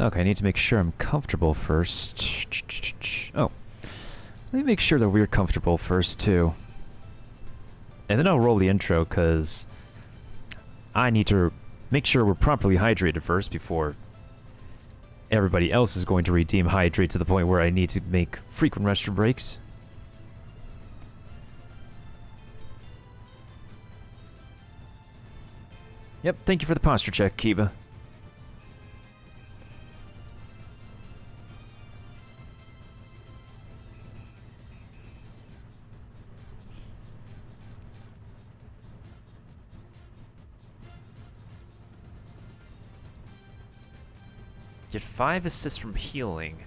Okay, I need to make sure I'm comfortable first. Oh. Let me make sure that we're comfortable first, too. And then I'll roll the intro, because I need to make sure we're properly hydrated first before everybody else is going to redeem hydrate to the point where I need to make frequent restroom breaks. Yep, thank you for the posture check, Kiba. Get 5 assists from healing.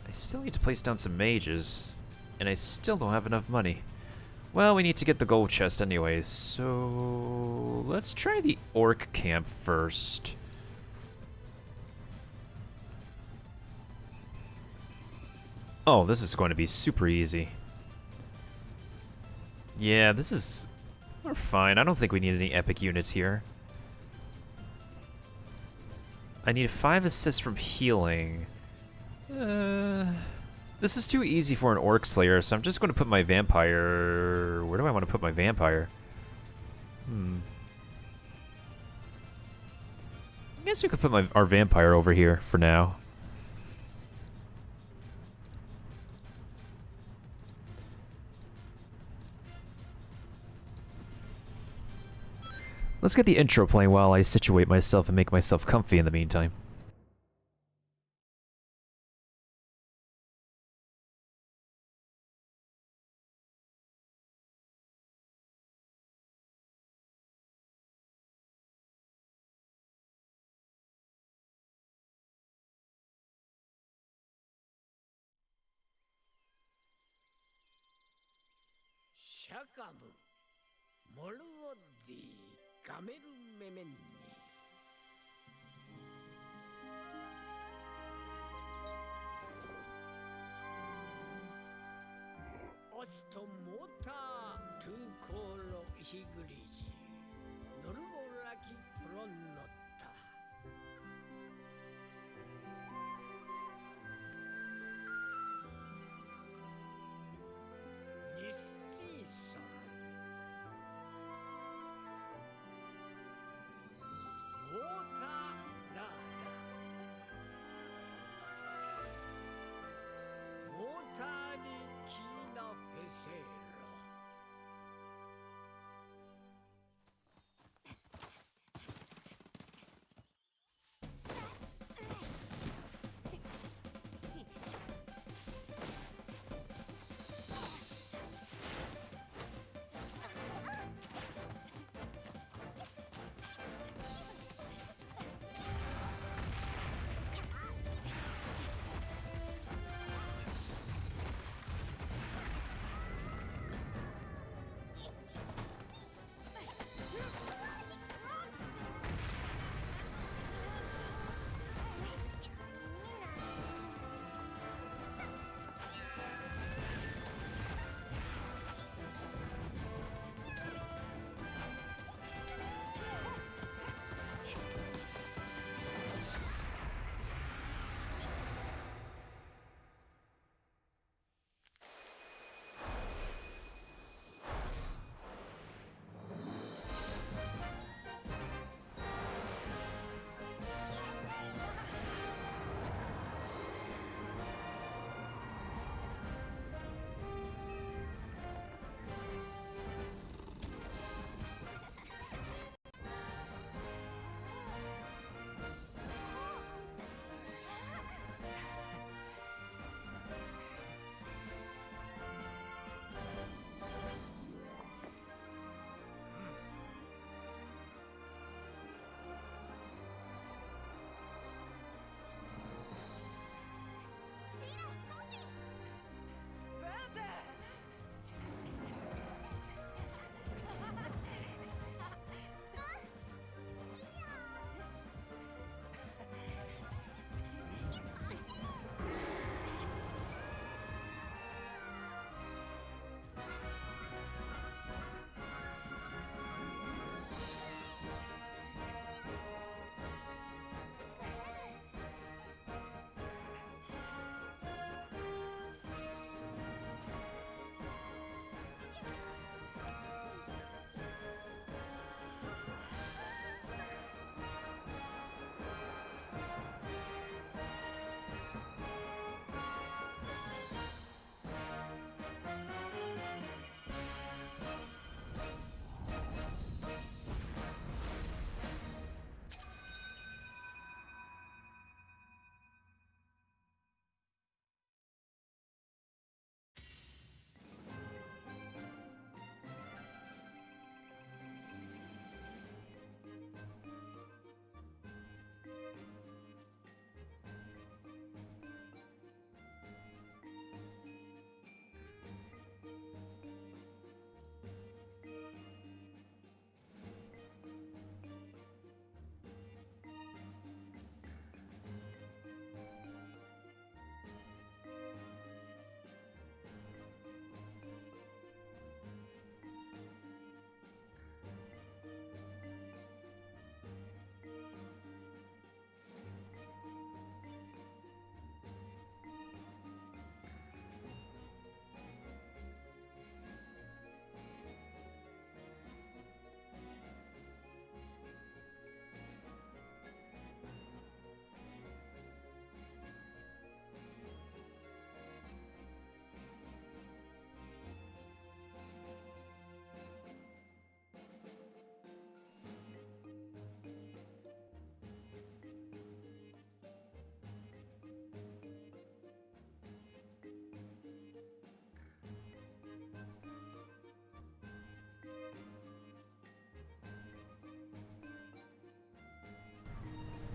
I still need to place down some mages, and I still don't have enough money. Well, we need to get the gold chest anyway, so let's try the orc camp first. Oh, this is going to be super easy. Yeah, this is... We're fine. I don't think we need any epic units here. I need 5 assists from healing. This is too easy for an Orc Slayer, so I'm just going to put my Vampire... Where do I want to put my Vampire? I guess we could put our Vampire over here for now. Let's get the intro playing while I situate myself and make myself comfy in the meantime.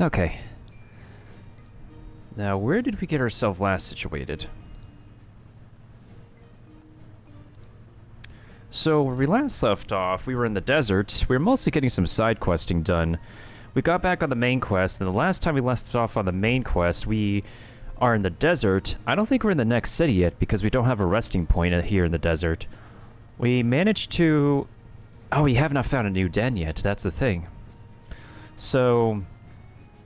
Okay. Now, where did we get ourselves last situated? So, where we last left off, we were in the desert. We were mostly getting some side questing done. We got back on the main quest, and the last time we left off on the main quest, we are in the desert. I don't think we're in the next city yet, because we don't have a resting point here in the desert. We managed to... Oh, we have not found a new den yet, that's the thing. So,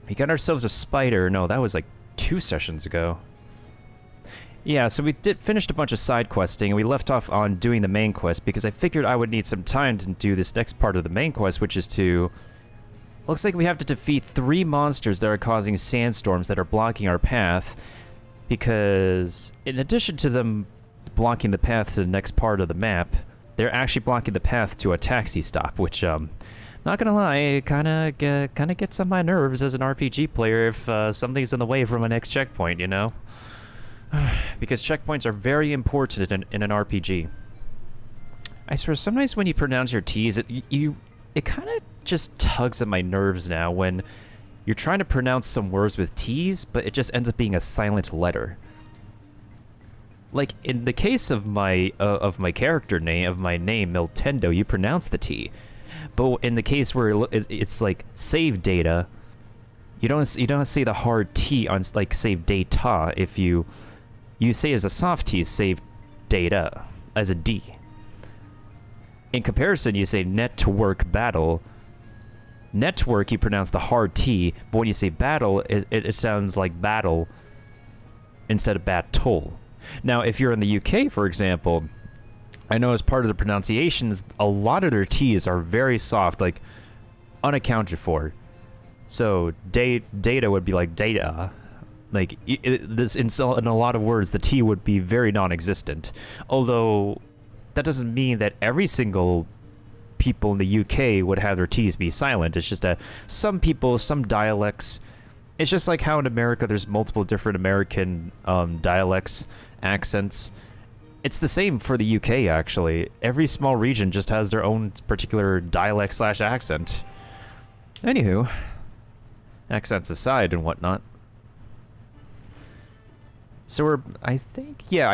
we got ourselves a spider. No, that was like 2 sessions ago. Yeah, so we finished a bunch of side questing, and we left off on doing the main quest, because I figured I would need some time to do this next part of the main quest, which is to... Looks like we have to defeat 3 monsters that are causing sandstorms that are blocking our path, because in addition to them blocking the path to the next part of the map, they're actually blocking the path to a taxi stop, which, not gonna lie, it kinda gets on my nerves as an RPG player if something's in the way from a next checkpoint, you know? Because checkpoints are very important in an RPG. I swear, sometimes when you pronounce your T's, it kind of just tugs at my nerves now when you're trying to pronounce some words with T's, but it just ends up being a silent letter. Like, in the case of my character name, of my name, Miltendo, you pronounce the T. But in the case where it's like save data, you don't say the hard T on, like, save data. If you say as a soft T, save data as a D. In comparison, you say network battle. Network, you pronounce the hard T, but when you say battle, it sounds like battle instead of battle. Now, if you're in the UK, for example, I know as part of the pronunciations, a lot of their T's are very soft, like unaccounted for. So data would be like data. Like in a lot of words, the T would be very non-existent. Although that doesn't mean that every single people in the UK would have their T's be silent. It's just that some people, some dialects. It's just like how in America there's multiple different American dialects, accents. It's the same for the UK, actually. Every small region just has their own particular dialect/accent. Anywho, accents aside and whatnot. So I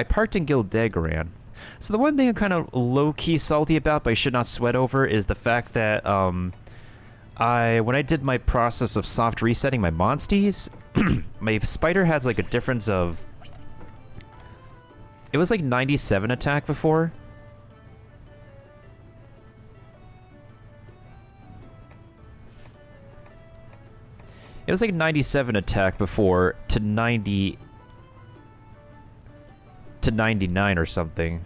parked in Gildegaran. So the one thing I'm kind of low-key salty about, but I should not sweat over, is the fact that, when I did my process of soft resetting my monsties, my spider had, like, a difference of... It was, like, 97 attack before. It was, like, 97 attack before to 90... to 99 or something.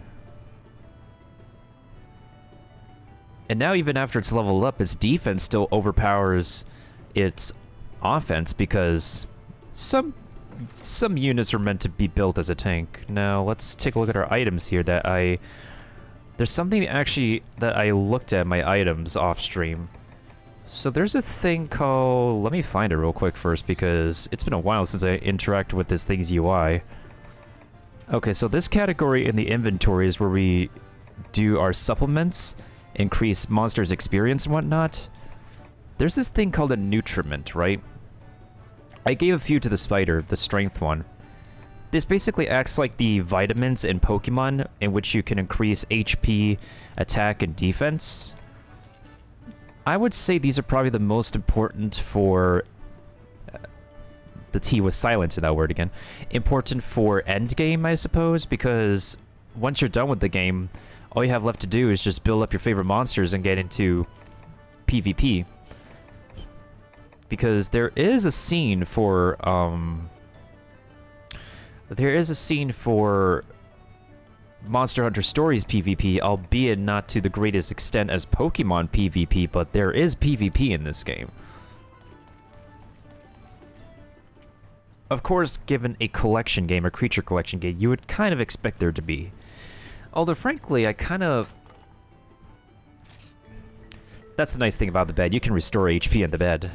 And now even after it's leveled up, its defense still overpowers its offense because some units are meant to be built as a tank. Now let's take a look at our items here there's something actually that I looked at my items off stream. So there's a thing called, let me find it real quick first because it's been a while since I interacted with this thing's UI. Okay, so this category in the inventory is where we do our supplements, increase monsters' experience and whatnot. There's this thing called a nutriment, right? I gave a few to the spider, the strength one. This basically acts like the vitamins in Pokemon, in which you can increase HP, attack, and defense. I would say these are probably the most important for... The T was silent in that word again. Important for endgame, I suppose, because once you're done with the game, all you have left to do is just build up your favorite monsters and get into PvP. Because there is a scene for, Monster Hunter Stories PvP, albeit not to the greatest extent as Pokemon PvP, but there is PvP in this game. Of course, given a collection game, a creature collection game, you would kind of expect there to be. Although, frankly, that's the nice thing about the bed. You can restore HP in the bed.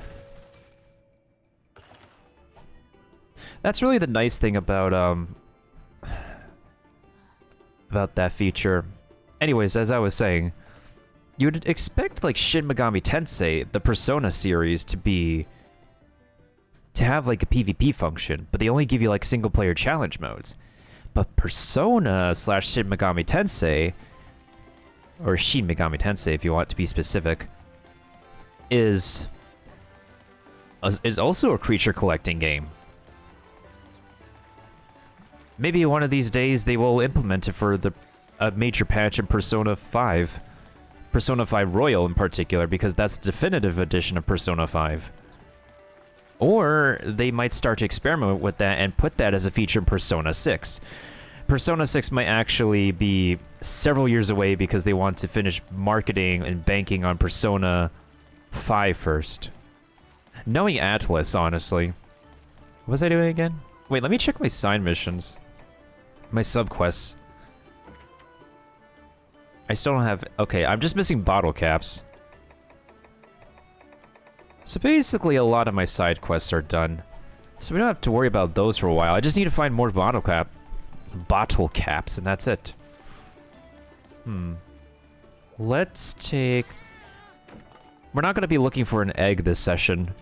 That's really the nice thing about that feature. Anyways, as I was saying, you would expect, like, Shin Megami Tensei, the Persona series, to be to have like a PvP function, but they only give you like single player challenge modes. But Persona slash Shin Megami Tensei, or Shin Megami Tensei if you want to be specific, is also a creature collecting game. Maybe one of these days they will implement it for a major patch in Persona 5. Persona 5 Royal in particular, because that's the definitive edition of Persona 5. Or they might start to experiment with that and put that as a feature in Persona 6. Persona 6 might actually be several years away because they want to finish marketing and banking on Persona 5 first. Knowing Atlas, honestly. What was I doing again? Wait, let me check my side missions. My subquests. I still don't have... Okay, I'm just missing bottle caps. So basically, a lot of my side quests are done. So we don't have to worry about those for a while. I just need to find more bottle caps, and that's it. Let's take... We're not going to be looking for an egg this session.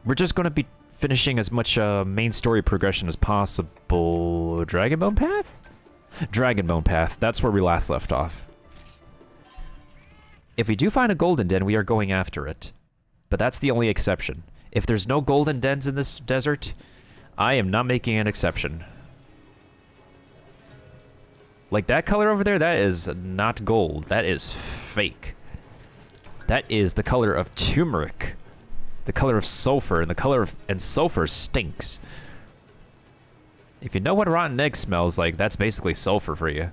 We're just going to be finishing as much main story progression as possible. Dragonbone Path? Dragonbone Path. That's where we last left off. If we do find a golden den, we are going after it. But that's the only exception. If there's no golden dens in this desert, I am not making an exception. Like that color over there, that is not gold. That is fake. That is the color of turmeric. The color of sulfur, and the color of... And sulfur stinks. If you know what rotten egg smells like, that's basically sulfur for you.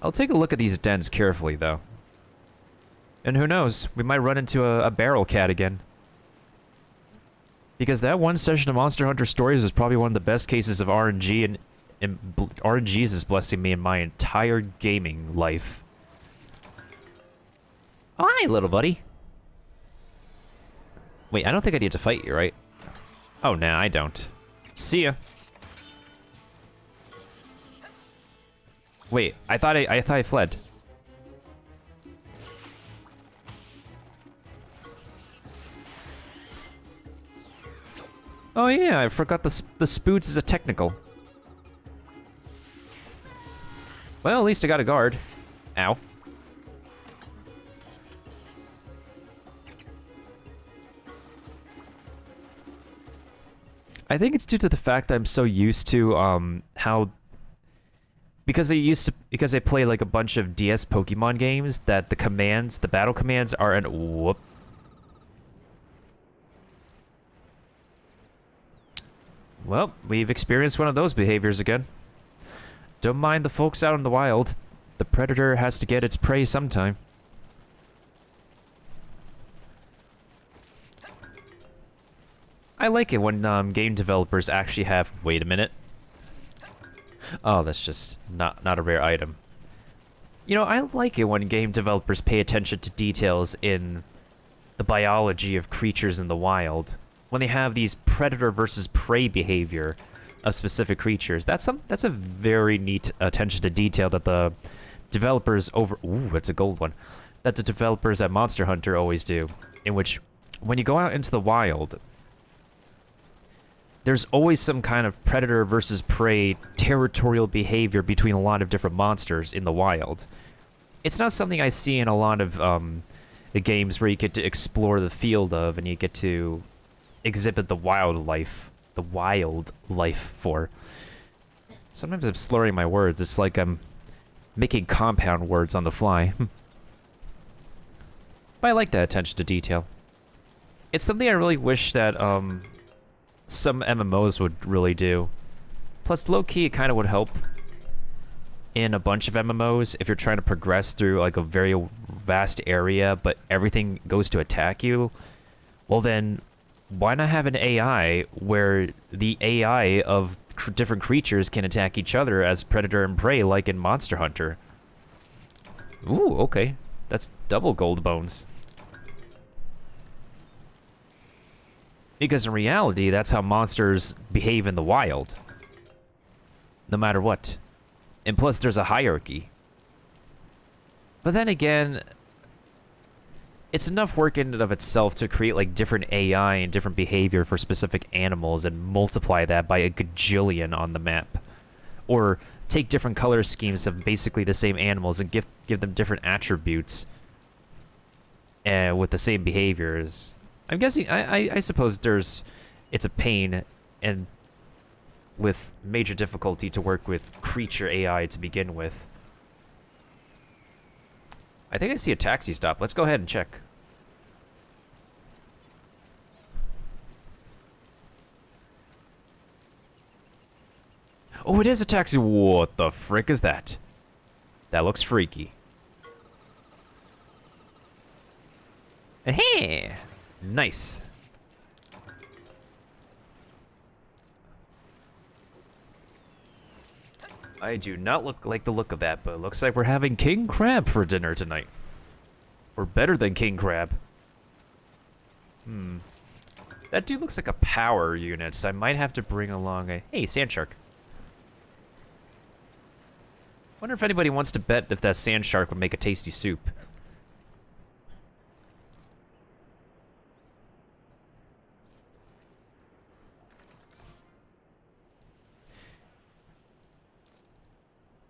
I'll take a look at these dens carefully, though. And who knows, we might run into a barrel cat again. Because that one session of Monster Hunter Stories is probably one of the best cases of RNG, and RNGs is blessing me in my entire gaming life. Oh, hi, little buddy. Wait, I don't think I need to fight you, right? Oh, nah, I don't. See ya. Wait, I thought I fled. Oh yeah, I forgot the spoots is a technical. Well, at least I got a guard. Ow. I think it's due to the fact that I'm so used to how... Because I play like a bunch of DS Pokemon games, that the battle commands are an whoop. Well, we've experienced one of those behaviors again. Don't mind the folks out in the wild. The predator has to get its prey sometime. I like it when game developers actually have... Wait a minute. Oh, that's just not a rare item. You know, I like it when game developers pay attention to details in the biology of creatures in the wild. When they have these predator versus prey behavior of specific creatures. That's a very neat attention to detail that the developers Ooh, that's a gold one. That the developers at Monster Hunter always do. In which, when you go out into the wild... There's always some kind of predator versus prey territorial behavior between a lot of different monsters in the wild. It's not something I see in a lot of the games where you get to explore the field of and you get to exhibit the wildlife for. Sometimes I'm slurring my words. It's like I'm making compound words on the fly. But I like that attention to detail. It's something I really wish that some MMOs would really do. Plus, low-key, it kind of would help in a bunch of MMOs if you're trying to progress through like a very vast area, but everything goes to attack you. Well then, why not have an AI where the AI of different creatures can attack each other as predator and prey, like in Monster Hunter? Ooh, okay. That's double gold bones. Because in reality, that's how monsters behave in the wild. No matter what. And plus, there's a hierarchy. But then again, it's enough work in and of itself to create like different AI and different behavior for specific animals and multiply that by a gajillion on the map. Or take different color schemes of basically the same animals and give them different attributes with the same behaviors. I'm guessing, I suppose it's a pain and with major difficulty to work with creature AI to begin with. I think I see a taxi stop. Let's go ahead and check. Oh, it is a taxi. What the frick is that? That looks freaky. Hey! Nice. I do not like the look of that, but it looks like we're having king crab for dinner tonight. Or better than king crab. That dude looks like a power unit, so I might have to bring along a... Hey, sand shark. Wonder if anybody wants to bet if that sand shark would make a tasty soup.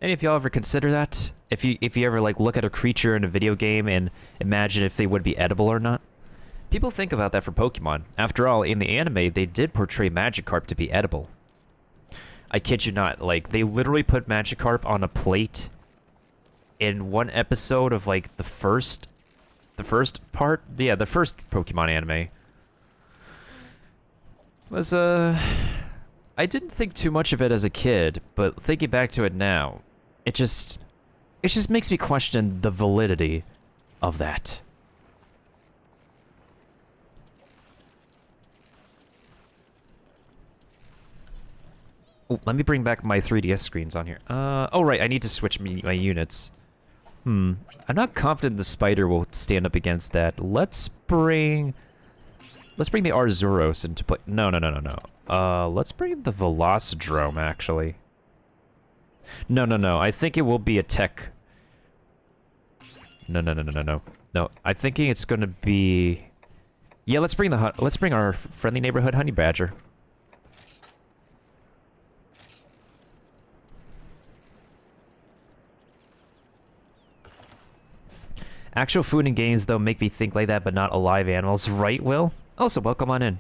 Any of y'all ever consider that? If you ever like look at a creature in a video game and imagine if they would be edible or not? People think about that for Pokemon. After all, in the anime, they did portray Magikarp to be edible. I kid you not, like, they literally put Magikarp on a plate in one episode of, like, the first part? Yeah, the first Pokemon anime. Was, I didn't think too much of it as a kid, but thinking back to it now, it just makes me question the validity of that. Oh, let me bring back my 3DS screens on here. Oh right, I need to switch my units. I'm not confident the spider will stand up against that. Let's bring the Arzuros into play. No. Let's bring the Velocidrome, actually. No. I think it will be a tech. No. No, I'm thinking it's gonna be... Yeah, let's bring our friendly neighborhood honey badger. Actual food and games, though, make me think like that, but not alive animals. Right, Will? Also, welcome on in.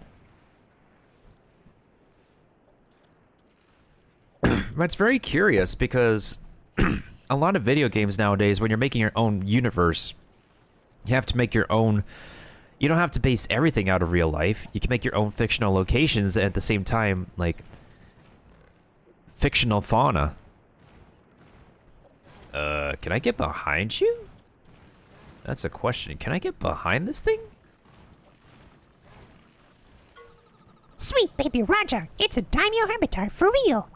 It's very curious, because a lot of video games nowadays, when you're making your own universe, you have to make your own... You don't have to base everything out of real life. You can make your own fictional locations, and at the same time, like, fictional fauna. Can I get behind you? That's a question. Can I get behind this thing? Sweet baby Roger, it's a daimyo herbitar for real.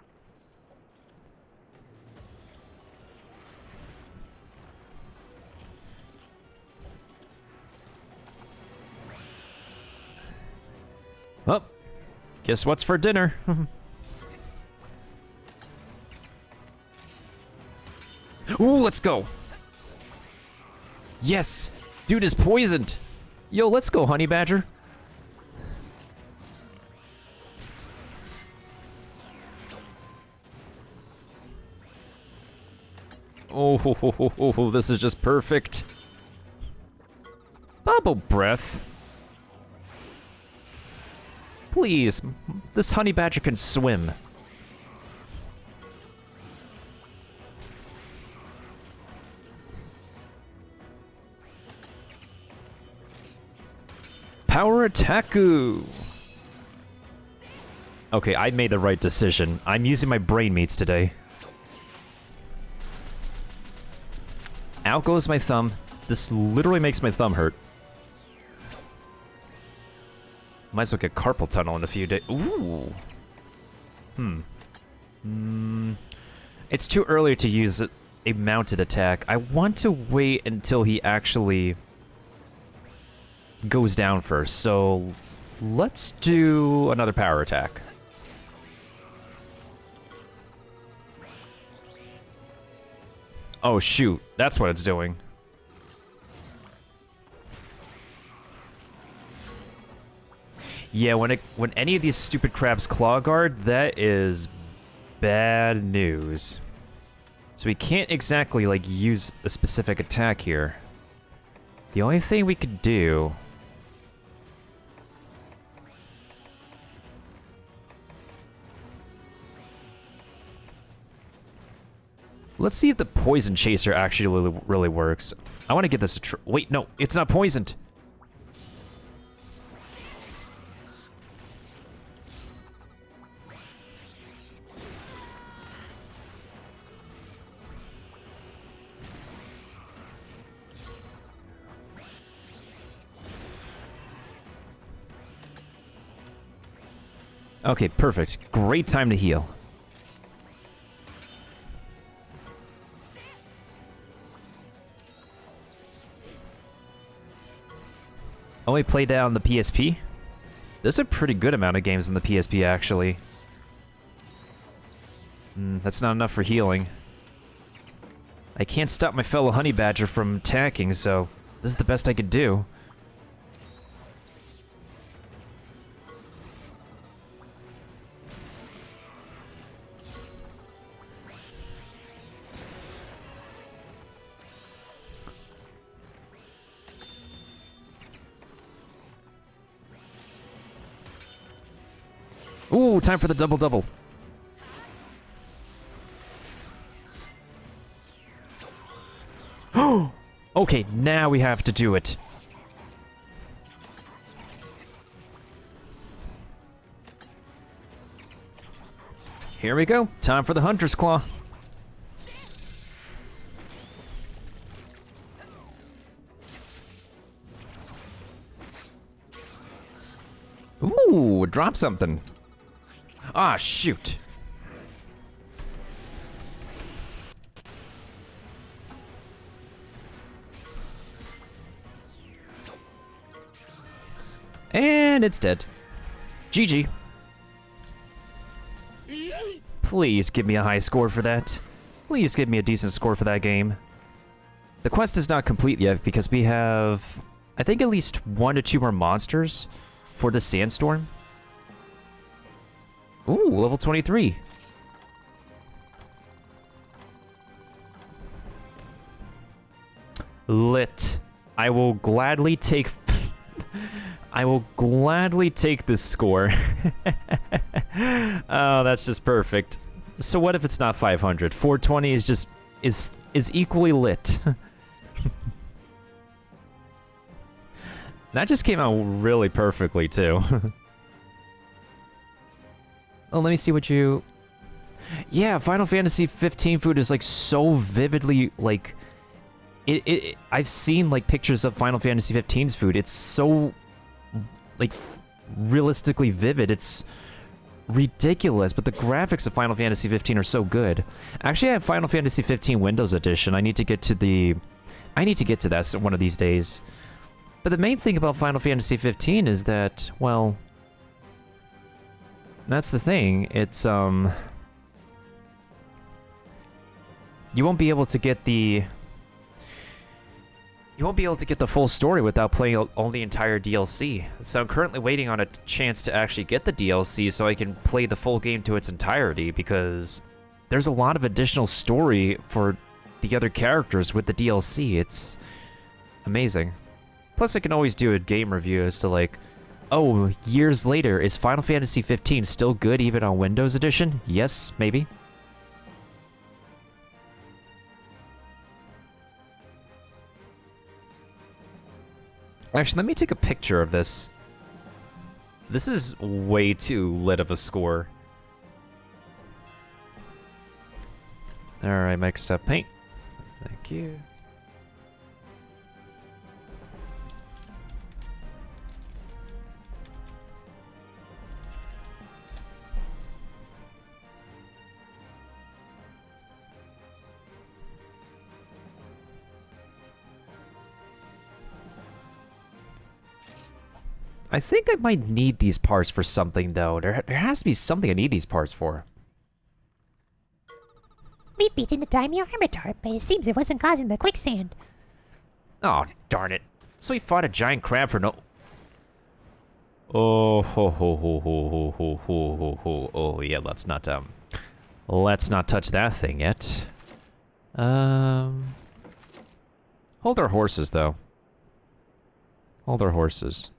Well, guess what's for dinner? Ooh, let's go. Yes! Dude is poisoned! Yo, let's go, honey badger. Oh, this is just perfect. Bubble breath. Please, this honey badger can swim. Power Attacku! Okay, I made the right decision. I'm using my brain meats today. Out goes my thumb. This literally makes my thumb hurt. Might as well get carpal tunnel in a few days. Ooh! It's too early to use a mounted attack. I want to wait until he actually... goes down first, so let's do another power attack. Oh shoot, that's what it's doing. Yeah, when any of these stupid crabs claw guard, that is bad news. So we can't exactly, like, use a specific attack here. The only thing we could do... Let's see if the Poison Chaser actually really works. I want to get this a try. Wait, no, it's not poisoned. Okay, perfect. Great time to heal. Only played that on the PSP? There's a pretty good amount of games on the PSP, actually. That's not enough for healing. I can't stop my fellow honey badger from attacking, so this is the best I could do. Ooh, time for the double-double. Okay, now we have to do it. Here we go. Time for the Hunter's Claw. Ooh, drop something. Ah, shoot. And it's dead. GG. Please give me a high score for that. Please give me a decent score for that game. The quest is not complete yet because we have, I think, at least 1 to 2 more monsters for the Sandstorm. Ooh, level 23. Lit. I will gladly take... I will gladly take this score. Oh, that's just perfect. So what if it's not 500? 420 is just... is equally lit. That just came out really perfectly, too. Oh, let me see what you... Yeah, Final Fantasy 15 food is, like, so vividly, like... I've seen, like, pictures of Final Fantasy 15's food. It's so, like, realistically vivid. It's ridiculous, but the graphics of Final Fantasy 15 are so good. Actually, I have Final Fantasy 15 Windows Edition. I need to get to the... I need to get to that one of these days. But the main thing about Final Fantasy 15 is that, well... That's the thing. It's, you won't be able to get the... You won't be able to get the full story without playing all the entire DLC. So I'm currently waiting on a chance to actually get the DLC so I can play the full game to its entirety, because there's a lot of additional story for the other characters with the DLC. It's amazing. Plus, I can always do a game review as to, like, oh, years later, is Final Fantasy 15 still good even on Windows Edition? Yes, maybe. Actually, let me take a picture of this. This is way too lit of a score. Alright, Microsoft Paint. Thank you. I think I might need these parts for something, though. There has to be something I need these parts for. We've beaten the Daimyo Hermitar, but it seems it wasn't causing the quicksand. Oh, darn it. So we fought a giant crab for no... Oh, ho, ho, ho, ho, ho, ho, ho, ho, ho. Oh, yeah, let's not touch that thing yet. Hold our horses, though. Hold our horses.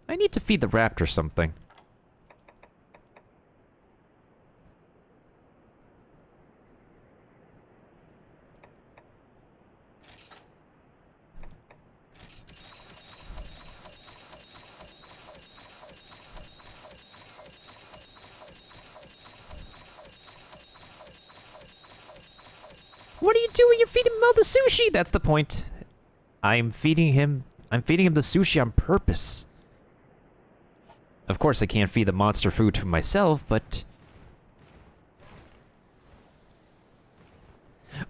I need to feed the raptor something. What are you doing? You're feeding him all the sushi! That's the point. I'm feeding him the sushi on purpose. Of course, I can't feed the monster food to myself, but...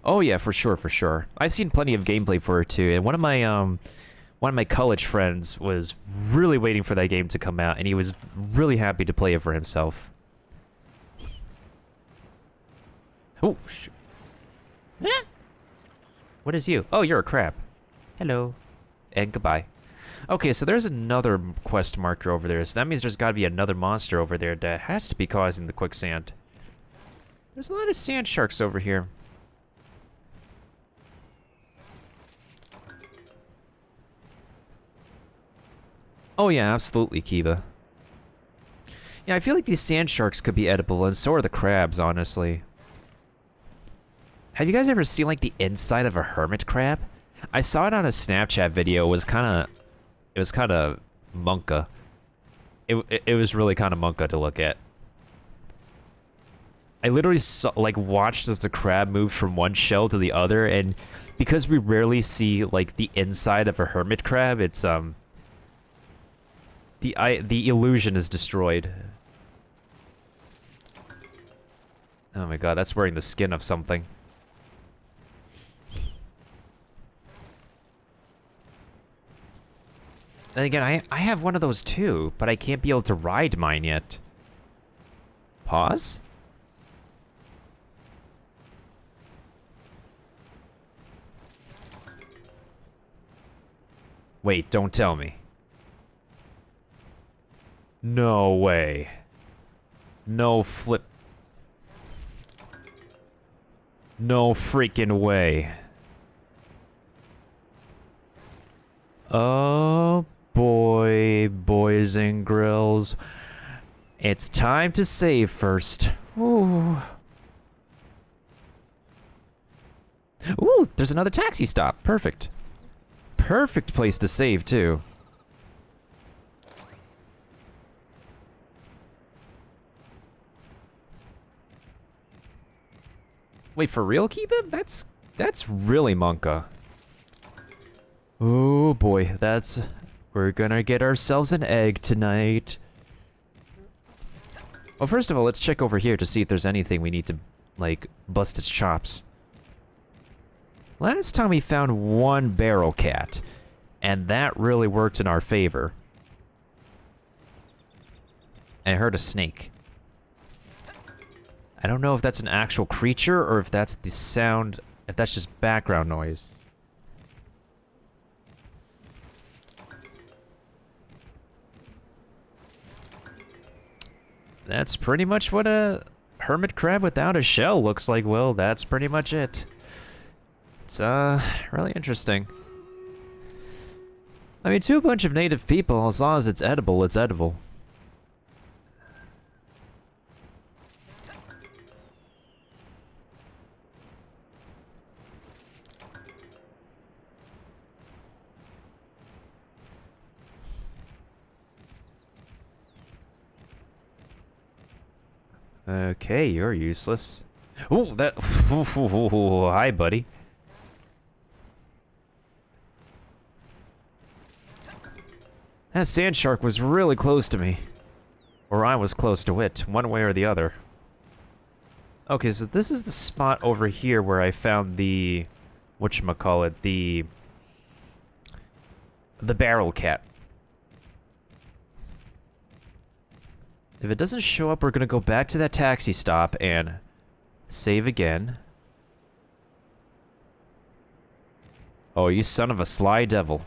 Oh yeah, for sure, for sure. I've seen plenty of gameplay for it too, and one of my college friends was really waiting for that game to come out, and he was really happy to play it for himself. Oh, Huh? what is you? Oh, you're a crab. Hello. And goodbye. Okay, so there's another quest marker over there, so that means there's gotta be another monster over there that has to be causing the quicksand. There's a lot of sand sharks over here. Oh yeah, absolutely, Kiba. Yeah, I feel like these sand sharks could be edible, and so are the crabs, honestly. Have you guys ever seen, like, the inside of a hermit crab? I saw it on a Snapchat video. It was kind of monka. It was really kind of monka to look at. I literally saw, like, watched as the crab moved from one shell to the other, and because we rarely see, like, the inside of a hermit crab, it's, the illusion is destroyed. Oh my god, that's wearing the skin of something. And again, I have one of those too, but I can't be able to ride mine yet. Pause? Wait, don't tell me. No way. No flip. No freaking way. Oh boy, boys and grills. It's time to save first. Ooh. Ooh, there's another taxi stop. Perfect. Perfect place to save, too. Wait, for real, Kiba? That's really monka. Oh boy, we're gonna get ourselves an egg tonight. Well, first of all, let's check over here to see if there's anything we need to, like, bust its chops. Last time we found one barrel cat, and that really worked in our favor. I heard a snake. I don't know if that's an actual creature or if that's the sound, if that's just background noise. That's pretty much what a hermit crab without a shell looks like. Well, that's pretty much it. It's, really interesting. I mean, to a bunch of native people, as long as it's edible, it's edible. Okay, you're useless. Ooh, that... Hi, buddy. That sand shark was really close to me. Or I was close to it, one way or the other. Okay, so this is the spot over here where I found the... whatchamacallit, the barrel cat. If it doesn't show up, we're gonna go back to that taxi stop and save again. Oh, you son of a sly devil.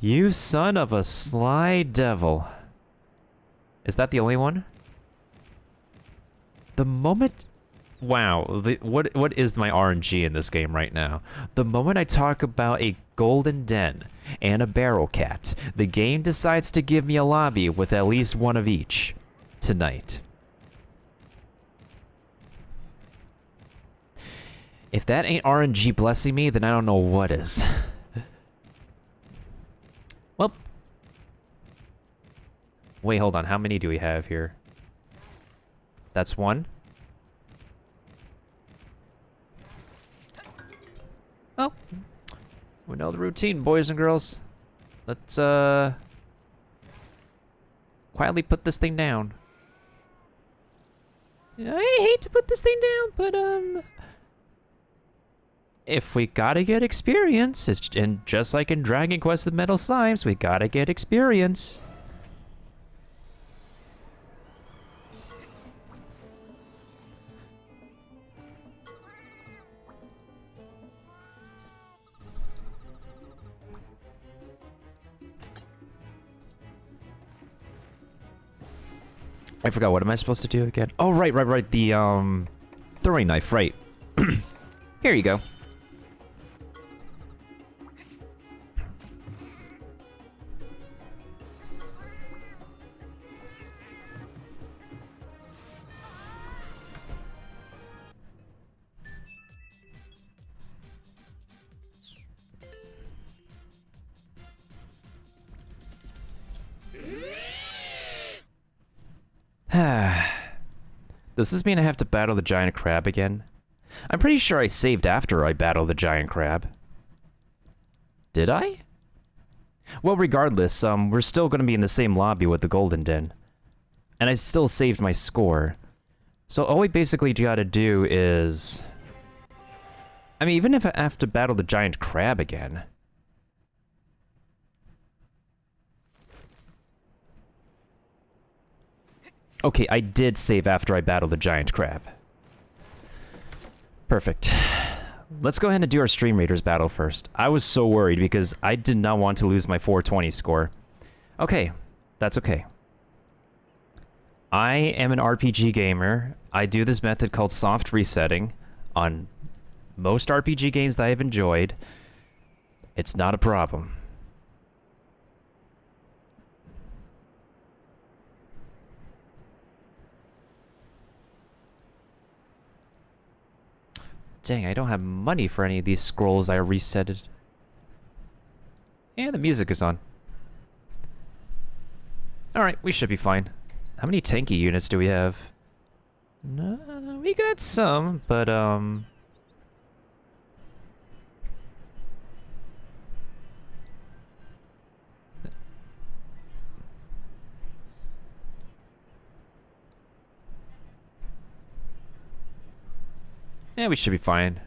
You son of a sly devil. Is that the only one? The moment... Wow, what is my RNG in this game right now? The moment I talk about a golden den and a barrel cat, the game decides to give me a lobby with at least one of each tonight. If that ain't RNG blessing me, then I don't know what is. Well. Wait, hold on. How many do we have here? That's one. Oh. We know the routine, boys and girls. Let's, quietly put this thing down. I hate to put this thing down, but, if we gotta get experience, and just like in Dragon Quest with Metal Slimes, we gotta get experience. I forgot, what am I supposed to do again? Oh, right, the, throwing knife, right. Here you go. Does this mean I have to battle the giant crab again? I'm pretty sure I saved after I battled the giant crab. Did I? Well, regardless, we're still going to be in the same lobby with the Golden Den. And I still saved my score. So all we basically gotta do is... I mean, even if I have to battle the giant crab again... Okay, I did save after I battled the giant crab. Perfect. Let's go ahead and do our Stream Raiders battle first. I was so worried because I did not want to lose my 420 score. Okay, that's okay. I am an RPG gamer. I do this method called soft resetting on most RPG games that I've enjoyed. It's not a problem. Dang, I don't have money for any of these scrolls I resetted. And the music is on. Alright, we should be fine. How many tanky units do we have? No, we got some, but, yeah, we should be fine.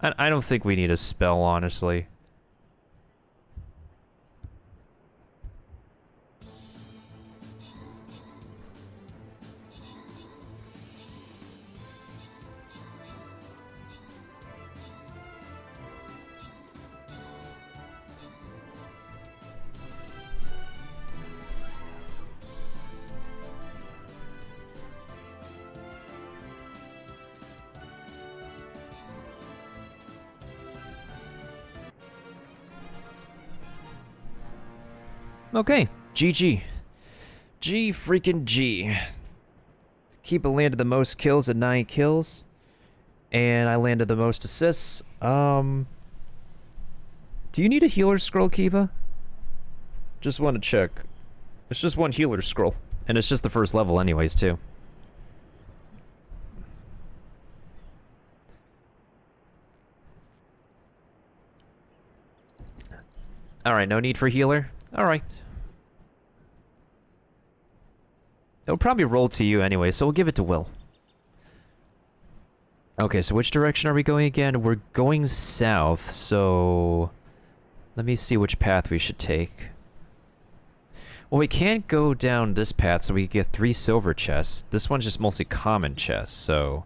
I don't think we need a spell, honestly. Okay, GG. G freaking G. Keepa landed the most kills at 9 kills. And I landed the most assists. Do you need a healer scroll, Keepa? Just want to check. It's just one healer scroll. And it's just the first level anyways, too. Alright, no need for healer? Alright. It'll probably roll to you anyway, so we'll give it to Will. Okay, so which direction are we going again? We're going south, so... Let me see which path we should take. Well, we can't go down this path, so we get 3 silver chests. This one's just mostly common chests, so...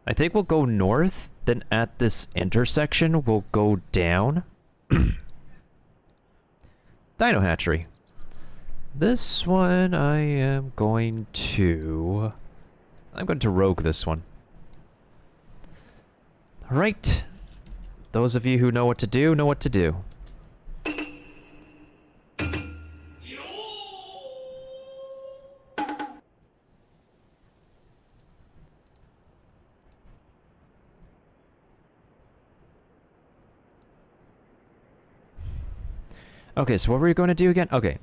I think we'll go north, then at this intersection, we'll go down. Dino hatchery. This one I am going to... I'm going to rogue this one. Alright. Those of you who know what to do, know what to do. Okay, so what were we going to do again? Okay.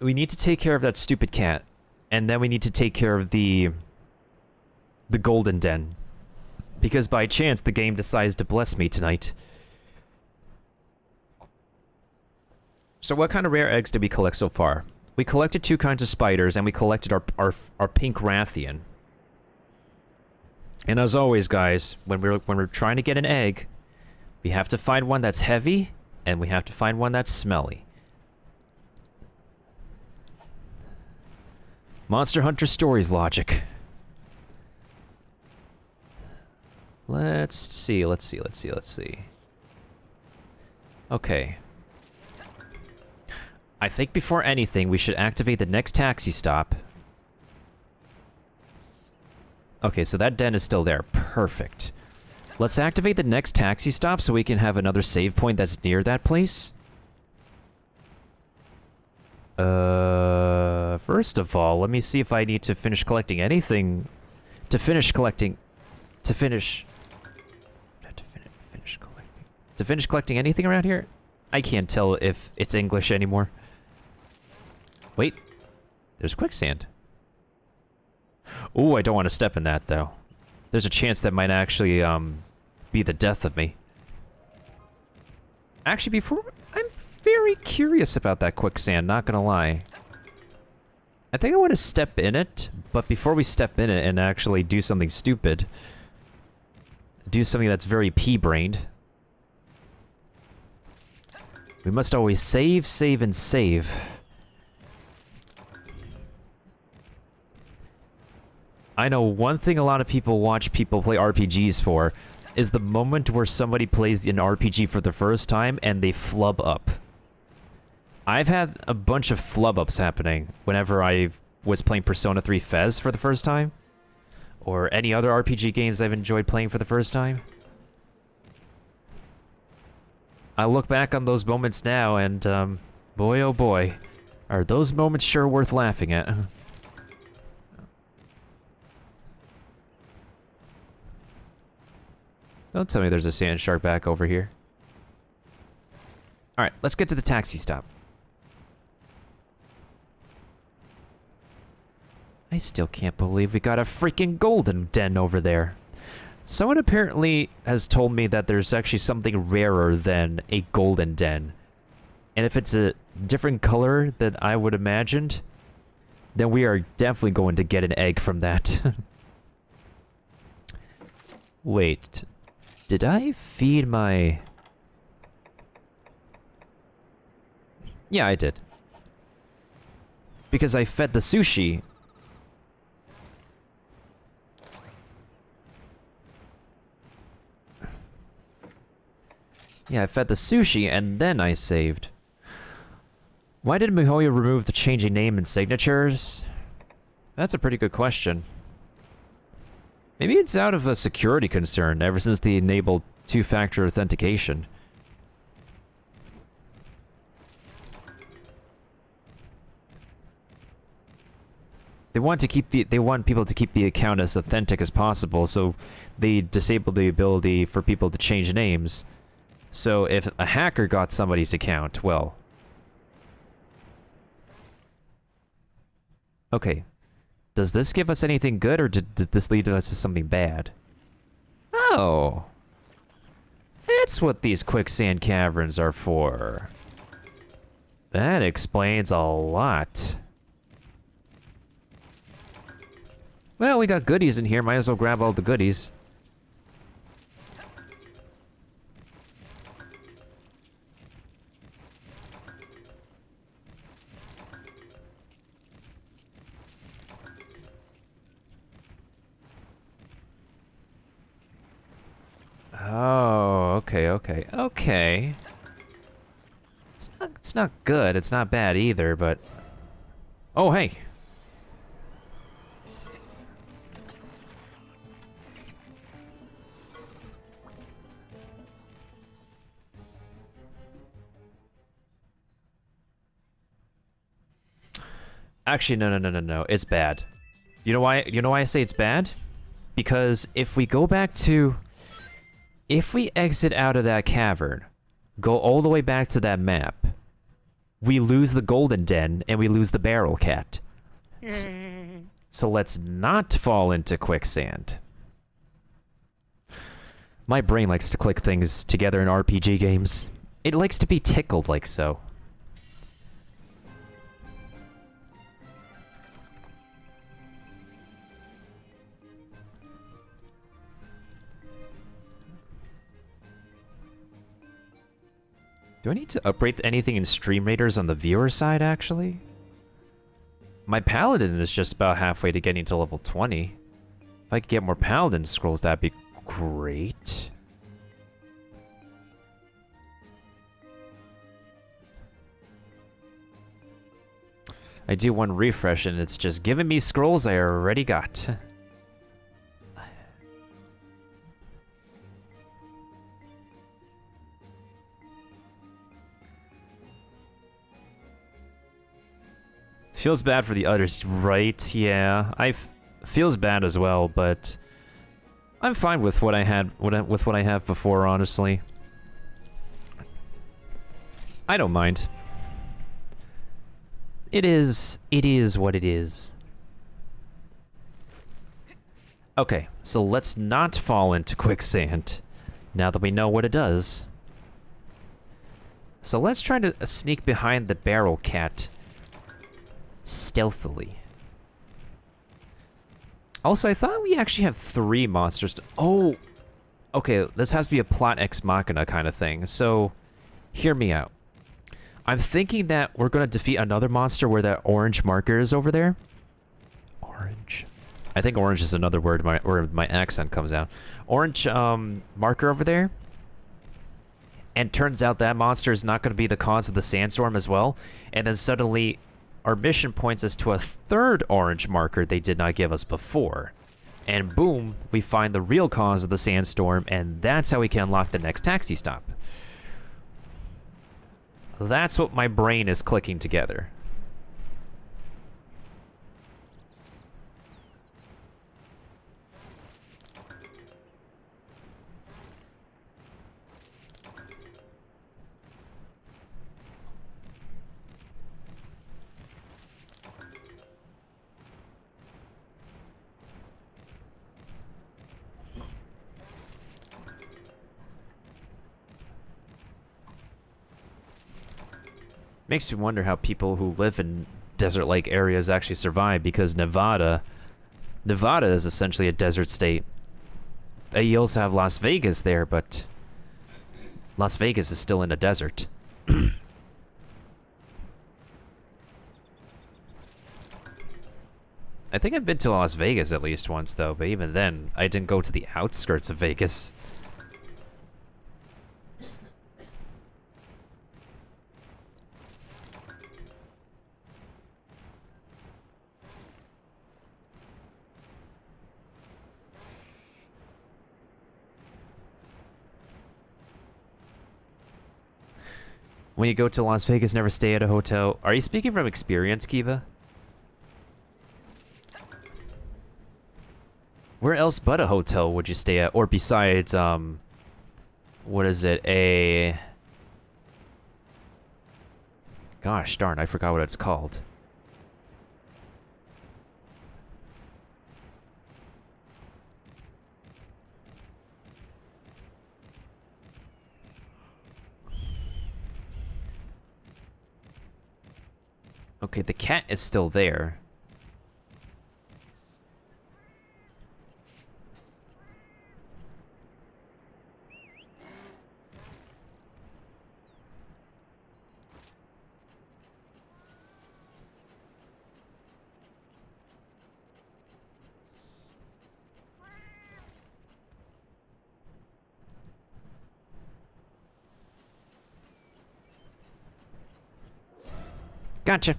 We need to take care of that stupid cat. And then we need to take care of the golden den. Because by chance, the game decides to bless me tonight. So what kind of rare eggs did we collect so far? We collected 2 kinds of spiders, and we collected our pink Rathian. And as always, guys, when we're trying to get an egg, we have to find one that's heavy, and we have to find one that's smelly. Monster Hunter Stories logic. Let's see. Okay. I think before anything, we should activate the next taxi stop. Okay, so that den is still there. Perfect. Let's activate the next taxi stop so we can have another save point that's near that place. First of all, let me see if I need to finish collecting anything. Finish collecting anything around here? I can't tell if it's English anymore. Wait. There's quicksand. Ooh, I don't want to step in that, though. There's a chance that might actually, be the death of me. Actually, before... I'm very curious about that quicksand, not gonna lie. I think I want to step in it, but before we step in it and actually do something stupid... do something that's very pea-brained... we must always save, save, and save. I know one thing a lot of people watch people play RPGs for is the moment where somebody plays an RPG for the first time and they flub up. I've had a bunch of flub ups happening whenever I was playing Persona 3 Fez for the first time. Or any other RPG games I've enjoyed playing for the first time. I look back on those moments now and, boy oh boy, are those moments sure worth laughing at. Don't tell me there's a sand shark back over here. Alright, let's get to the taxi stop. I still can't believe we got a freaking golden den over there. Someone apparently has told me that there's actually something rarer than a golden den. And if it's a different color than I would imagined, then we are definitely going to get an egg from that. Wait, did I feed my... Yeah, I did. Because I fed the sushi. Yeah, I fed the sushi, and then I saved. Why did MiHoYo remove the changing name and signatures? That's a pretty good question. Maybe it's out of a security concern, ever since they enabled two-factor authentication. They want people to keep the account as authentic as possible, so they disabled the ability for people to change names. So if a hacker got somebody's account, well... Okay. Does this give us anything good, or did this lead us to something bad? Oh! That's what these quicksand caverns are for. That explains a lot. Well, we got goodies in here, might as well grab all the goodies. Oh, okay. It's It's not good. It's not bad either, but... Oh, hey. Actually, no. It's bad. You know why? You know why I say it's bad? Because if we go back to... If we exit out of that cavern, go all the way back to that map, we lose the golden den and we lose the barrel cat. So let's not fall into quicksand. My brain likes to click things together in RPG games. It likes to be tickled like so. Do I need to upgrade anything in Stream Raiders on the viewer side, actually? My Paladin is just about halfway to getting to level 20. If I could get more Paladin scrolls, that'd be great. I do one refresh and it's just giving me scrolls I already got. Feels bad for the others, right? Yeah, feels bad as well, but I'm fine with what I had, with what I have before, honestly. I don't mind. It is what it is. Okay, so let's not fall into quicksand, now that we know what it does. So let's try to sneak behind the barrel cat. Stealthily. Also, I thought we actually have 3 monsters to... Oh! Okay, this has to be a plot ex machina kind of thing, so... Hear me out. I'm thinking that we're gonna defeat another monster where that orange marker is over there. Orange. I think orange is another word where my accent comes out. Orange, marker over there. And turns out that monster is not gonna be the cause of the sandstorm as well. And then suddenly... Our mission points us to a 3rd orange marker they did not give us before. And boom, we find the real cause of the sandstorm, and that's how we can unlock the next taxi stop. That's what my brain is clicking together. Makes me wonder how people who live in desert-like areas actually survive, because Nevada is essentially a desert state. You also have Las Vegas there, but Las Vegas is still in a desert. I think I've been to Las Vegas at least once, though, but even then, I didn't go to the outskirts of Vegas. When you go to Las Vegas, never stay at a hotel. Are you speaking from experience, Kiva? Where else but a hotel would you stay at? Or besides, what is it? Gosh darn, I forgot what it's called. Okay, the cat is still there. Gotcha.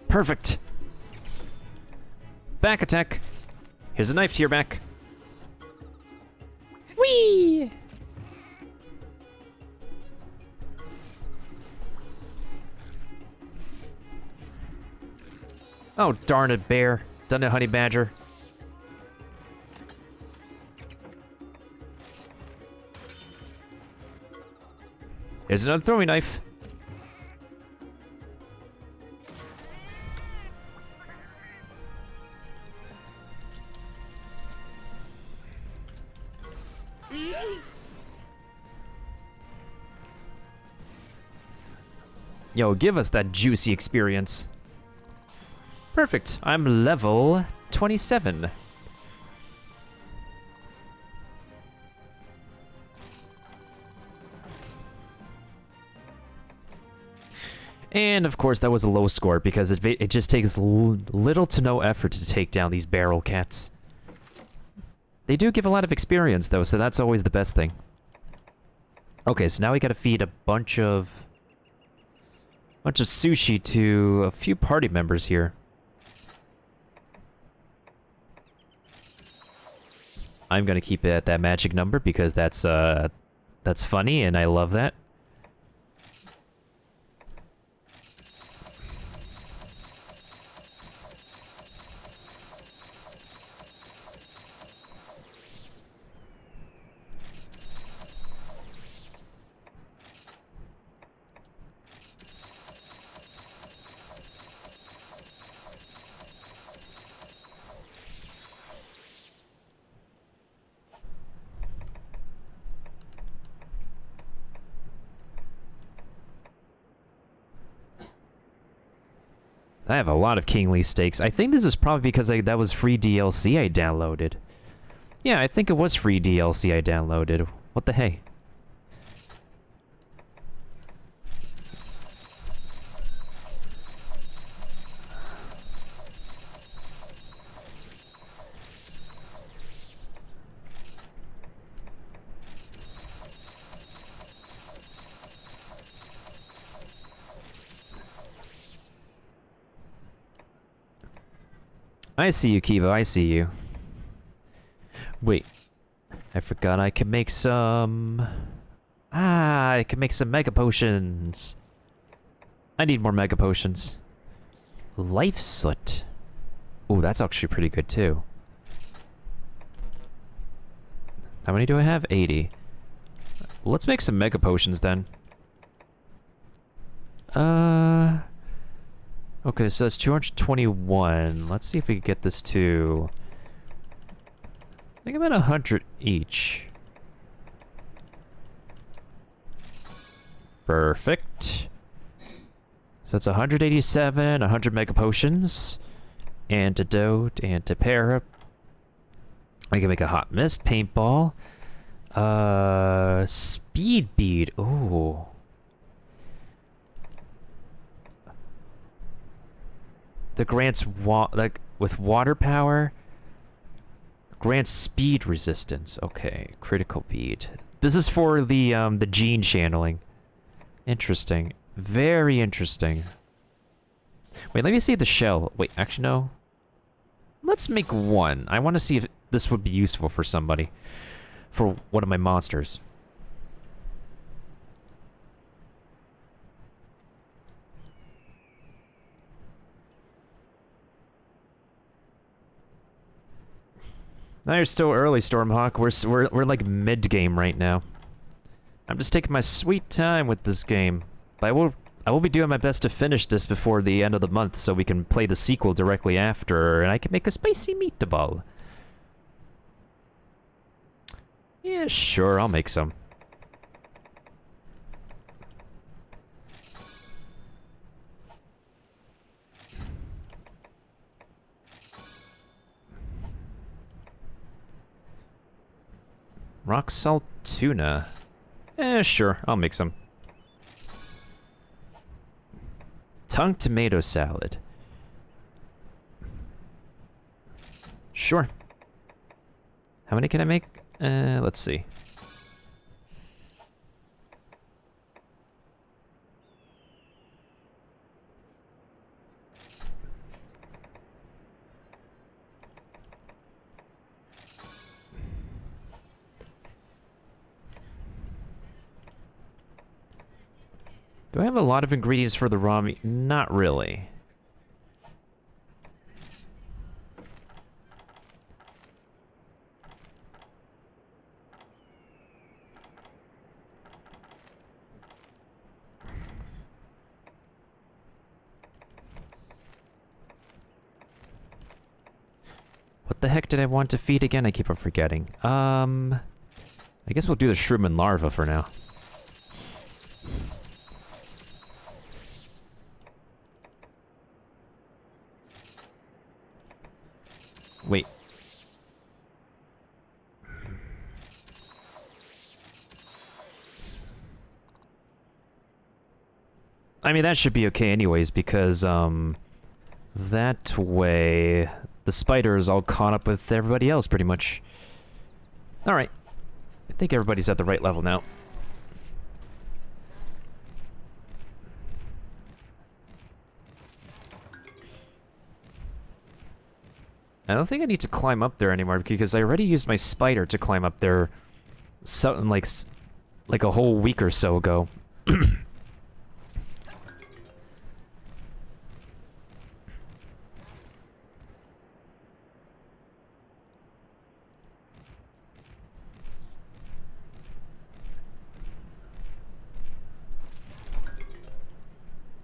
Perfect. Back attack. Here's a knife to your back. Whee! Oh, darn it, bear. Done it, honey badger. Here's another throwing knife. Yo, give us that juicy experience. Perfect. I'm level 27. And of course, that was a low score because it just takes little to no effort to take down these barrel cats. They do give a lot of experience though, so that's always the best thing. Okay, so now we gotta feed a bunch of sushi to a few party members here. I'm gonna keep it at that magic number because that's funny and I love that. I have a lot of Kingly Steaks. I think this is probably because that was free DLC I downloaded. Yeah, I think it was free DLC I downloaded. What the hey? I see you, Kiva, I see you. Wait. I forgot I can make some... I can make some Mega Potions. I need more Mega Potions. Life Soot. Ooh, that's actually pretty good, too. How many do I have? 80. Let's make some Mega Potions, then. Okay, so that's 221. Let's see if we can get this to... I think about 100 each. Perfect. So that's 187, 100 Mega Potions. Antidote, Antipara. I can make a Hot Mist, Paintball. Speed Bead. Ooh. The grants with water power grants speed resistance. Okay, critical bead. This is for the gene channeling. Interesting. Very interesting. Wait, let me see the shell. Wait, actually no. Let's make one. I want to see if this would be useful for somebody. For one of my monsters. Now you're still early, Stormhawk. We're like mid-game right now. I'm just taking my sweet time with this game. But I will be doing my best to finish this before the end of the month so we can play the sequel directly after and I can make a spicy meatball. Yeah, sure, I'll make some. Rock salt tuna. Sure, I'll make some. Tongue tomato salad. Sure. How many can I make? Let's see. Do I have a lot of ingredients for the raw meat? Not really. What the heck did I want to feed again? I keep on forgetting. I guess we'll do the shroom and larva for now. Wait. I mean, that should be okay anyways, because, that way the spider is all caught up with everybody else, pretty much. Alright. I think everybody's at the right level now. I don't think I need to climb up there anymore, because I already used my spider to climb up there something like a whole week or so ago.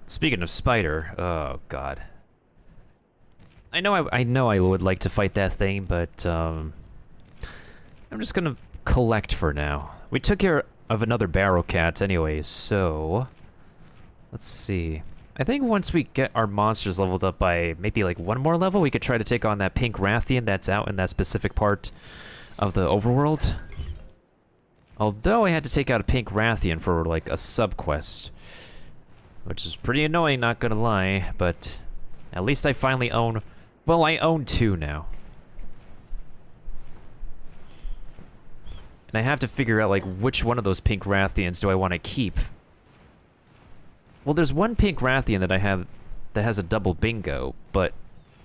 Speaking of spider, oh god. I know I would like to fight that thing, but I'm just gonna collect for now. We took care of another barrel cat anyways, so let's see. I think once we get our monsters leveled up by maybe like one more level, we could try to take on that pink Rathian that's out in that specific part of the overworld. Although I had to take out a pink Rathian for like a sub-quest, which is pretty annoying, not gonna lie, but at least I finally own... Well, I own 2 now. And I have to figure out, like, which one of those pink Rathians do I want to keep. Well, there's one pink Rathian that I have that has a double bingo, but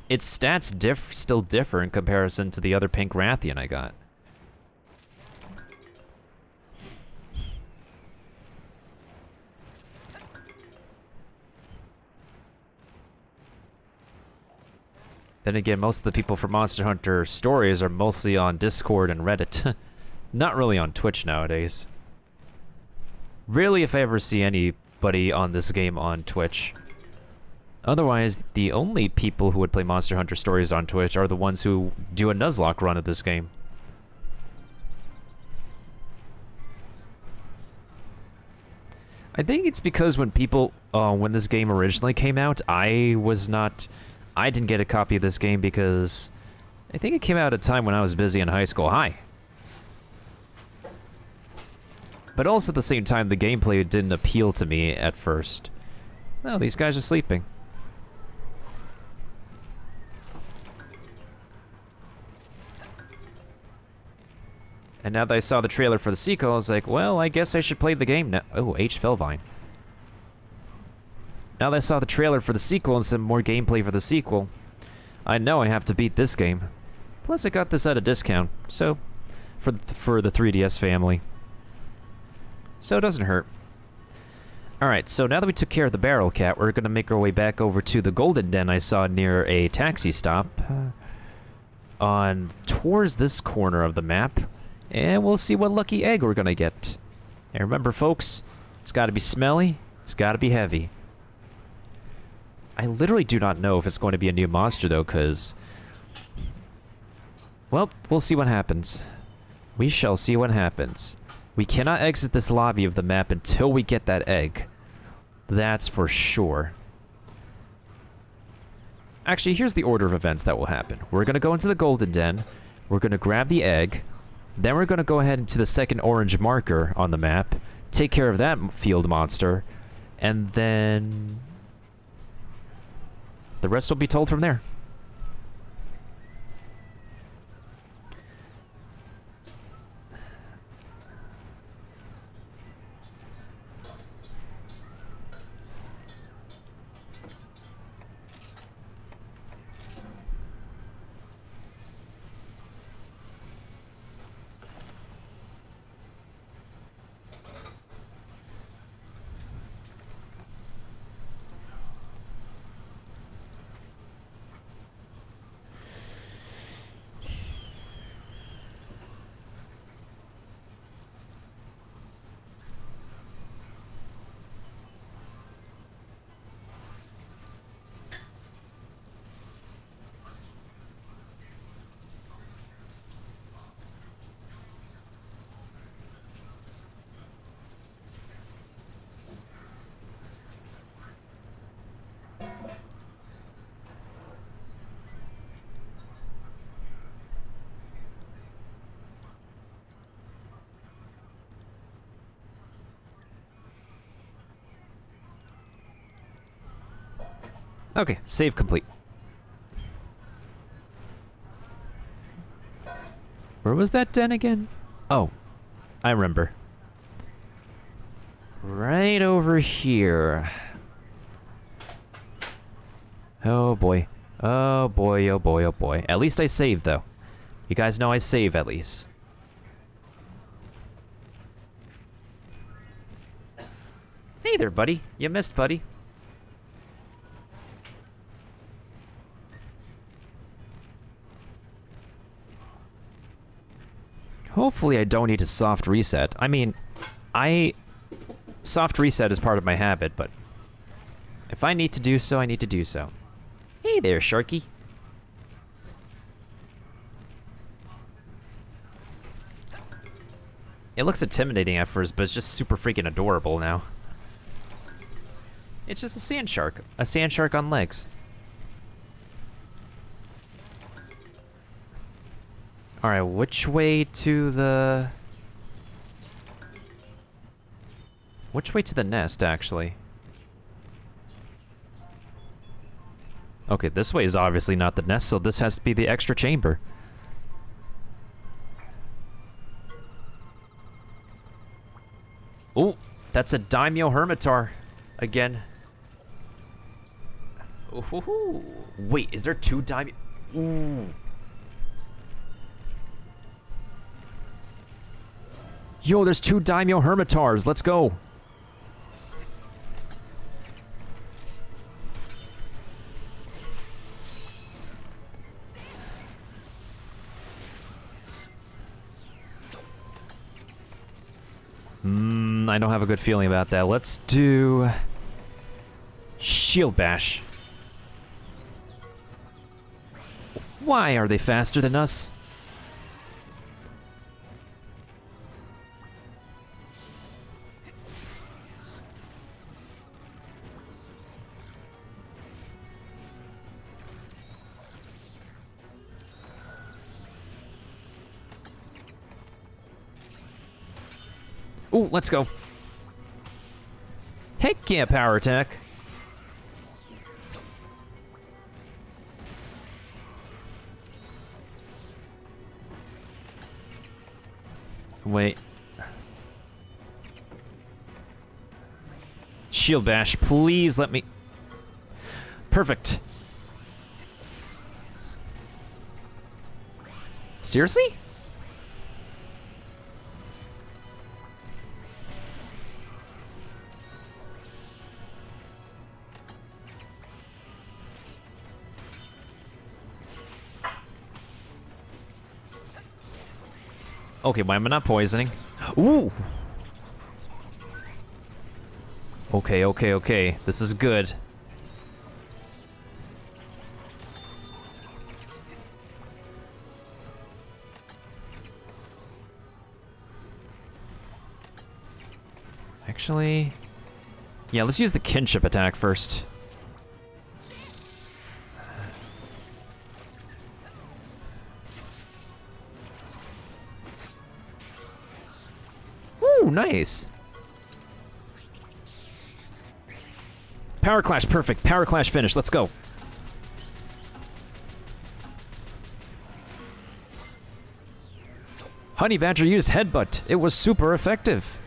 its stats still differ in comparison to the other pink Rathian I got. Then again, most of the people for Monster Hunter Stories are mostly on Discord and Reddit. Not really on Twitch nowadays. Rarely if I ever see anybody on this game on Twitch. Otherwise, the only people who would play Monster Hunter Stories on Twitch are the ones who do a Nuzlocke run of this game. I think it's because when when this game originally came out, I didn't get a copy of this game because I think it came out at a time when I was busy in high school. Hi. But also at the same time, the gameplay didn't appeal to me at first. Oh, these guys are sleeping. And now that I saw the trailer for the sequel, I was like, well, I guess I should play the game now. Oh, H. Felvine. Now that I saw the trailer for the sequel and some more gameplay for the sequel, I know I have to beat this game. Plus, I got this at a discount, so for the 3DS family. So it doesn't hurt. Alright, so now that we took care of the barrel cat, we're going to make our way back over to the golden den I saw near a taxi stop towards this corner of the map, and we'll see what lucky egg we're going to get. And remember, folks, it's got to be smelly, it's got to be heavy. I literally do not know if it's going to be a new monster, though, because... Well, we'll see what happens. We shall see what happens. We cannot exit this lobby of the map until we get that egg. That's for sure. Actually, here's the order of events that will happen. We're going to go into the golden den. We're going to grab the egg. Then we're going to go ahead into the second orange marker on the map. Take care of that field monster. And then... the rest will be told from there. Okay, save complete. Where was that den again? Oh, I remember. Right over here. Oh boy. Oh boy, oh boy, oh boy. At least I saved, though. You guys know I save, at least. Hey there, buddy. You missed, buddy. Hopefully I don't need a soft reset. I mean, soft reset is part of my habit, but if I need to do so, I need to do so. Hey there, Sharky. It looks intimidating at first, but it's just super freaking adorable now. It's just a sand shark. A sand shark on legs. Alright, which way to the... Which way to the nest, actually? Okay, this way is obviously not the nest, so this has to be the extra chamber. Oh, that's a Daimyo Hermitar again. Ooh, wait, is there two Daimyo? Ooh. Yo, there's two Daimyo Hermitars. Let's go. I don't have a good feeling about that. Let's do... Shield Bash. Why are they faster than us? Ooh, let's go. Heck yeah, power attack. Wait. Shield Bash, please let me... Perfect. Seriously? Okay, why am I not poisoning? Ooh! Okay, okay, okay. This is good. Actually... Yeah, let's use the kinship attack first. Ooh, nice. Power Clash, perfect. Power Clash finish, let's go. Honey Badger used Headbutt. It was super effective.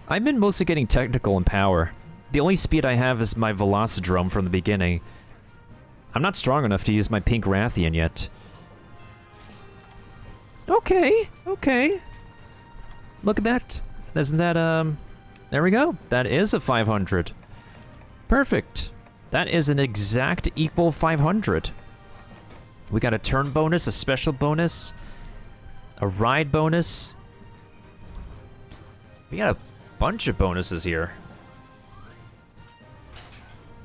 I've been mostly getting technical in power. The only speed I have is my Velocidrome from the beginning. I'm not strong enough to use my pink Rathian yet. Okay, okay. Look at that. Isn't that, there we go. That is a 500. Perfect. That is an exact equal 500. We got a turn bonus, a special bonus, a ride bonus. We got a bunch of bonuses here.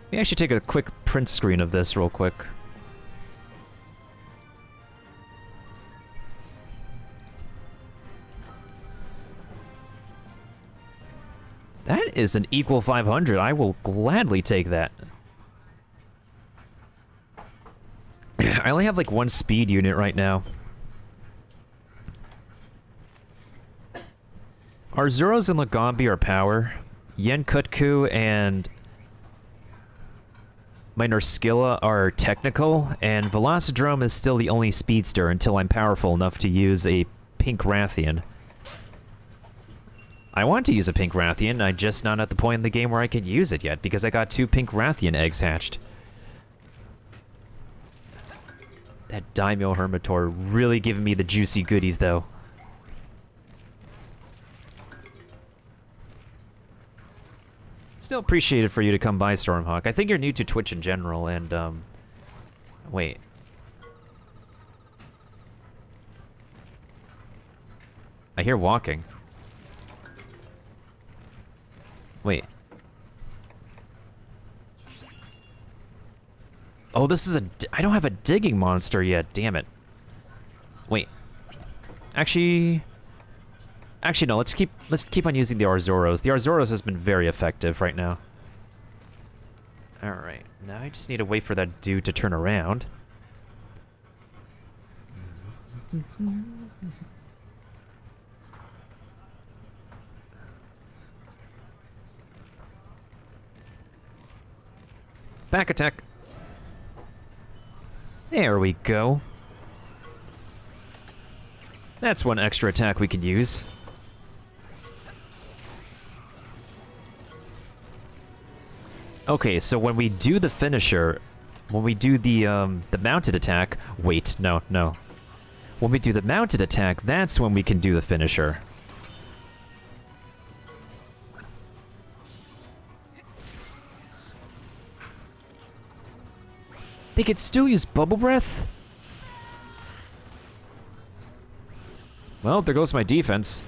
Let me actually take a quick print screen of this real quick. That is an equal 500. I will gladly take that. I only have like one speed unit right now. Arzuros and Lagombi are power. Yenkutku and my Norskilla are technical, and Velocidrome is still the only speedster until I'm powerful enough to use a Pink Rathian. I want to use a Pink Rathian, I'm just not at the point in the game where I can use it yet, because I got 2 Pink Rathian eggs hatched. That Daimyo Hermitor really giving me the juicy goodies, though. Still appreciate it for you to come by, Stormhawk. I think you're new to Twitch in general, and, wait. I hear walking. Wait. Oh, this is I don't have a digging monster yet, damn it. Wait. Actually, no, let's keep on using the Arzuros. The Arzuros has been very effective right now. Alright, now I just need to wait for that dude to turn around. Back attack. There we go. That's one extra attack we can use. Okay, so when we do the finisher, when we do the mounted attack, wait, no. When we do the mounted attack, that's when we can do the finisher. They could still use Bubble Breath? Well, there goes my defense.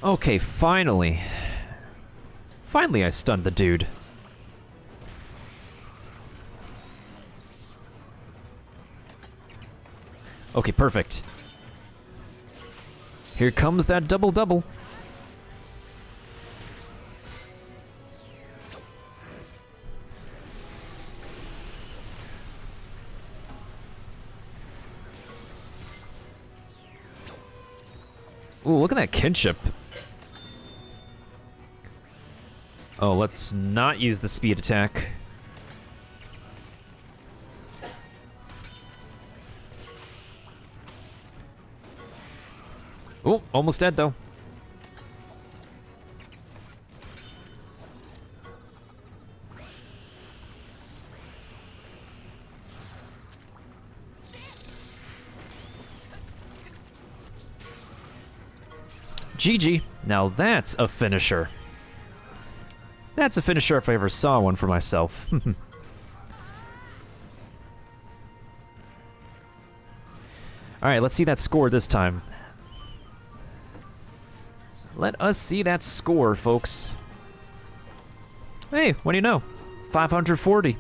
Okay, finally. Finally I stunned the dude. Okay, perfect. Here comes that double-double. Ooh, look at that kinship. Oh, let's not use the speed attack. Oh, almost dead though. GG. Now that's a finisher. That's a finisher if I ever saw one for myself. Alright, let's see that score this time. Let us see that score, folks. Hey, what do you know? 540.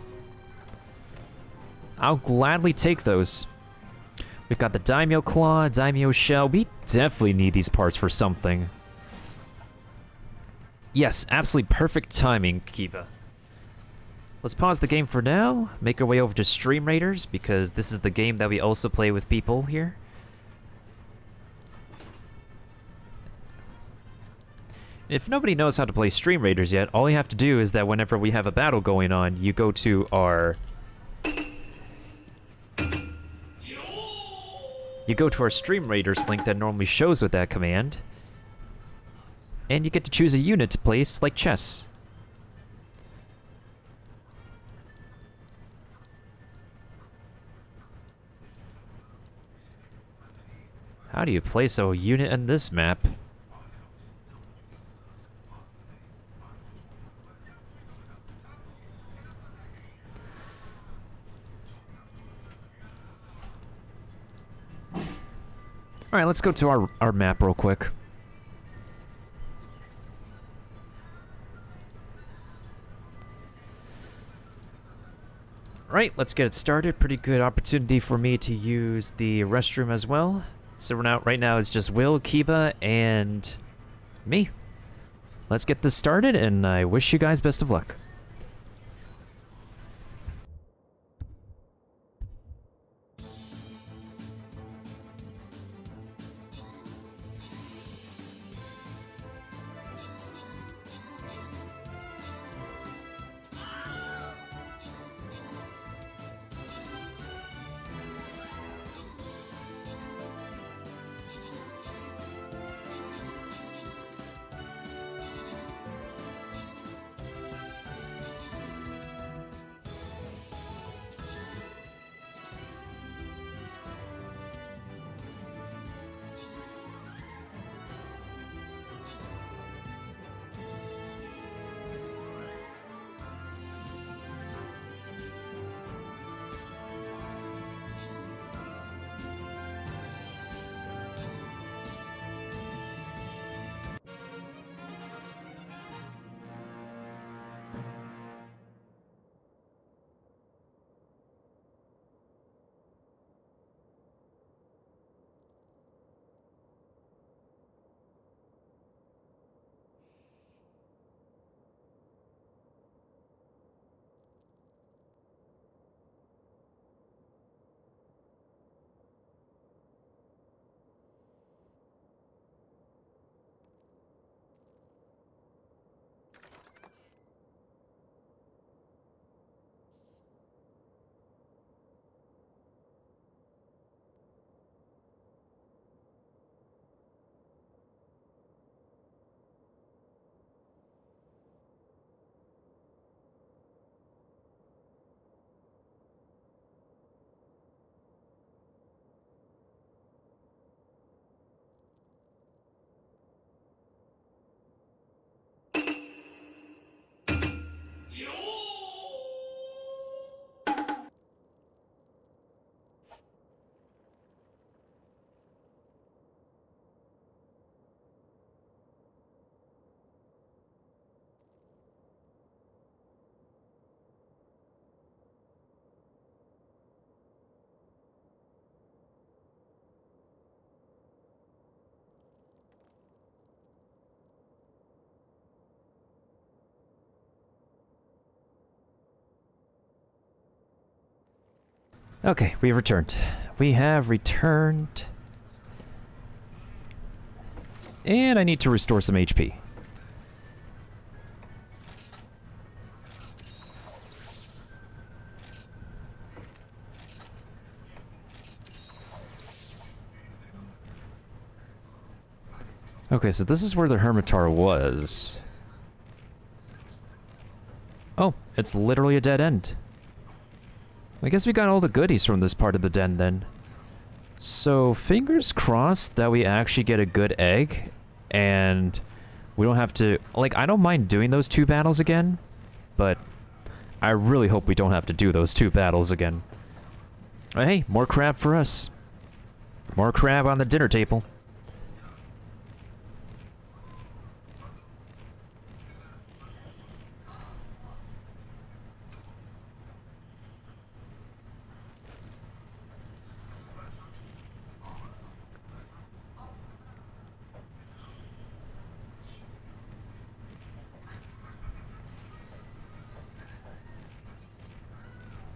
I'll gladly take those. We've got the Daimyo Claw, Daimyo Shell. We definitely need these parts for something. Yes, absolutely perfect timing, Kiva. Let's pause the game for now, make our way over to Stream Raiders, because this is the game that we also play with people here. If nobody knows how to play Stream Raiders yet, all you have to do is that whenever we have a battle going on, you go to our... You go to our Stream Raiders link that normally shows with that command, and you get to choose a unit to place, like chess. How do you place a unit in this map? Alright, let's go to our map real quick. Right, let's get it started. Pretty good opportunity for me to use the restroom as well. So right now it's just Will, Kiba, and me. Let's get this started, and I wish you guys best of luck. Okay, we have returned. We have returned. And I need to restore some HP. Okay, so this is where the Hermitar was. Oh, it's literally a dead end. I guess we got all the goodies from this part of the den then. So, fingers crossed that we actually get a good egg, and we don't have to... Like, I don't mind doing those 2 battles again, but I really hope we don't have to do those 2 battles again. Hey, more crab for us. More crab on the dinner table.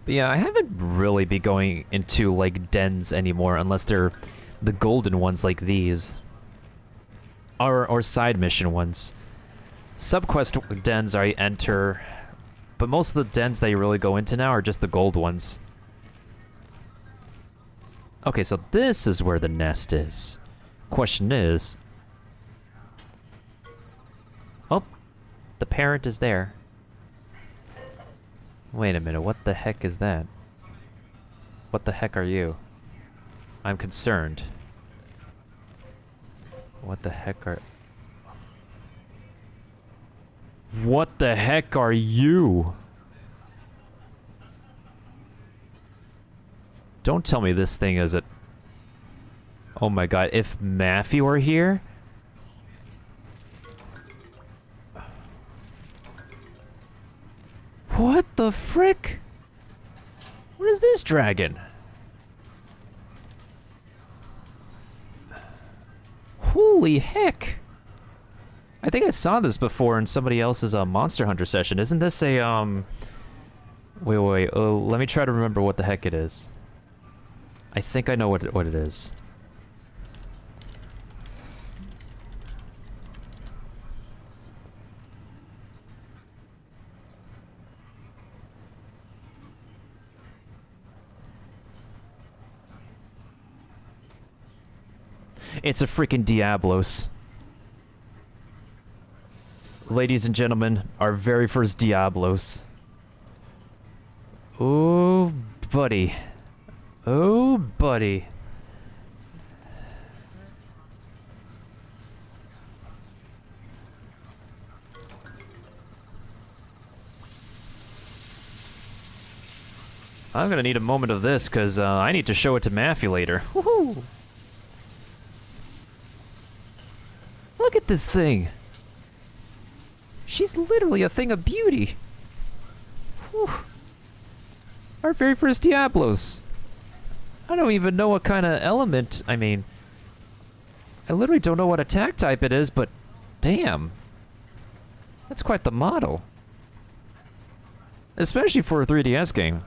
But yeah, I haven't really been going into, like, dens anymore, unless they're the golden ones like these. Or side mission ones. Subquest dens I enter, but most of the dens that you really go into now are just the gold ones. Okay, so this is where the nest is. Question is... Oh, the parent is there. Wait a minute, what the heck is that? What the heck are you? I'm concerned. What the heck are... What the heck are you? Don't tell me this thing is a... Oh my god, if Maffy were here... What the frick? What is this dragon? Holy heck! I think I saw this before in somebody else's Monster Hunter session. Isn't this a, Wait, let me try to remember what the heck it is. I think I know what it is. It's a freaking Diablos. Ladies and gentlemen, our very first Diablos. Oh, buddy. Oh, buddy. I'm gonna need a moment of this, because I need to show it to Maffy later. Woohoo! Look at this thing! She's literally a thing of beauty! Whew. Our very first Diablos. I don't even know what kind of element, I mean... I literally don't know what attack type it is, but... Damn. That's quite the model. Especially for a 3DS game.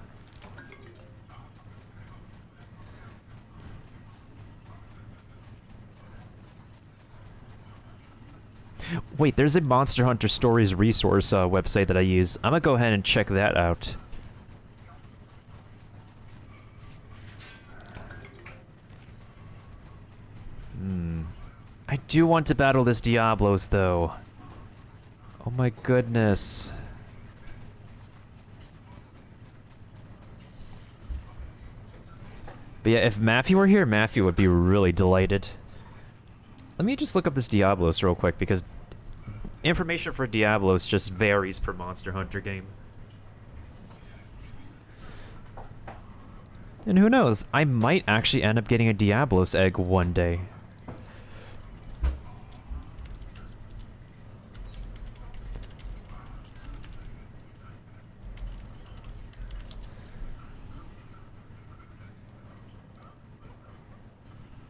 Wait, there's a Monster Hunter Stories resource website that I use. I'm gonna go ahead and check that out. I do want to battle this Diablos, though. Oh my goodness. But yeah, if Maffy were here, Maffy would be really delighted. Let me just look up this Diablos real quick, because information for Diablos just varies per Monster Hunter game. And who knows, I might actually end up getting a Diablos egg one day.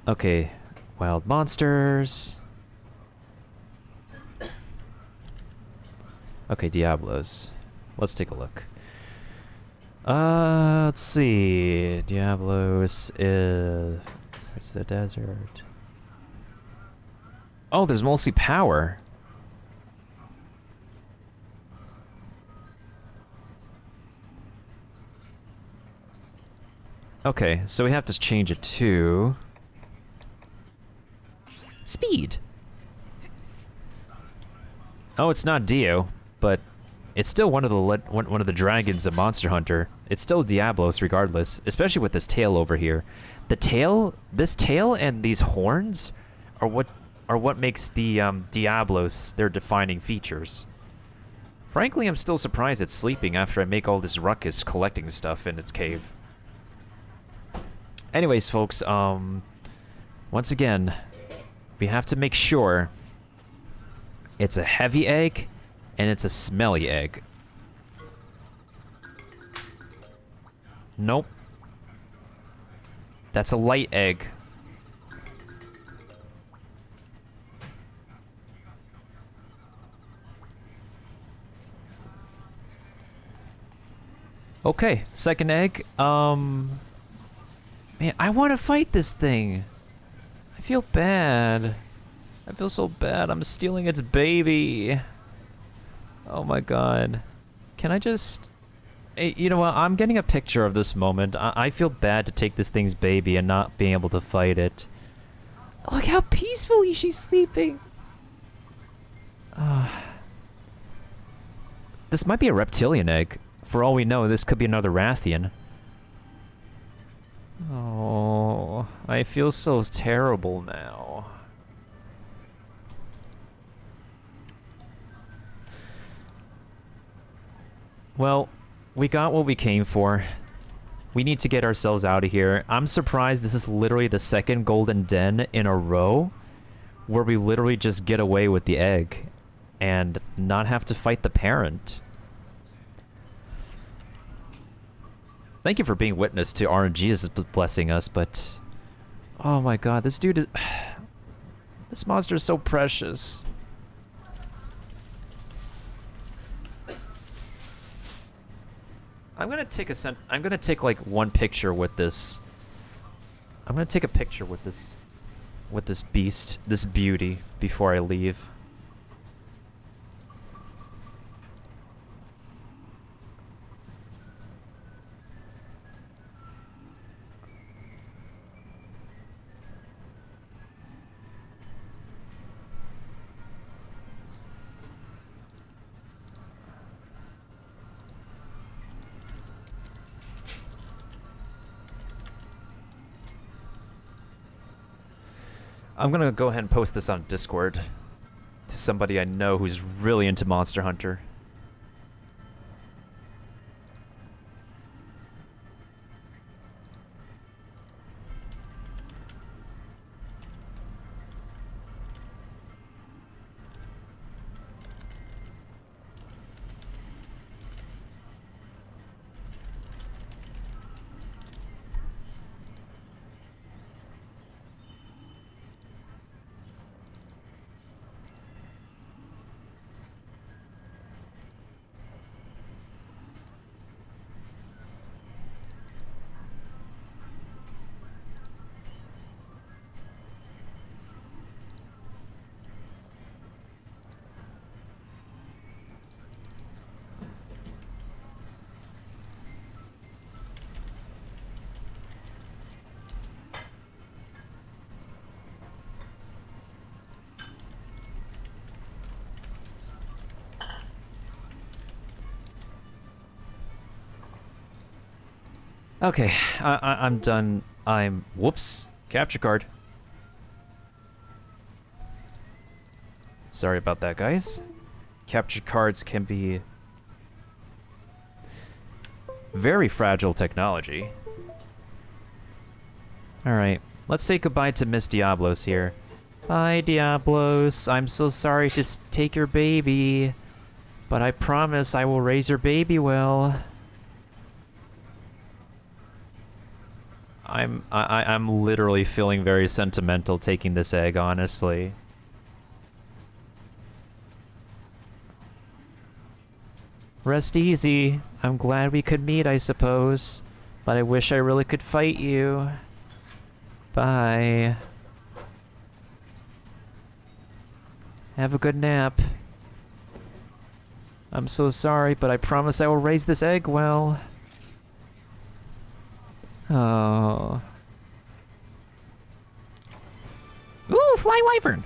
Okay, wild monsters. Okay, Diablos. Let's take a look. Let's see. Diablos is... Where's the desert? Oh, there's mostly power. Okay, so we have to change it to... Speed. Oh, it's not Dio, but it's still one of the dragons of Monster Hunter. It's still Diablos regardless, especially with this tail over here. The tail, this tail and these horns are what makes the Diablos their defining features. Frankly, I'm still surprised it's sleeping after I make all this ruckus collecting stuff in its cave. Anyways, folks, once again, we have to make sure it's a heavy egg and it's a smelly egg. Nope. That's a light egg. Okay, second egg. Man, I want to fight this thing. I feel bad. I feel so bad. I'm stealing its baby. Oh my god. Can I just... Hey, you know what? I'm getting a picture of this moment. I feel bad to take this thing's baby and not being able to fight it. Look how peacefully she's sleeping. This might be a reptilian egg. For all we know, this could be another Rathian. Oh, I feel so terrible now. Well, we got what we came for. We need to get ourselves out of here. I'm surprised this is literally the second golden den in a row where we literally just get away with the egg and not have to fight the parent. Thank you for being witness to RNG is blessing us, but... Oh my god, this dude is... This monster is so precious. I'm gonna take like one picture with this. I'm gonna take a picture with this beast, this beauty, before I leave. I'm gonna go ahead and post this on Discord to somebody I know who's really into Monster Hunter. Okay, I'm done. Whoops. Capture card. Sorry about that, guys. Capture cards can be very fragile technology. Alright, let's say goodbye to Miss Diablos here. Bye, Diablos. I'm so sorry to take your baby, but I promise I will raise your baby well. I'm literally feeling very sentimental taking this egg, honestly. Rest easy. I'm glad we could meet, I suppose. But I wish I really could fight you. Bye. Have a good nap. I'm so sorry, but I promise I will raise this egg well. Oh. Ooh, fly wyvern.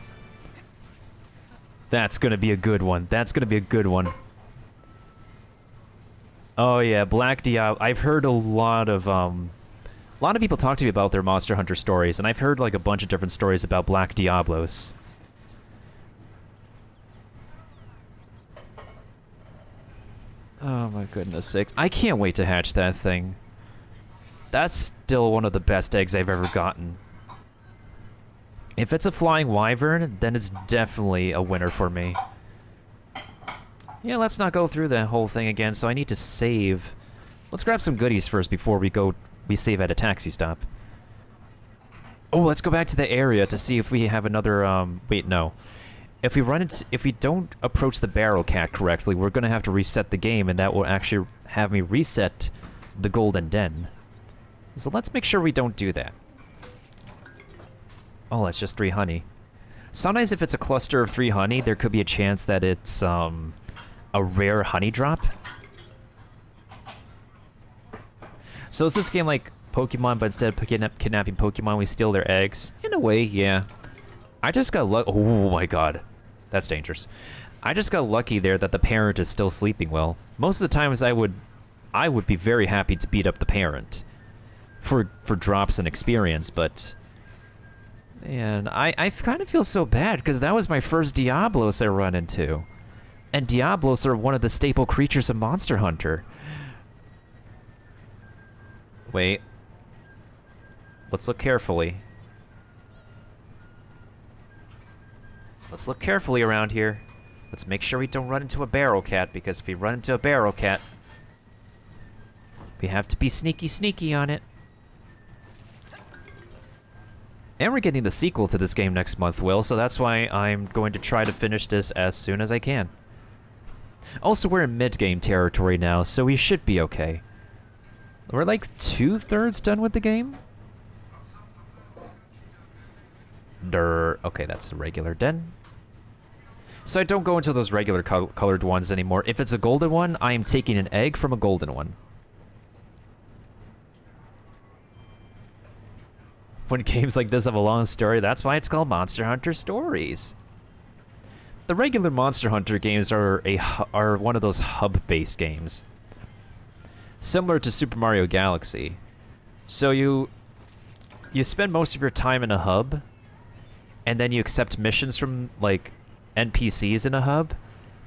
That's gonna be a good one. That's gonna be a good one. Oh yeah, Black Diablo. I've heard a lot of people talk to me about their Monster Hunter stories, and I've heard like a bunch of different stories about Black Diablos. Oh my goodness sakes. I can't wait to hatch that thing. That's still one of the best eggs I've ever gotten. If it's a flying wyvern, then it's definitely a winner for me. Yeah, let's not go through the whole thing again, so I need to save. Let's grab some goodies first before we save at a taxi stop. Oh, let's go back to the area to see if we have another, wait, no. If we don't approach the barrel cat correctly, we're gonna have to reset the game, and that will actually have me reset the golden den. So let's make sure we don't do that. Oh, that's just 3 honey. Sometimes if it's a cluster of 3 honey, there could be a chance that it's, a rare honey drop. So is this game like Pokemon, but instead of kidnapping Pokemon, we steal their eggs? In a way, yeah. I just got lucky. Oh my god. That's dangerous. I just got lucky there that the parent is still sleeping well. Most of the times I would be very happy to beat up the parent for drops and experience, but man, I kind of feel so bad because that was my first Diablos I run into. And Diablos are one of the staple creatures of Monster Hunter. Wait. Let's look carefully. Let's look carefully around here. Let's make sure we don't run into a barrel cat, because if we run into a barrel cat, we have to be sneaky on it. And we're getting the sequel to this game next month, Will, so that's why I'm going to try to finish this as soon as I can. Also, we're in mid-game territory now, so we should be okay. We're like 2/3 done with the game? Okay, that's the regular den. So I don't go into those regular colored ones anymore. If it's a golden one, I am taking an egg from a golden one. When games like this have a long story, that's why it's called Monster Hunter Stories. The regular Monster Hunter games are one of those hub-based games, similar to Super Mario Galaxy. So you spend most of your time in a hub, and then you accept missions from like NPCs in a hub,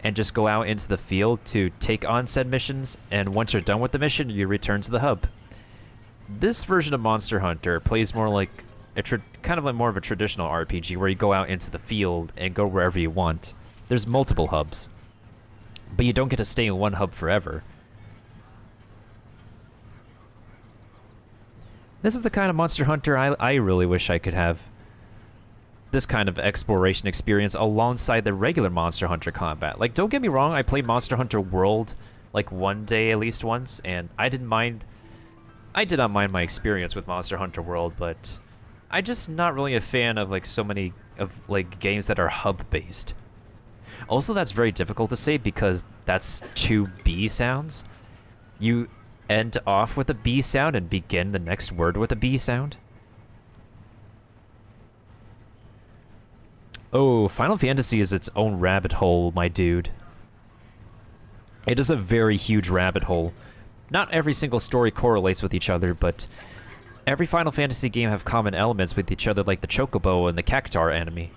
and just go out into the field to take on said missions. And once you're done with the mission, you return to the hub. This version of Monster Hunter plays more like kind of like more of a traditional RPG, where you go out into the field and go wherever you want. There's multiple hubs, but you don't get to stay in one hub forever. This is the kind of Monster Hunter I really wish I could have. This kind of exploration experience alongside the regular Monster Hunter combat. Like, don't get me wrong, I played Monster Hunter World like one day at least once, and I did not mind my experience with Monster Hunter World, but I'm just not really a fan of like so many of like games that are hub-based. Also, that's very difficult to say because that's two B sounds. You end off with a B sound and begin the next word with a B sound. Oh, Final Fantasy is its own rabbit hole, my dude. It is a very huge rabbit hole. Not every single story correlates with each other, but every Final Fantasy game have common elements with each other, like the Chocobo and the Cactuar enemy.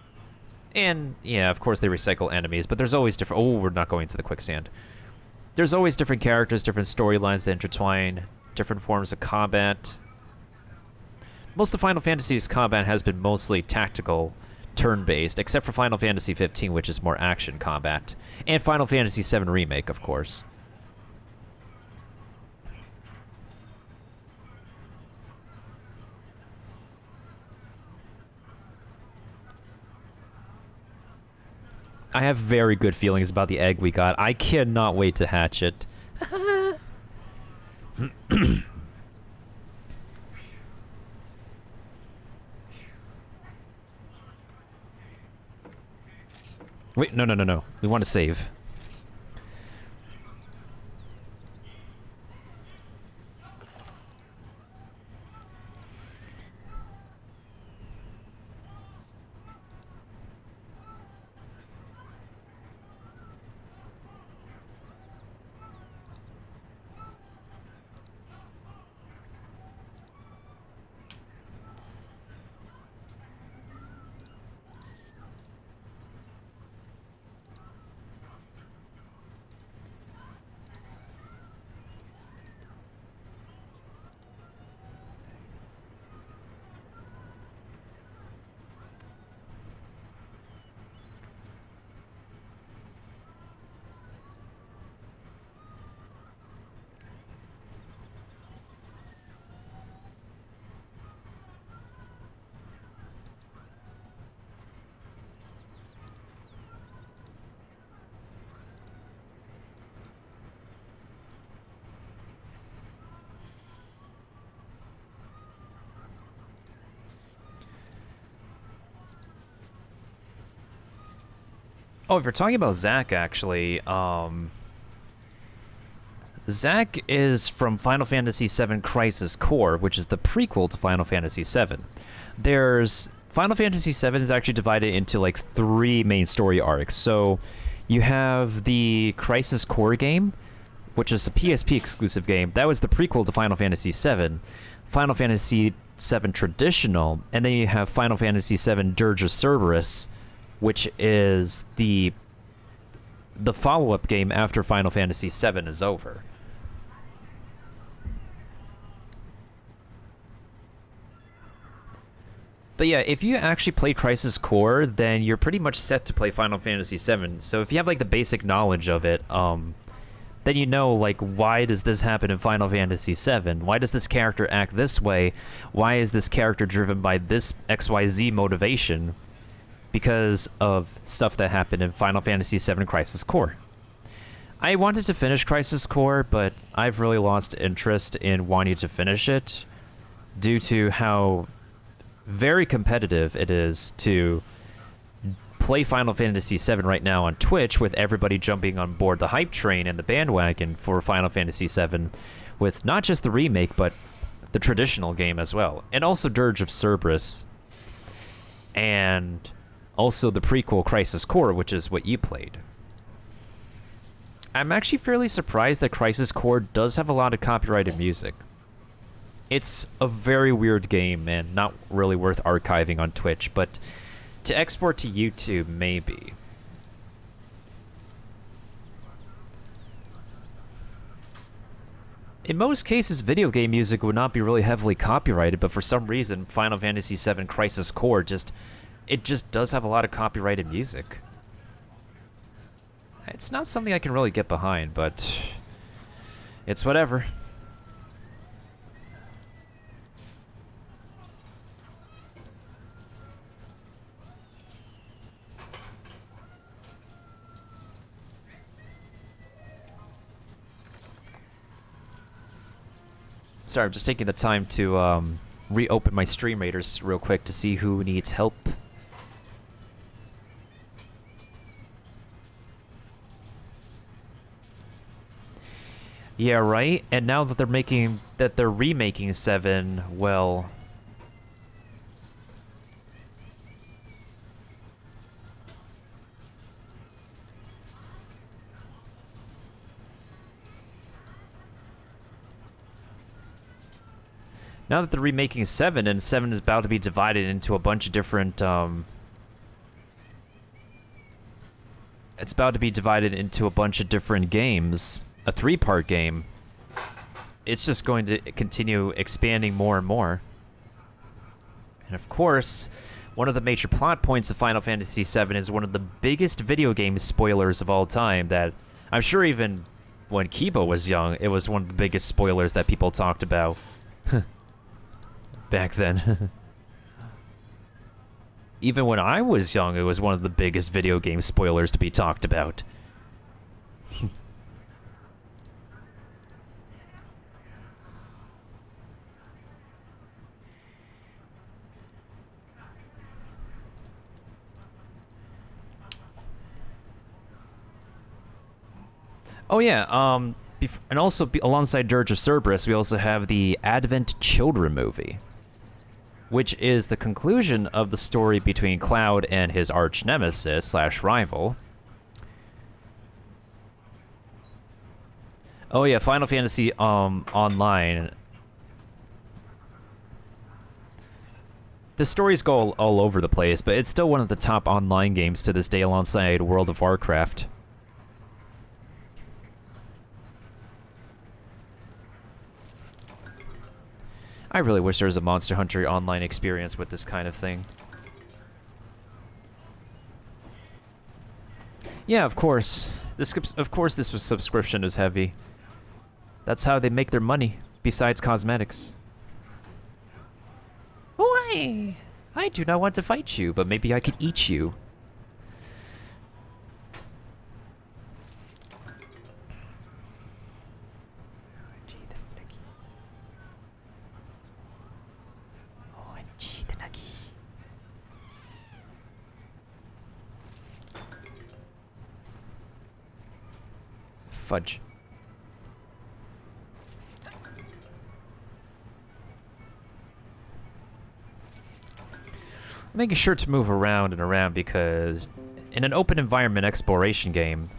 And, yeah, of course they recycle enemies, but there's always different... Oh, we're not going to the quicksand. There's always different characters, different storylines that intertwine, different forms of combat. Most of Final Fantasy's combat has been mostly tactical, turn-based, except for Final Fantasy 15, which is more action combat. And Final Fantasy 7 Remake, of course. I have very good feelings about the egg we got. I cannot wait to hatch it. Wait, no. We want to save. Oh, if you're talking about Zack, actually, Zack is from Final Fantasy VII Crisis Core, which is the prequel to Final Fantasy VII. Final Fantasy VII is actually divided into like 3 main story arcs. So you have the Crisis Core game, which is a PSP exclusive game. That was the prequel to Final Fantasy VII. Final Fantasy VII Traditional, and then you have Final Fantasy VII Dirge of Cerberus, which is the follow-up game after Final Fantasy VII is over. But yeah, if you actually play Crisis Core, then you're pretty much set to play Final Fantasy VII. So if you have like the basic knowledge of it, then you know like why does this happen in Final Fantasy VII? Why does this character act this way? Why is this character driven by this XYZ motivation? Because of stuff that happened in Final Fantasy VII Crisis Core. I wanted to finish Crisis Core, but I've really lost interest in wanting to finish it due to how very competitive it is to play Final Fantasy VII right now on Twitch, with everybody jumping on board the hype train and the bandwagon for Final Fantasy VII, with not just the remake, but the traditional game as well. And also Dirge of Cerberus. And also the prequel Crisis Core, which is what you played. I'm actually fairly surprised that Crisis Core does have a lot of copyrighted music. It's a very weird game and not really worth archiving on Twitch, but to export to YouTube, maybe. In most cases, video game music would not be really heavily copyrighted, but for some reason, Final Fantasy VII Crisis Core just does have a lot of copyrighted music. It's not something I can really get behind, but it's whatever. Sorry, I'm just taking the time to reopen my stream raiders real quick to see who needs help. Yeah, right. And now that they're remaking 7, well, now that they're remaking 7, and 7 is about to be divided into a bunch of different, it's about to be divided into a bunch of different games, a 3-part game. It's just going to continue expanding more and more. And of course, one of the major plot points of Final Fantasy VII is one of the biggest video game spoilers of all time that I'm sure even when Kiba was young, it was one of the biggest spoilers that people talked about. Back then. Even when I was young, it was one of the biggest video game spoilers to be talked about. Oh yeah, and also alongside Dirge of Cerberus, we also have the Advent Children movie, which is the conclusion of the story between Cloud and his arch nemesis / rival. Oh yeah, Final Fantasy Online. The stories go all over the place, but it's still one of the top online games to this day alongside World of Warcraft. I really wish there was a Monster Hunter online experience with this kind of thing. Yeah, of course. This subscription is heavy. That's how they make their money, besides cosmetics. Why? I do not want to fight you, but maybe I could eat you. Fudge. Making sure to move around and around because in an open environment exploration game,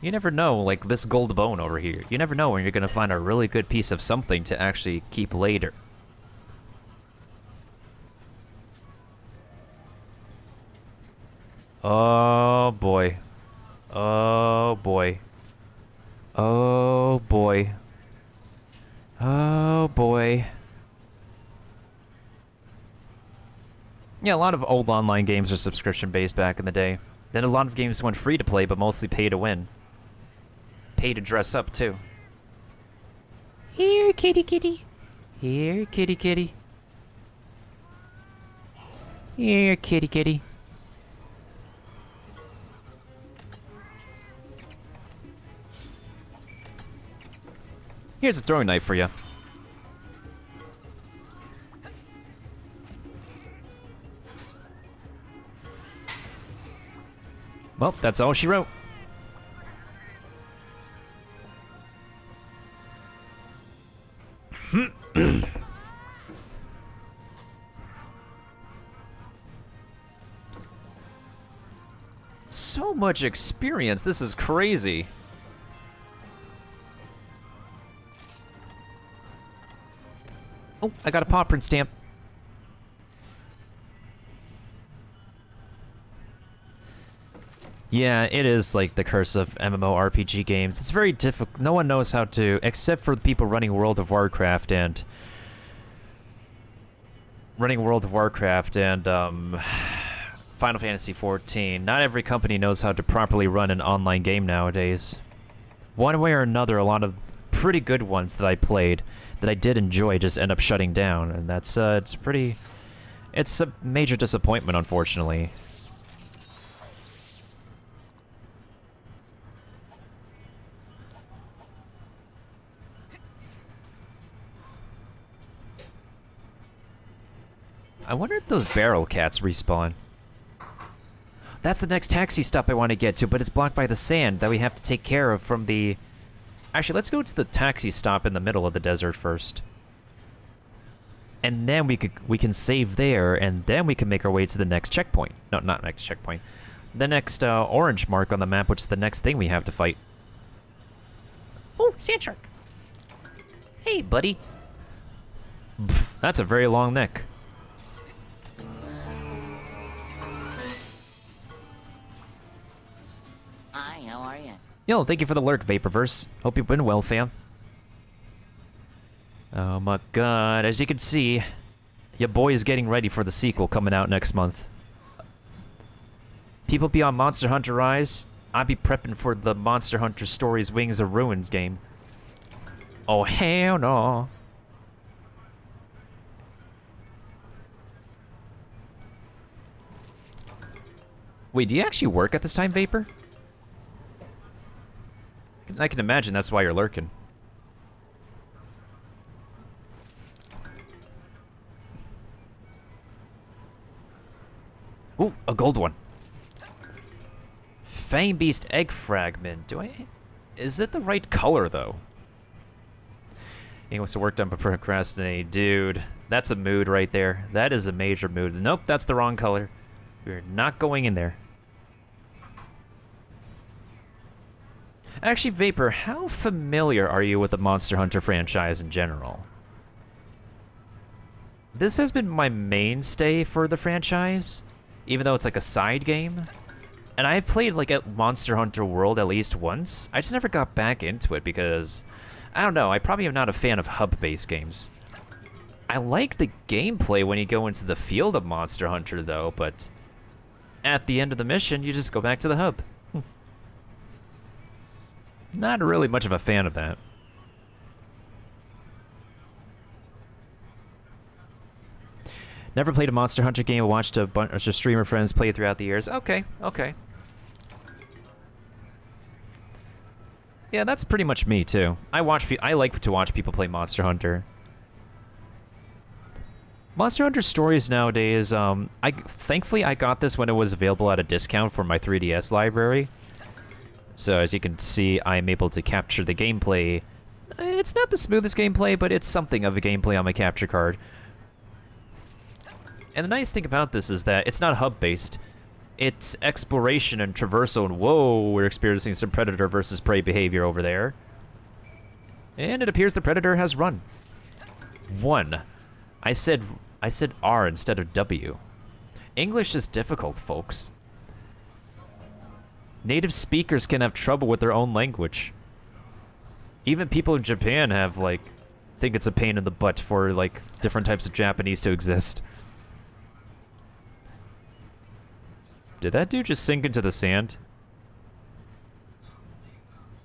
you never know, like this gold bone over here, you never know when you're gonna find a really good piece of something to actually keep later. Oh boy. Oh boy. Oh boy. Oh boy. Yeah, a lot of old online games are subscription-based back in the day. Then a lot of games went free to play, but mostly pay to win. Pay to dress up, too. Here, kitty kitty. Here, kitty kitty. Here, kitty kitty. Here's a throwing knife for you. Well, that's all she wrote. So much experience. This is crazy. Oh, I got a paw print stamp. Yeah, it is like the curse of MMORPG games. It's very difficult. No one knows how to, except for the people running World of Warcraft and Final Fantasy XIV. Not every company knows how to properly run an online game nowadays. One way or another, a lot of pretty good ones that I played, that I did enjoy, just end up shutting down, and that's it's a major disappointment, unfortunately. I wonder if those barrel cats respawn. That's the next taxi stop I want to get to, but it's blocked by the sand that we have to take care of from the... Actually, let's go to the taxi stop in the middle of the desert first. And then we can save there, and then we can make our way to the next checkpoint. No, not next checkpoint. The next orange mark on the map, which is the next thing we have to fight. Oh, sand shark. Hey, buddy. Pff, that's a very long neck. Hi, how are you? Yo, thank you for the lurk, Vaporverse. Hope you've been well, fam. Oh my god, as you can see, your boy is getting ready for the sequel coming out next month. People be on Monster Hunter Rise, I be prepping for the Monster Hunter Stories Wings of Ruins game. Oh hell no. Wait, do you actually work at this time, Vapor? I can imagine that's why you're lurking. Ooh, a gold one. Fang Beast Egg Fragment. Is it the right color, though? He wants to work done but procrastinate. Dude, that's a mood right there. That is a major mood. Nope, that's the wrong color. We're not going in there. Actually, Vapor, how familiar are you with the Monster Hunter franchise in general? This has been my mainstay for the franchise, even though it's like a side game. And I've played like at Monster Hunter World at least once. I just never got back into it because, I don't know, I probably am not a fan of hub-based games. I like the gameplay when you go into the field of Monster Hunter though, but at the end of the mission, you just go back to the hub. Not really much of a fan of that. Never played a Monster Hunter game. I watched a bunch of streamer friends play throughout the years. Okay, okay. Yeah, that's pretty much me too. I like to watch people play Monster Hunter. Monster Hunter Stories nowadays, thankfully I got this when it was available at a discount for my 3DS library. So as you can see, I'm able to capture the gameplay. It's not the smoothest gameplay, but it's something of a gameplay on my capture card. And the nice thing about this is that it's not hub-based. It's exploration and traversal, and whoa, we're experiencing some predator versus prey behavior over there. And it appears the predator has run. One. I said R instead of W. English is difficult, folks. Native speakers can have trouble with their own language. Even people in Japan have, like, think it's a pain in the butt for, like, different types of Japanese to exist. Did that dude just sink into the sand?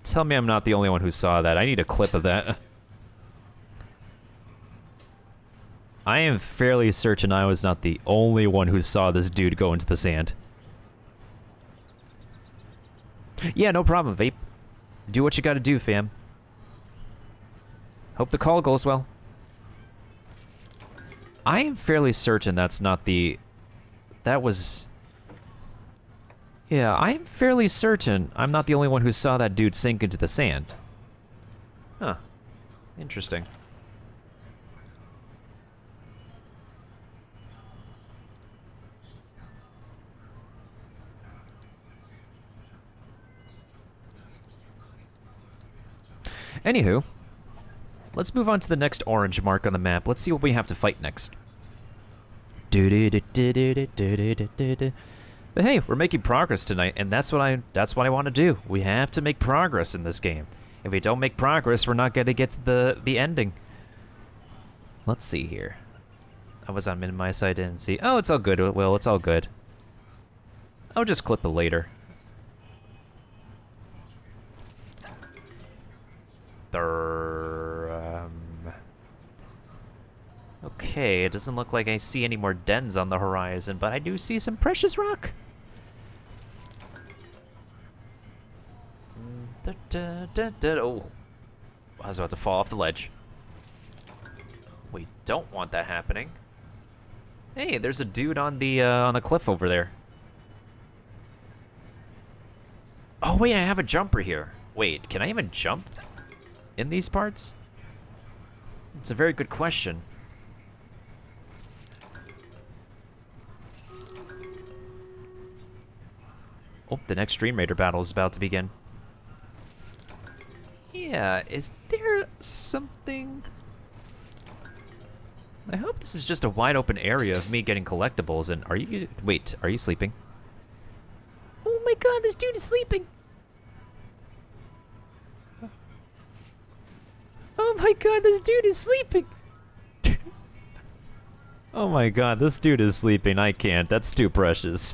Tell me I'm not the only one who saw that. I need a clip of that. I am fairly certain I was not the only one who saw this dude go into the sand. Yeah, no problem, Vape. Do what you gotta do, fam. Hope the call goes well. I am fairly certain that's not the... That was... Yeah, I am fairly certain I'm not the only one who saw that dude sink into the sand. Huh. Interesting. Anywho, let's move on to the next orange mark on the map. Let's see what we have to fight next. But hey, we're making progress tonight, and that's what I want to do. We have to make progress in this game. If we don't make progress, we're not going to get to the ending. Let's see here. I was on minimize, so I didn't see. Oh, it's all good, Will. It's all good. I'll just clip it later. Okay, it doesn't look like I see any more dens on the horizon, but I do see some precious rock. Oh, I was about to fall off the ledge. We don't want that happening. Hey, there's a dude on the cliff over there. Oh wait, I have a jumper here. Wait, can I even jump in these parts? It's a very good question. Oh, the next Dream Raider battle is about to begin. Yeah, is there something... I hope this is just a wide open area of me getting collectibles, and are you... Wait, are you sleeping? Oh my god, this dude is sleeping. Oh my god, this dude is sleeping. Oh my god, this dude is sleeping. I can't. That's too precious.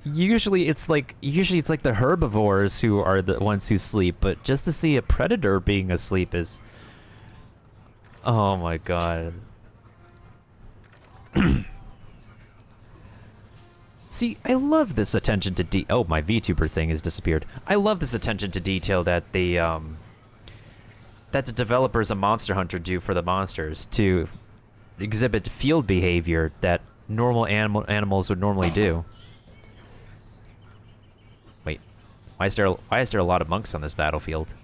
Usually it's like the herbivores who are the ones who sleep, but just to see a predator being asleep is... Oh my god. See, I love this attention to oh, my VTuber thing has disappeared. I love this attention to detail that the developers of Monster Hunter do for the monsters to exhibit field behavior that normal animals would normally do. Wait, why is there a lot of monks on this battlefield?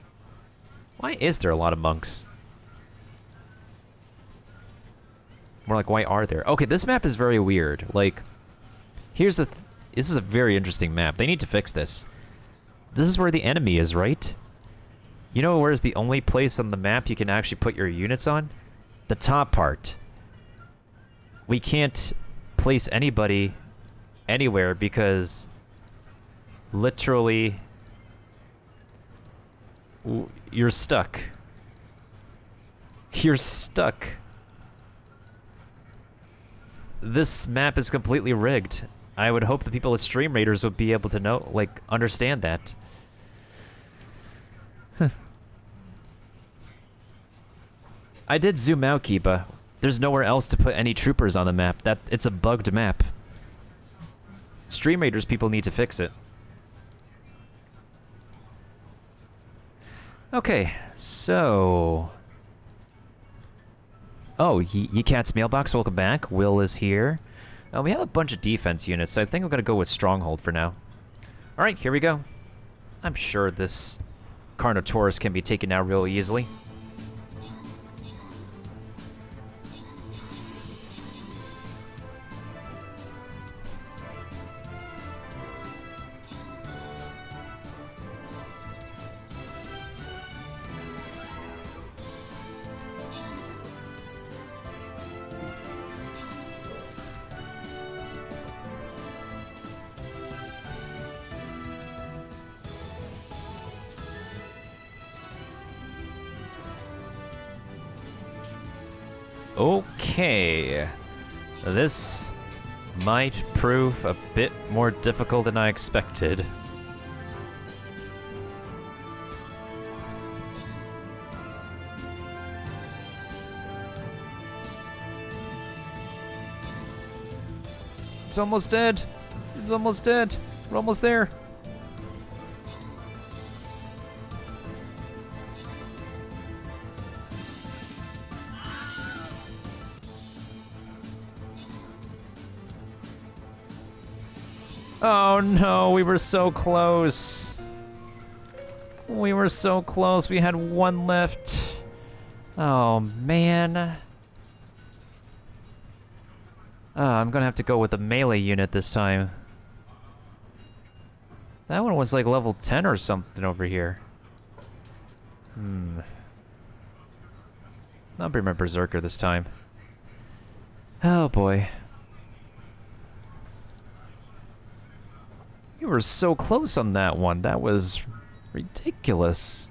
Why is there a lot of monks? More like, why are there? Okay, this map is very weird. Like, here's the... This is a very interesting map. They need to fix this. This is where the enemy is, right? You know where's the only place on the map you can actually put your units on? The top part. We can't place anybody anywhere because literally you're stuck. You're stuck. This map is completely rigged. I would hope the people with Stream Raiders would be able to know, like, understand that. I did zoom out, Kiba. There's nowhere else to put any troopers on the map. It's a bugged map. Stream Raiders people need to fix it. Okay, so... Oh, Yecat's mailbox, welcome back. Will is here. We have a bunch of defense units, so I think I'm going to go with Stronghold for now. Alright, here we go. I'm sure this Carnotaurus can be taken out real easily. Okay. This might prove a bit more difficult than I expected. It's almost dead. It's almost dead. We're almost there. Oh no, we were so close. We were so close. We had one left. Oh man. I'm gonna have to go with the melee unit this time. That one was like level 10 or something over here. I'll bring my Berserker this time. Oh boy. You were so close on that one. That was ridiculous.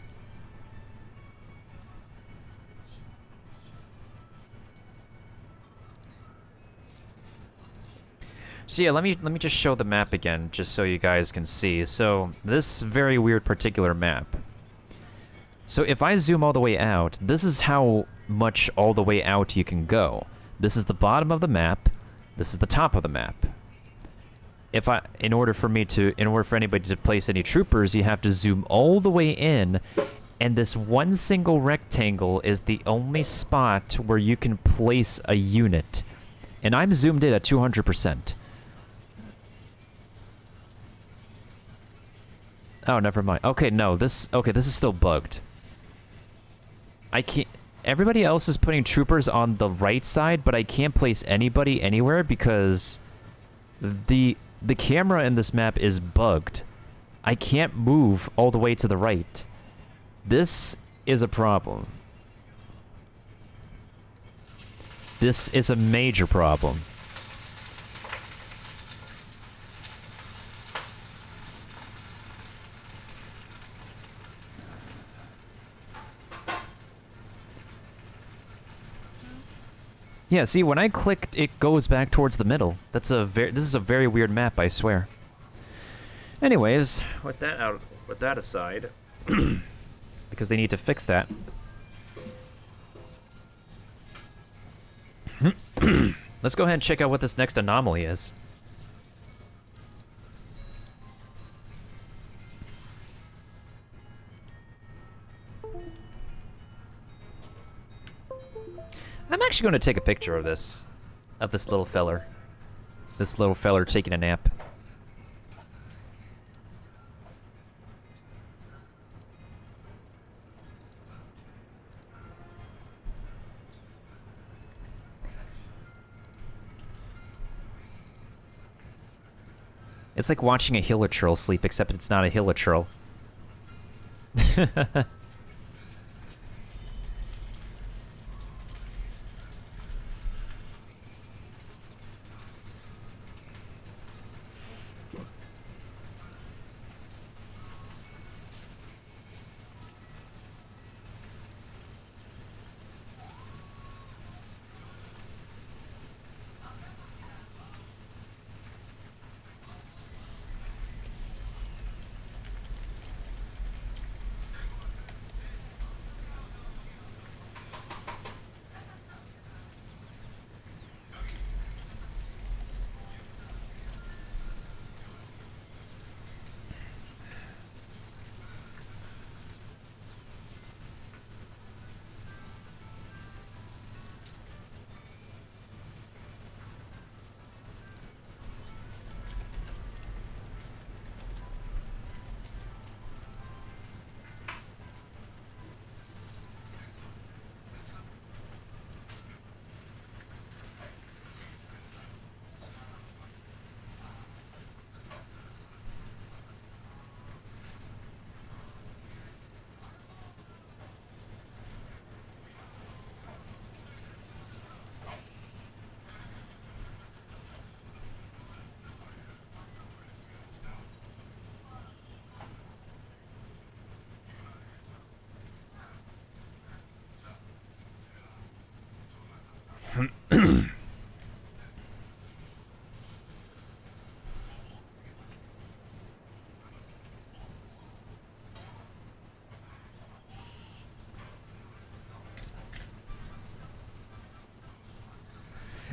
So yeah, let me just show the map again, just so you guys can see. So this very weird particular map. So if I zoom all the way out, this is how much all the way out you can go. This is the bottom of the map. This is the top of the map. In order for anybody to place any troopers, you have to zoom all the way in, and this one single rectangle is the only spot where you can place a unit. And I'm zoomed in at 200%. Oh, never mind. Okay, no, this is still bugged. I can't... Everybody else is putting troopers on the right side, but I can't place anybody anywhere because the camera in this map is bugged. I can't move all the way to the right. This is a problem. This is a major problem. Yeah, see, when I clicked, it goes back towards the middle. This is a very weird map, I swear. Anyways, with that aside, because they need to fix that. Let's go ahead and check out what this next anomaly is. I'm actually going to take a picture of this little feller. This little feller taking a nap. It's like watching a hilichurl sleep, except it's not a hilichurl.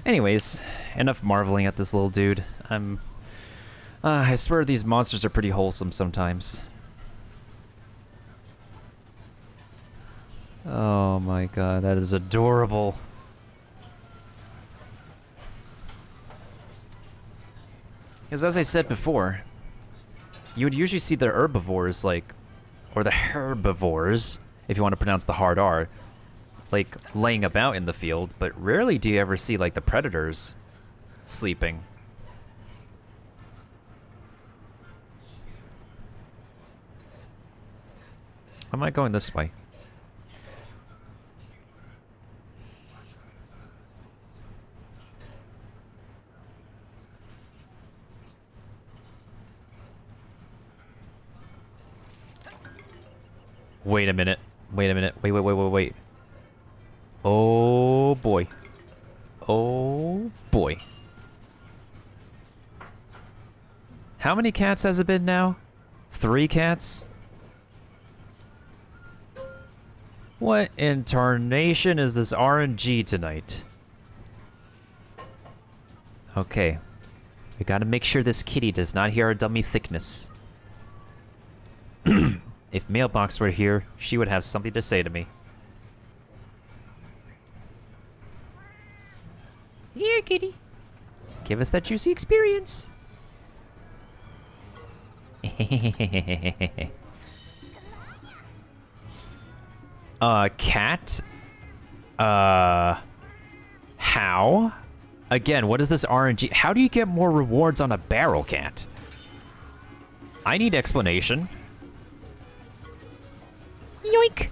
Anyways, enough marveling at this little dude. I swear these monsters are pretty wholesome sometimes. Oh my god, that is adorable. Because as I said before, you would usually see the herbivores, like, or the herbivores, if you want to pronounce the hard R, like, laying about in the field, but rarely do you ever see, like, the predators sleeping. Why am I going this way? Wait a minute. Wait a minute. Wait. Oh boy. Oh boy. How many cats has it been now? 3 cats? What in tarnation is this RNG tonight? Okay. We gotta make sure this kitty does not hear our dummy thickness. If Mailbox were here, she would have something to say to me. Here, kitty. Give us that juicy experience. Cat? How? Again, what is this RNG? How do you get more rewards on a barrel cat? I need explanation. Yoink.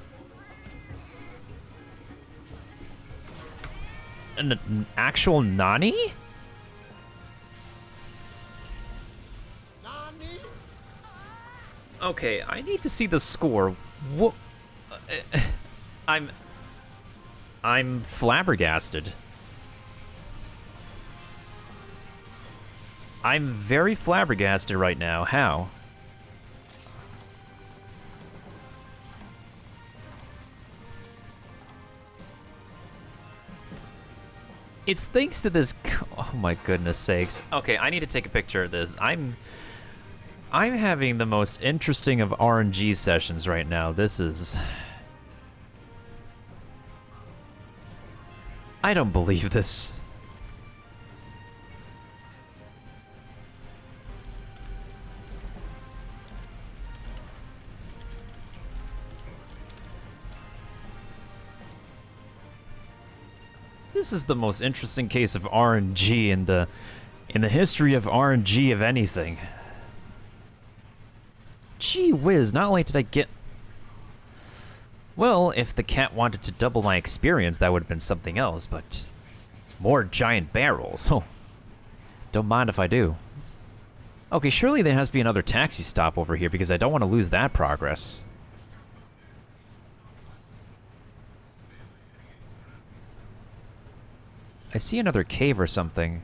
An actual Nani? Okay, I need to see the score. What? I'm flabbergasted. I'm very flabbergasted right now. How? It's thanks to this. Oh my goodness sakes. Okay, I need to take a picture of this. I'm having the most interesting of RNG sessions right now. This is. I don't believe this. This is the most interesting case of RNG in the history of RNG of anything. Gee whiz, not only did I get... Well, if the cat wanted to double my experience, that would have been something else, but... More giant barrels. Oh. Don't mind if I do. Okay, surely there has to be another taxi stop over here, because I don't want to lose that progress. I see another cave or something.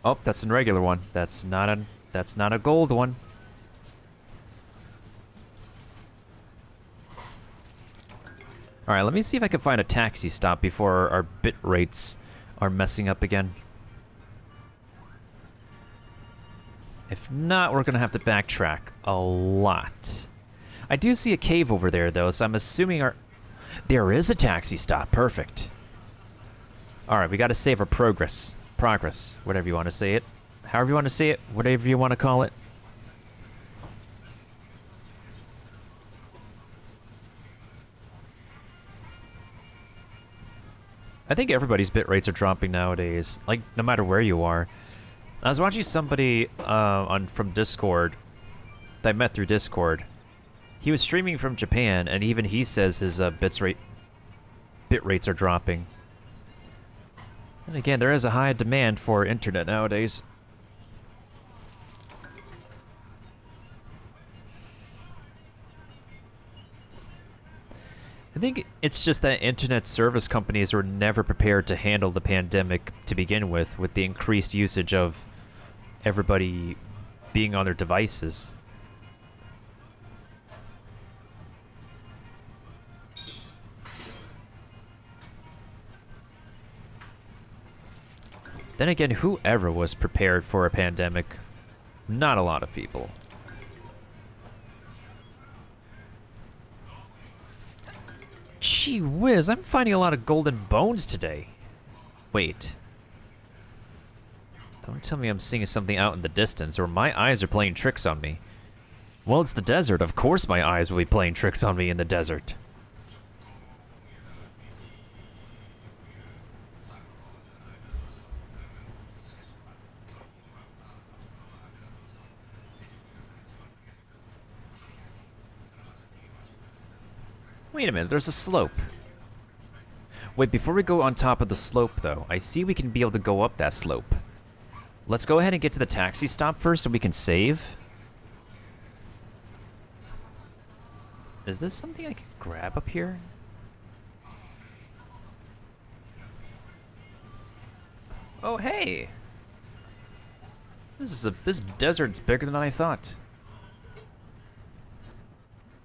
Oh, that's a regular one. That's not a gold one. All right, let me see if I can find a taxi stop before our bit rates are messing up again. If not, we're gonna have to backtrack a lot. I do see a cave over there, though, so I'm assuming there is a taxi stop. Perfect. All right, we got to save our progress. Progress, whatever you want to say it. However you want to say it, whatever you want to call it. I think everybody's bit rates are dropping nowadays, like, no matter where you are. I was watching somebody from Discord that I met through Discord. He was streaming from Japan, and even he says his bit rates are dropping. And again, there is a high demand for internet nowadays. I think it's just that internet service companies were never prepared to handle the pandemic to begin with the increased usage of everybody being on their devices. Then again, whoever was prepared for a pandemic? Not a lot of people. Gee whiz, I'm finding a lot of golden bones today. Wait. Don't tell me I'm seeing something out in the distance, or my eyes are playing tricks on me. Well, it's the desert. Of course my eyes will be playing tricks on me in the desert. Wait a minute, there's a slope. Wait, before we go on top of the slope, though, I see we can be able to go up that slope. Let's go ahead and get to the taxi stop first so we can save. Is this something I can grab up here? Oh, hey! This desert's bigger than I thought.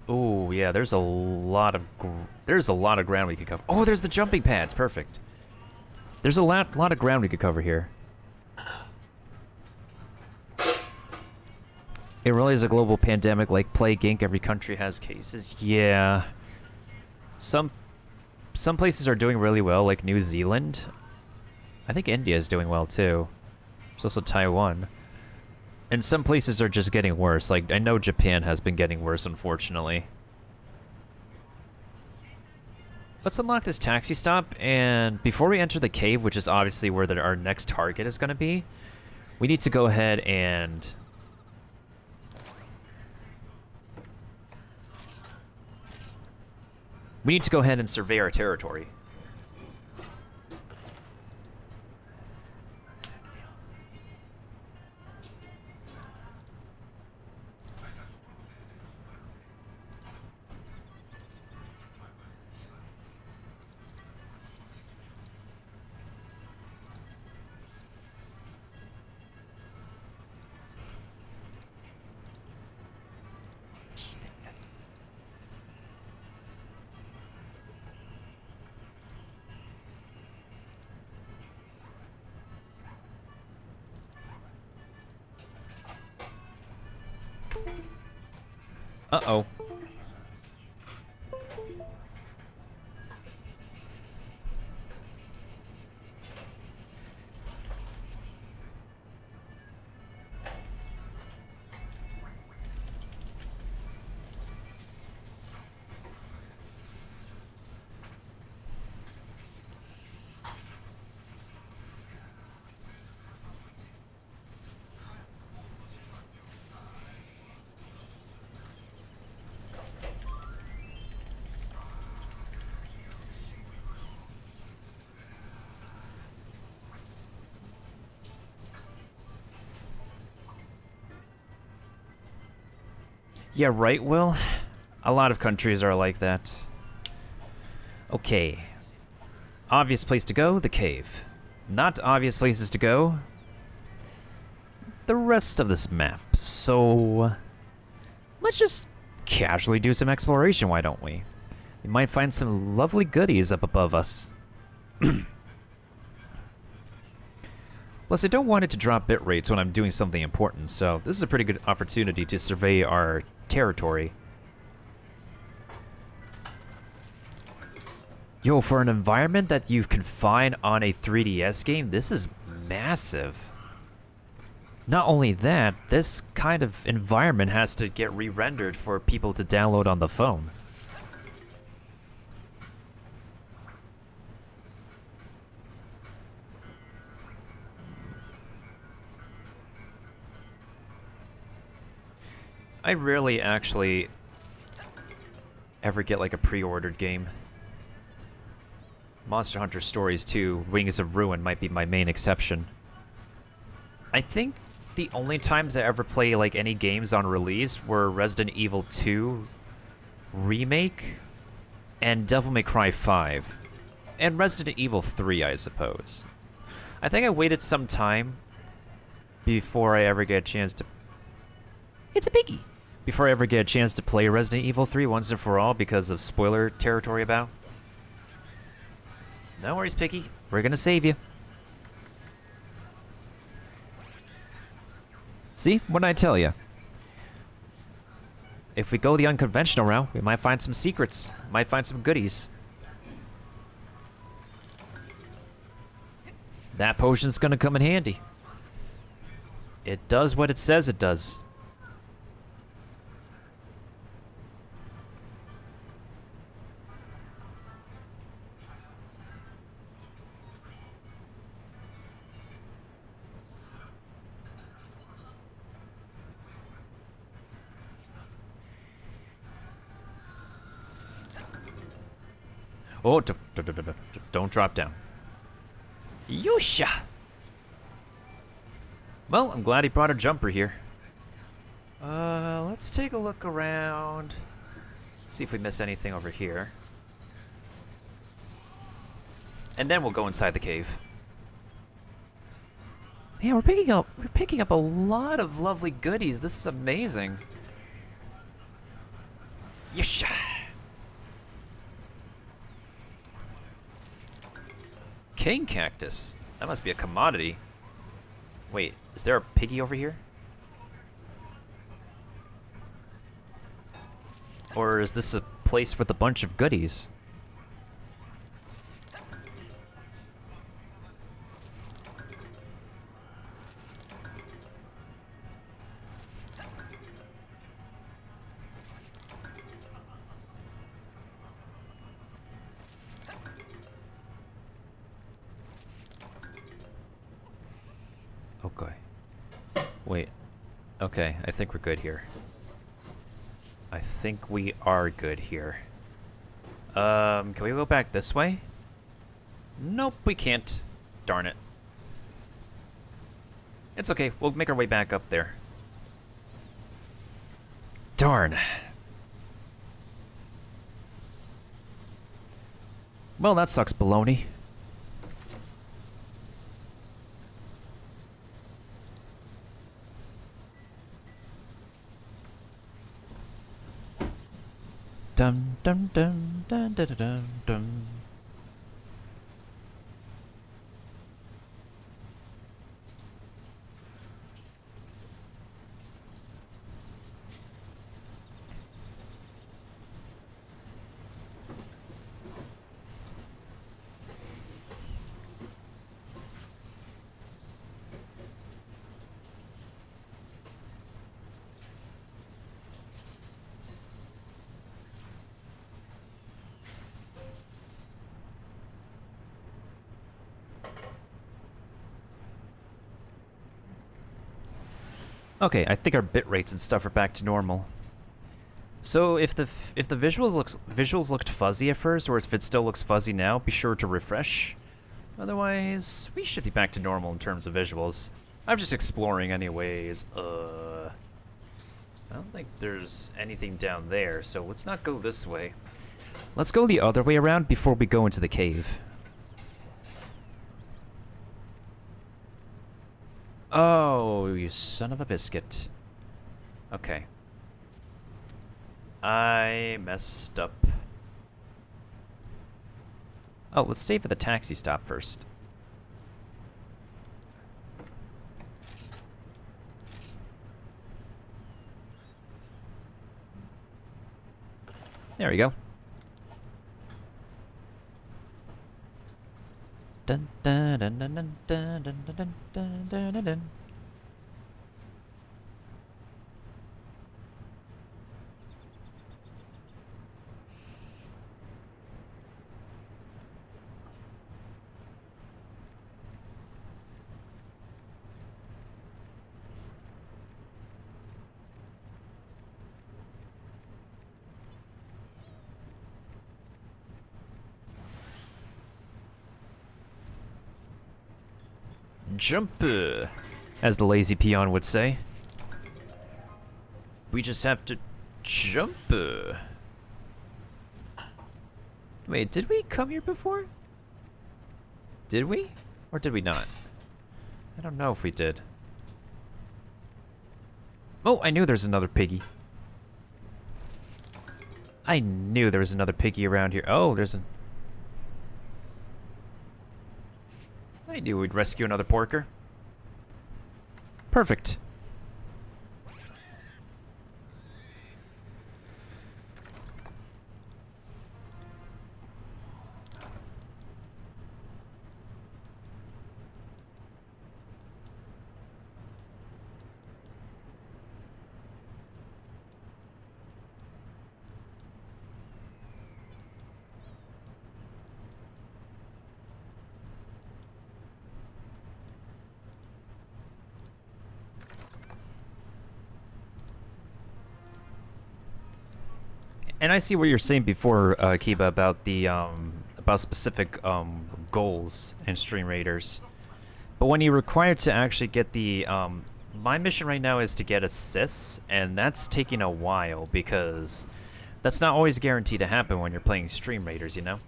Oh yeah, there's a lot of ground we could cover. Oh, there's the jumping pads. Perfect. There's a lot of ground we could cover here. It really is a global pandemic like Plague Inc. Every country has cases. Yeah. Some places are doing really well, like New Zealand. I think India is doing well too. There's also Taiwan. And some places are just getting worse. Like, I know Japan has been getting worse, unfortunately. Let's unlock this taxi stop, and before we enter the cave, which is obviously where our next target is going to be, we need to go ahead and... we need to go ahead and survey our territory. Uh-oh. Yeah, right, Will? A lot of countries are like that. Okay. Obvious place to go, the cave. Not obvious places to go, the rest of this map. So, let's just casually do some exploration, why don't we? We might find some lovely goodies up above us. Plus, I don't want it to drop bit rates when I'm doing something important, so this is a pretty good opportunity to survey our territory. Yo, for an environment that you can find on a 3DS game, this is massive. Not only that, this kind of environment has to get re-rendered for people to download on the phone. I rarely actually ever get like a pre-ordered game. Monster Hunter Stories 2, Wings of Ruin might be my main exception. I think the only times I ever play like any games on release were Resident Evil 2 Remake and Devil May Cry 5, and Resident Evil 3, I suppose. I think I waited some time before I ever get a chance to... It's a biggie! Before I ever get a chance to play Resident Evil 3 once and for all because of spoiler territory about. No worries, Picky. We're gonna save you. See? What did I tell you? If we go the unconventional route, we might find some secrets. Might find some goodies. That potion's gonna come in handy. It does what it says it does. Oh, don't drop down. Yosha! Well, I'm glad he brought a jumper here. Let's take a look around. See if we miss anything over here. And then we'll go inside the cave. Yeah, we're picking up a lot of lovely goodies. This is amazing. Yosha! Cane cactus. That must be a commodity. Wait, is there a piggy over here? Or is this a place with a bunch of goodies? Okay. Wait. Okay, I think we're good here. I think we are good here. Can we go back this way? Nope, we can't. Darn it. It's okay, we'll make our way back up there. Darn. Well, that sucks baloney. Dum dum dum dum dum dum dum. Okay, I think our bit rates and stuff are back to normal. So if the visuals looked fuzzy at first, or if it still looks fuzzy now, be sure to refresh. Otherwise, we should be back to normal in terms of visuals. I'm just exploring anyways. I don't think there's anything down there, so let's not go this way. Let's go the other way around before we go into the cave. Oh, you son of a biscuit. Okay. I messed up. Oh, let's save for the taxi stop first. There we go. Dun dun dun dun dun dun dun dun dun dun dun dun. Jump, as the lazy peon would say. We just have to jump. Wait, did we come here before? Did we? Or did we not? I don't know if we did. Oh, I knew there's another piggy. I knew there was another piggy around here. Oh, there's an... I knew we'd rescue another porker. Perfect. And I see what you're saying before, Kiba, about the about specific goals in Stream Raiders. But when you're required to actually get the my mission right now is to get assists, and that's taking a while because that's not always guaranteed to happen when you're playing Stream Raiders, you know?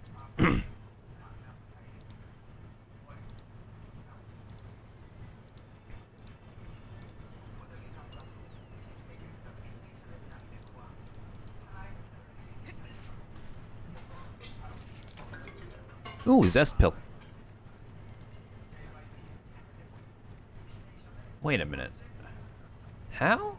Ooh, zest pill. Wait a minute. How?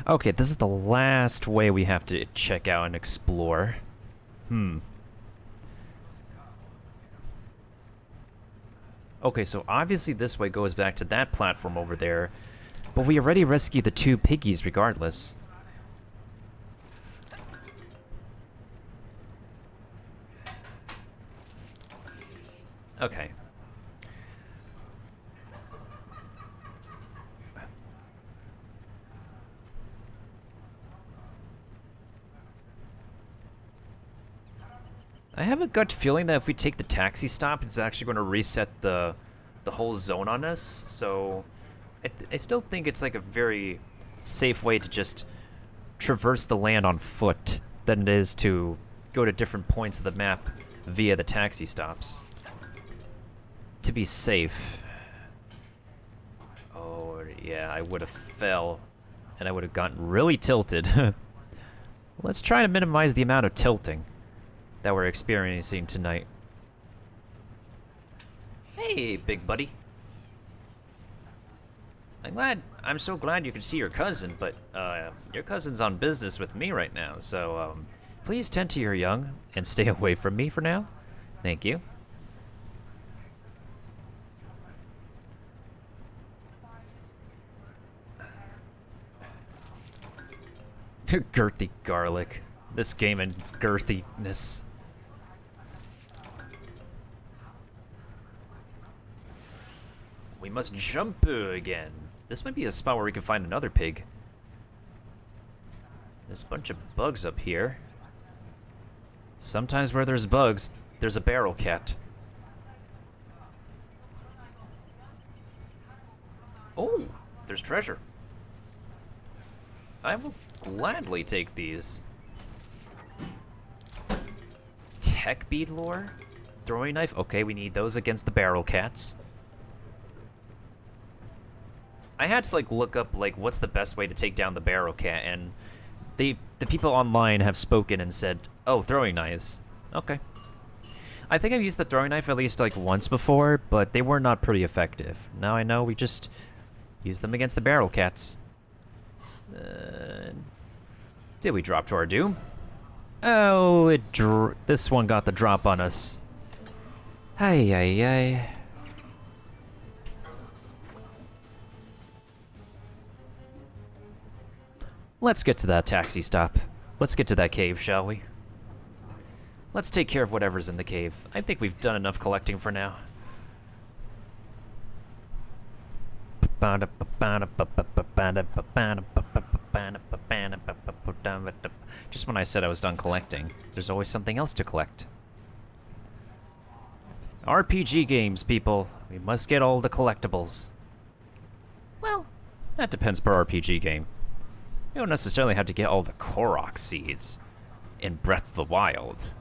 Okay, this is the last way we have to check out and explore. Okay, so obviously this way goes back to that platform over there, but we already rescued the two piggies regardless. Okay. I have a gut feeling that if we take the taxi stop, it's actually going to reset the whole zone on us. So I still think it's like a very safe way to just traverse the land on foot than it is to go to different points of the map via the taxi stops. To be safe. Oh, yeah, I would have fell, and I would have gotten really tilted. Let's try to minimize the amount of tilting that we're experiencing tonight. Hey, big buddy. I'm so glad you can see your cousin, but your cousin's on business with me right now, so please tend to your young and stay away from me for now. Thank you. Girthy garlic. This game and its girthiness. We must jump again. This might be a spot where we can find another pig. There's a bunch of bugs up here. Sometimes where there's bugs, there's a barrel cat. Oh, there's treasure. I will gladly take these. Tech bead lore? Throwing knife? Okay, we need those against the barrel cats. I had to like look up like what's the best way to take down the barrel cat, and the people online have spoken and said, oh, throwing knives. Okay. I think I've used the throwing knife at least like once before, but they were not pretty effective. Now I know we just use them against the barrel cats. Did we drop to our doom? Oh, this one got the drop on us. Ay, ay, ay. Let's get to that taxi stop. Let's get to that cave, shall we? Let's take care of whatever's in the cave. I think we've done enough collecting for now. Just when I said I was done collecting, there's always something else to collect. RPG games, people. We must get all the collectibles. Well, that depends per RPG game. You don't necessarily have to get all the Korok seeds in Breath of the Wild.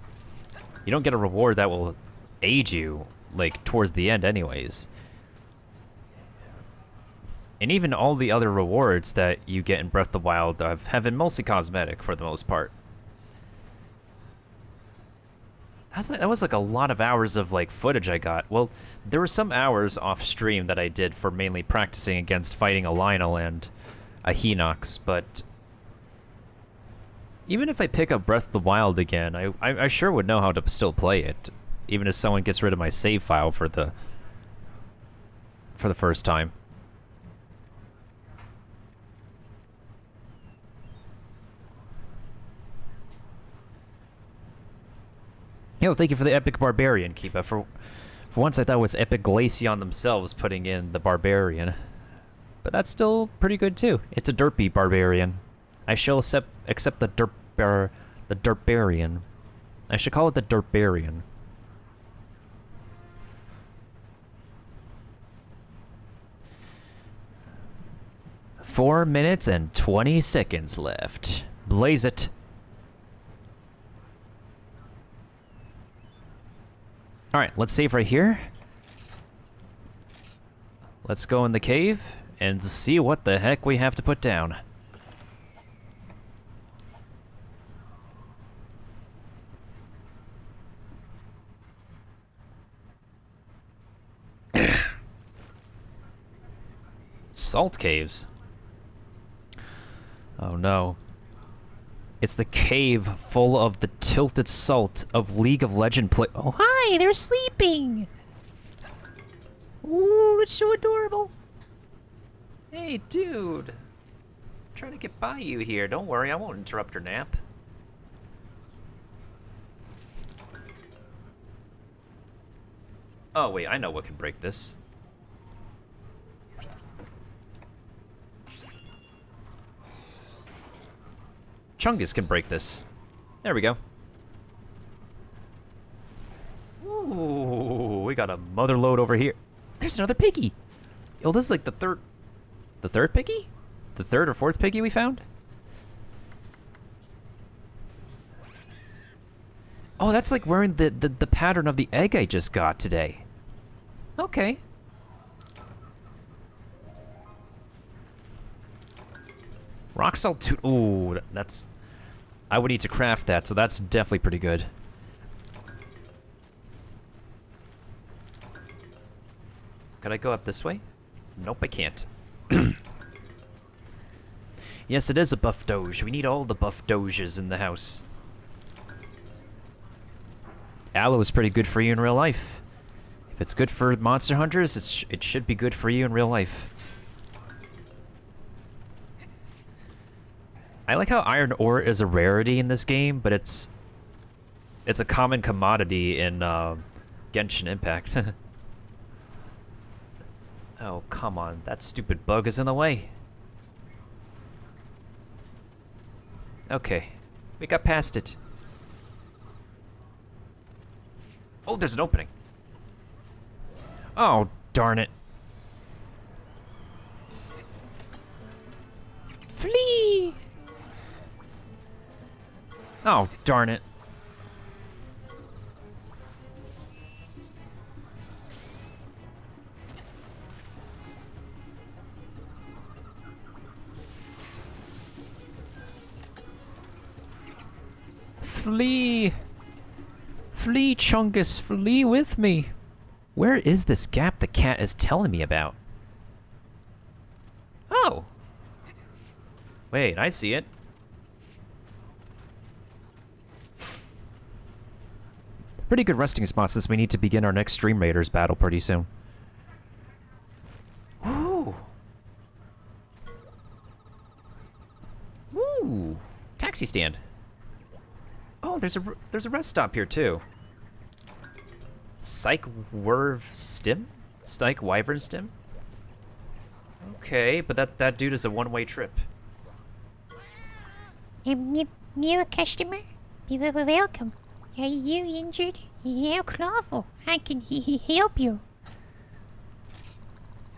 You don't get a reward that will aid you, like, towards the end anyways. And even all the other rewards that you get in Breath of the Wild have been mostly cosmetic for the most part. That was like a lot of hours of like footage I got. Well, there were some hours off stream that I did for mainly practicing against fighting a Lionel and a Hinox, but even if I pick up Breath of the Wild again, I sure would know how to still play it, even if someone gets rid of my save file for the first time. Yo, thank you for the Epic Barbarian, Kiba. For once I thought it was Epic Glaceon themselves putting in the Barbarian. But that's still pretty good too. It's a derpy Barbarian. I shall accept the Derparian. I should call it the Derparian. Four minutes and 20 seconds left. Blaze it. Alright, let's save right here. Let's go in the cave and see what the heck we have to put down. Salt caves. Oh no. It's the cave full of the tilted salt of League of Legends play. Oh, Hi, they're sleeping. Ooh, it's so adorable. hey, dude. I'm trying to get by you here. Don't worry, I won't interrupt your nap. Oh, wait, I know what can break this. Chungus can break this. There we go. Ooh, we got a mother load over here. There's another piggy. Oh, this is like the third piggy? The third or fourth piggy we found? Oh, that's like wearing the pattern of the egg I just got today. Okay. Rock salt 2. Ooh, that's... I would need to craft that, so that's definitely pretty good. Could I go up this way? Nope, I can't. Yes, it is a buff doge. We need all the buff doges in the house. Aloe is pretty good for you in real life. If it's good for monster hunters, it should be good for you in real life. I like how iron ore is a rarity in this game, but it's a common commodity in Genshin Impact. Oh, come on. That stupid bug is in the way. Okay. We got past it. Oh, there's an opening. Oh, darn it. Flee! Oh, darn it. Flee! Flee, Chungus, flee with me! Where is this gap the cat is telling me about? Oh! Wait, I see it. Pretty good resting spot since we need to begin our next Stream Raiders battle pretty soon. Ooh! Ooh! Taxi stand. Oh, there's a rest stop here too. Psych Werv Stim? Psych Wyvern Stim? Okay, but that dude is a one-way trip. New customer? Welcome. Are you injured? Yeah, Clawful, I can help you.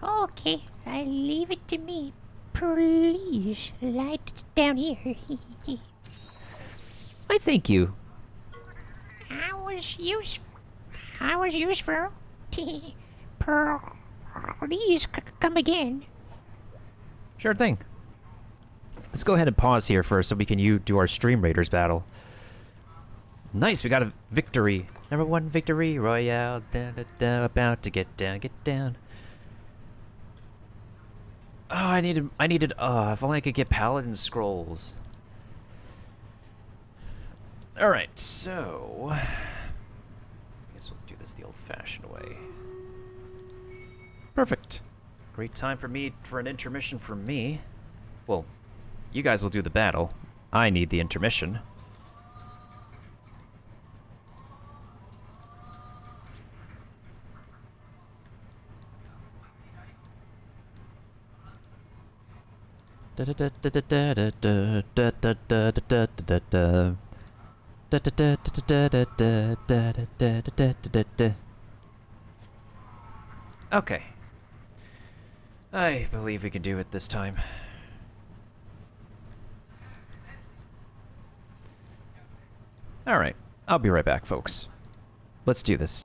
Okay, I leave it to me. Please, light down here. Why, thank you. I was useful. Please come again. Sure thing. Let's go ahead and pause here first so we can do our Stream Raiders battle. Nice, we got a victory. Number 1 victory royale. Da, da, da, about to get down, get down. Oh, if only I could get Paladin Scrolls. Alright, so... I guess we'll do this the old-fashioned way. Perfect. Great time for an intermission for me. Well, you guys will do the battle. I need the intermission. Okay. I believe we can do it this time. Alright, I'll be right back, folks. Let's do this.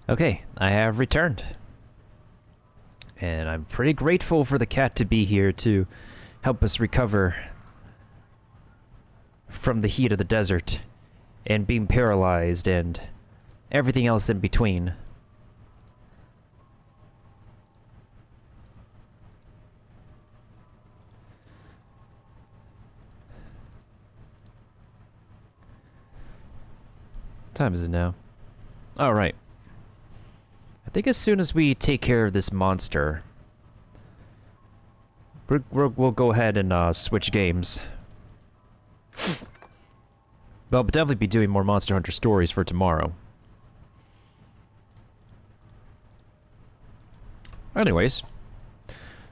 Okay, I have returned. And I'm pretty grateful for the cat to be here to help us recover from the heat of the desert and being paralyzed and everything else in between. time is it now? All right. I think as soon as we take care of this monster, we'll go ahead and switch games. But I'll definitely be doing more Monster Hunter stories for tomorrow. Anyways,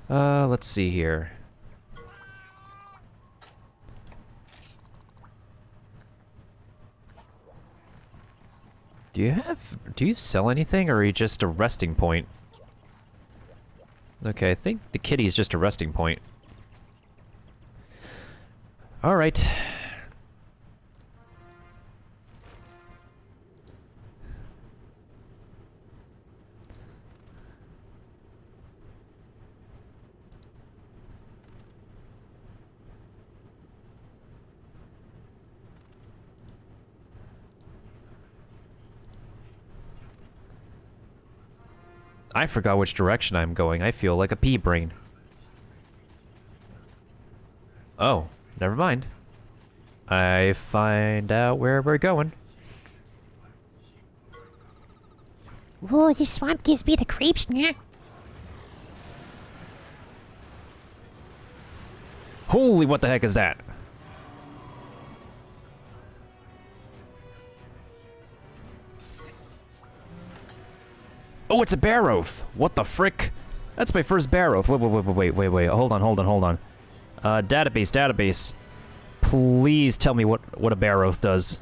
let's see here. Do you sell anything, or are you just a resting point? Okay, I think the kitty's just a resting point. Alright. I forgot which direction I'm going. I feel like a pea brain. Oh, never mind. I find out where we're going. Whoa, this swamp gives me the creeps now. Holy, what the heck is that? Oh, it's a bear oath. What the frick? That's my first bear oath. Wait. Hold on. Database. Please tell me what a bear oath does.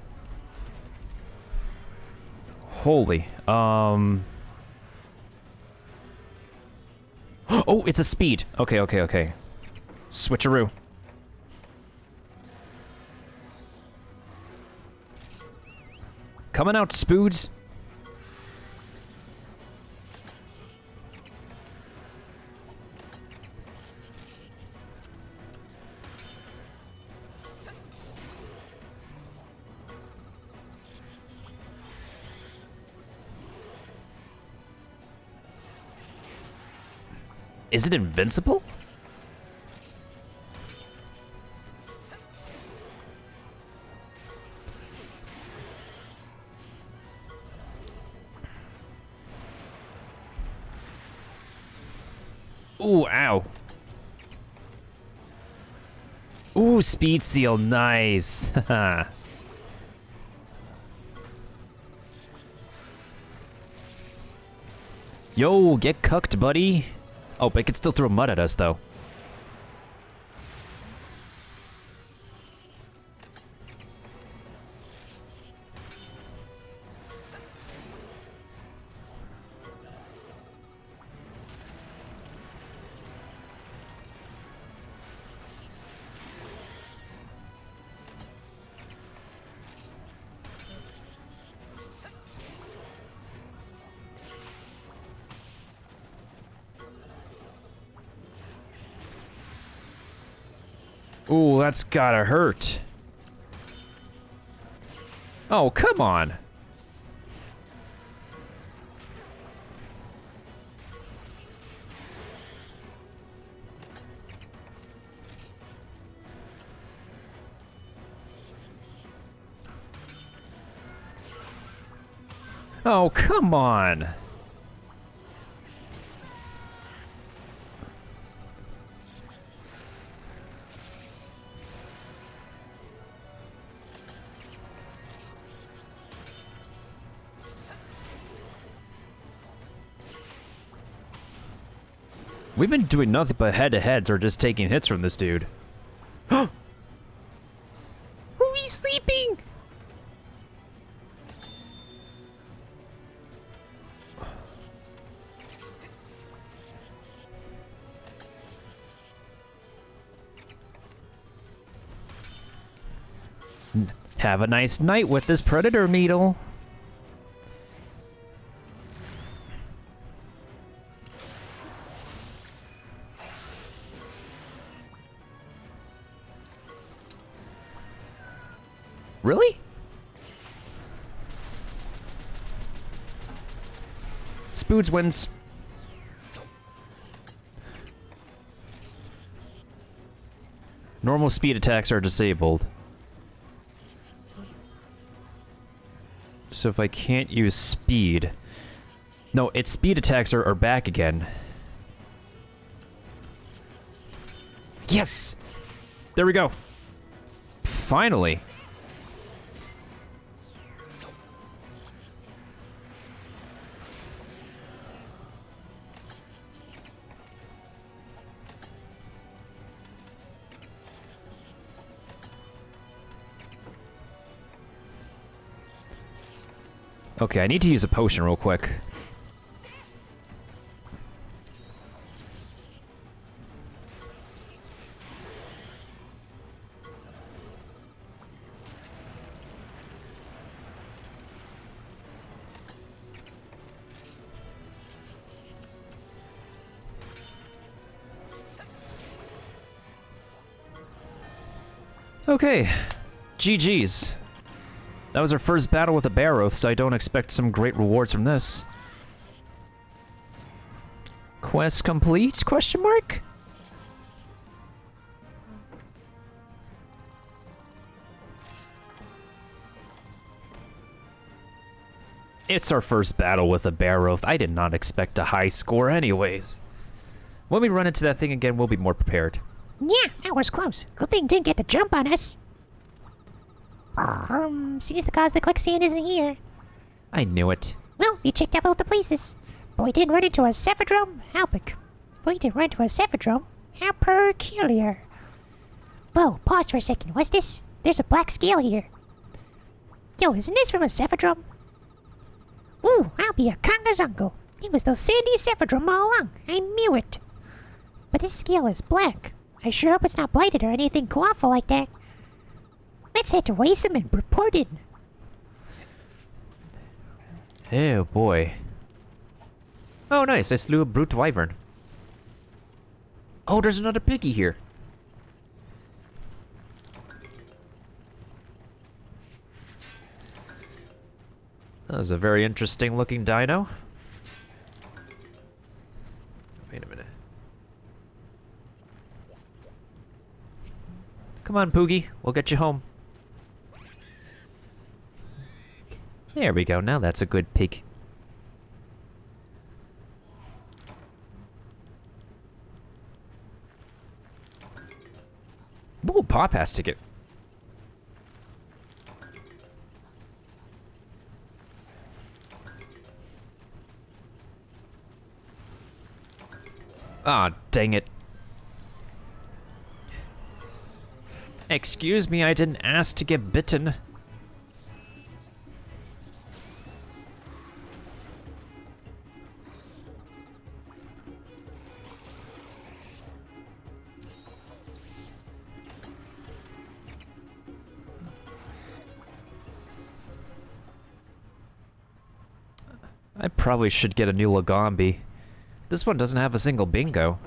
Holy. Oh, it's a speed. Okay. Switcheroo. Coming out, spoods. Is it invincible? Ooh, ow. Ooh, speed seal, nice. Yo, get cucked, buddy. Oh, but it can still throw mud at us, though. Ooh, that's gotta hurt. Oh, come on. Oh, come on. We've been doing nothing but head-to-heads or just taking hits from this dude. Are we sleeping? Have a nice night with this predator needle. Really? Spoods wins. Normal speed attacks are disabled. So if I can't use speed... No, its speed attacks are back again. Yes! There we go. Finally. Okay, I need to use a potion real quick. Okay, GG's. That was our first battle with a Barroth, so I don't expect some great rewards from this. Quest complete? Question mark? It's our first battle with a Barroth. I did not expect a high score anyways. When we run into that thing again, we'll be more prepared. Yeah, that was close. Good thing didn't get the jump on us. Seems the cause of the quicksand isn't here. I knew it. Well, we checked out both the places. But we didn't run into a Cephadrome. How peculiar. Whoa, pause for a second. What's this? There's a black scale here. Yo, isn't this from a Cephadrome? Ooh, I'll be a Conga's uncle. It was those sandy Cephadrome all along. I knew it. But this scale is black. I sure hope it's not blighted or anything awful like that. Let's head to Waysome and report in. Oh boy. Oh nice, I slew a brute wyvern. Oh, there's another piggy here. That was a very interesting looking dino. Wait a minute. Come on, Poogie. We'll get you home. There we go. Now that's a good pig. Ooh, Paw Pass ticket. Ah, dang it. Excuse me, I didn't ask to get bitten. I probably should get a new Lagombi. This one doesn't have a single bingo.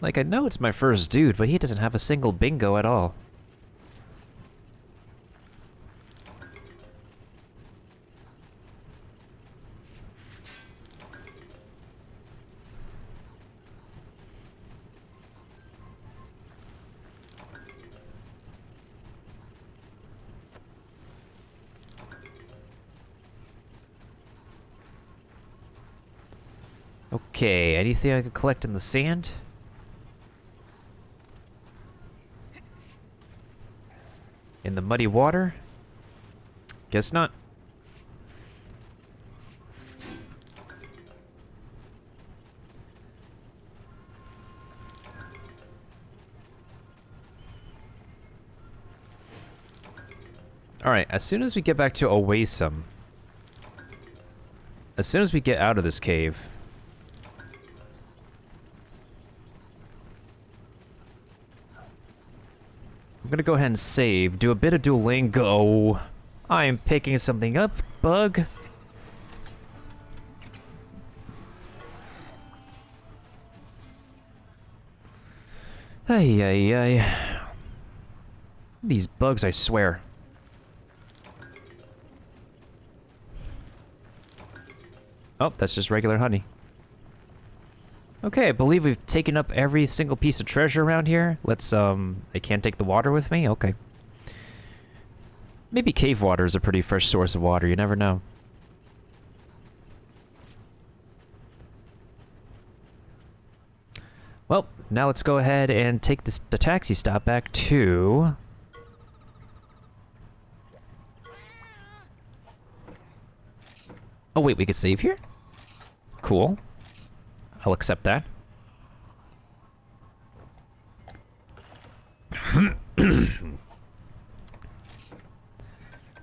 Like, I know it's my first dude, but he doesn't have a single bingo at all. Okay, anything I could collect in the sand? In the muddy water? Guess not. Alright, as soon as we get back to Owaysome, as soon as we get out of this cave, I'm gonna go ahead and save, do a bit of Duolingo. I am picking something up, bug. Ay, ay, ay. These bugs, I swear. Oh, that's just regular honey. Okay, I believe we've taken up every single piece of treasure around here. Let's, I can't take the water with me? Okay. Maybe cave water is a pretty fresh source of water, you never know. Well, now let's go ahead and take the taxi stop back to... Oh wait, we could save here? Cool. I'll accept that.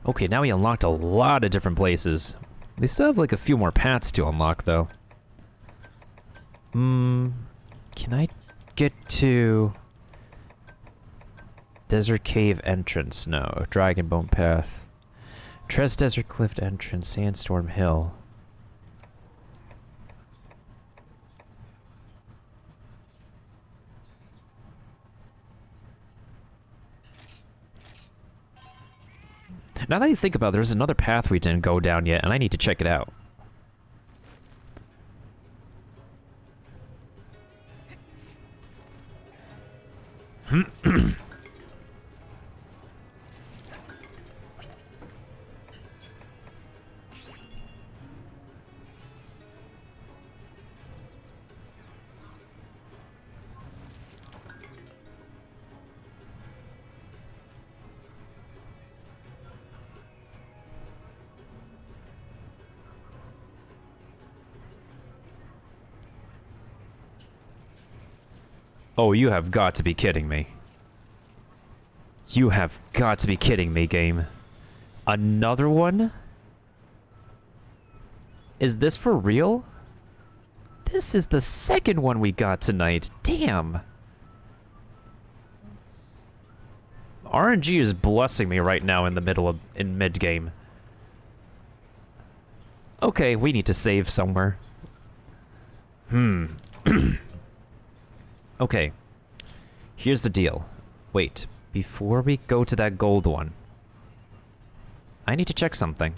Okay, now we unlocked a lot of different places. They still have like a few more paths to unlock though. Can I get to... Desert Cave entrance? No. Dragon Bone Path. Tres Desert Cliff entrance. Sandstorm Hill. Now that you think about it, there's another path we didn't go down yet, and I need to check it out. Oh, you have got to be kidding me. You have got to be kidding me, game. Another one? Is this for real? This is the second one we got tonight. Damn. RNG is blessing me right now in the middle of... in mid-game. Okay, we need to save somewhere. Okay. Here's the deal. Wait. Before we go to that gold one, I need to check something.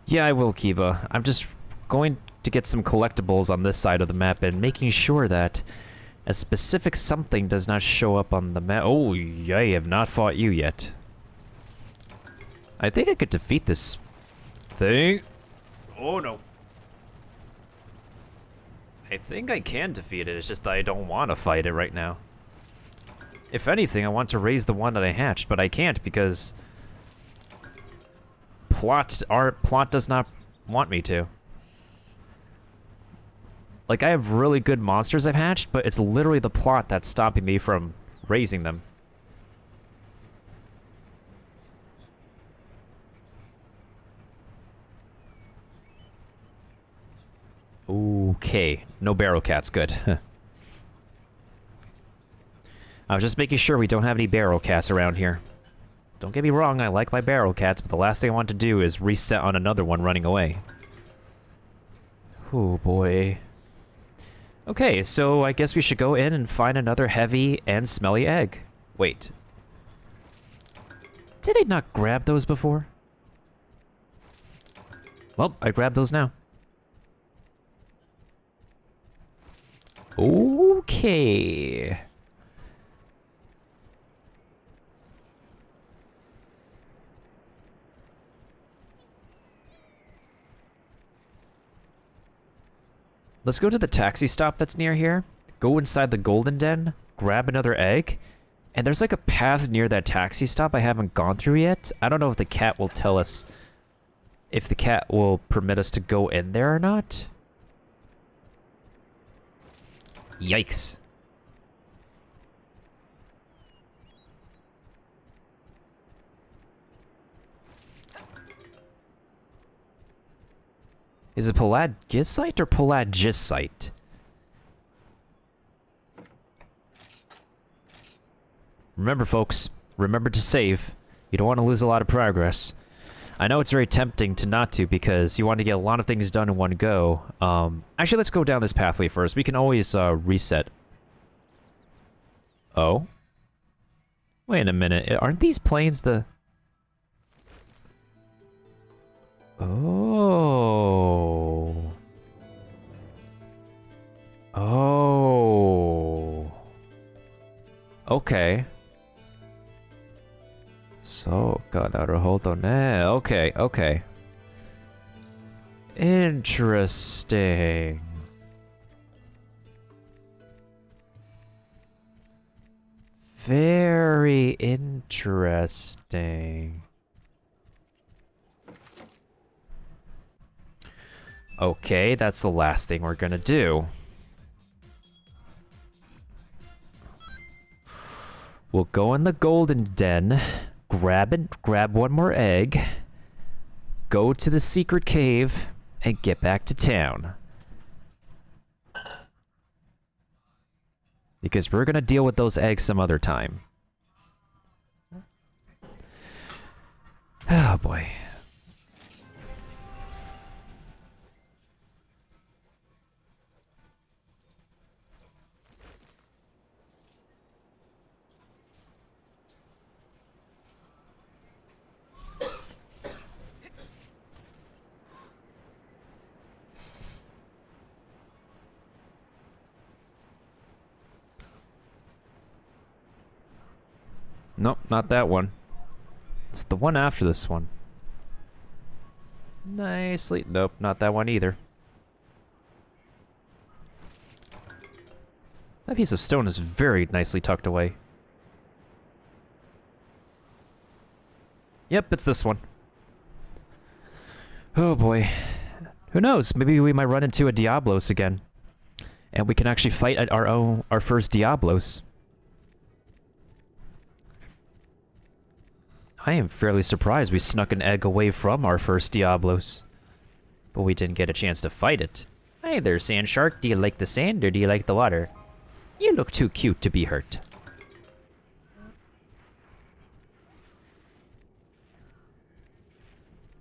Yeah, I will, Kiba. I'm just going to get some collectibles on this side of the map and making sure that a specific something does not show up on the map. Oh, I have not fought you yet. I think I could defeat this thing. Oh, no. I think I can defeat it. It's just that I don't want to fight it right now. If anything, I want to raise the one that I hatched, but I can't because... Our plot does not want me to. Like, I have really good monsters I've hatched, but it's literally the plot that's stopping me from raising them. Okay, no barrel cats, good. I was just making sure we don't have any barrel cats around here. Don't get me wrong, I like my barrel cats, but the last thing I want to do is reset on another one running away. Oh boy. Okay, so I guess we should go in and find another heavy and smelly egg. Wait. Did I not grab those before? Well, I grabbed those now. Okay. Let's go to the taxi stop that's near here, go inside the golden den, grab another egg, and there's like a path near that taxi stop I haven't gone through yet. I don't know if the cat will tell us if the cat will permit us to go in there or not. Yikes. Is it pelagisite or pelagisite? Remember, folks, remember to save. You don't want to lose a lot of progress. I know it's very tempting to not to because you want to get a lot of things done in one go. Actually, let's go down this pathway first. We can always reset. Oh? Wait a minute. Aren't these planes the... Oh. Oh. Okay. So, naruhodo ne. Okay, okay. Interesting. Very interesting. Okay, that's the last thing we're gonna do. We'll go in the golden den, grab one more egg, go to the secret cave, and get back to town. Because we're gonna deal with those eggs some other time. Oh boy. Nope, not that one. It's the one after this one. Nicely. Nope, not that one either. That piece of stone is very nicely tucked away. Yep, it's this one. Oh boy. Who knows? Maybe we might run into a Diablos again. And we can actually fight at our first Diablos. I am fairly surprised we snuck an egg away from our first Diablos. But we didn't get a chance to fight it. Hey there, sand shark. Do you like the sand or do you like the water? You look too cute to be hurt.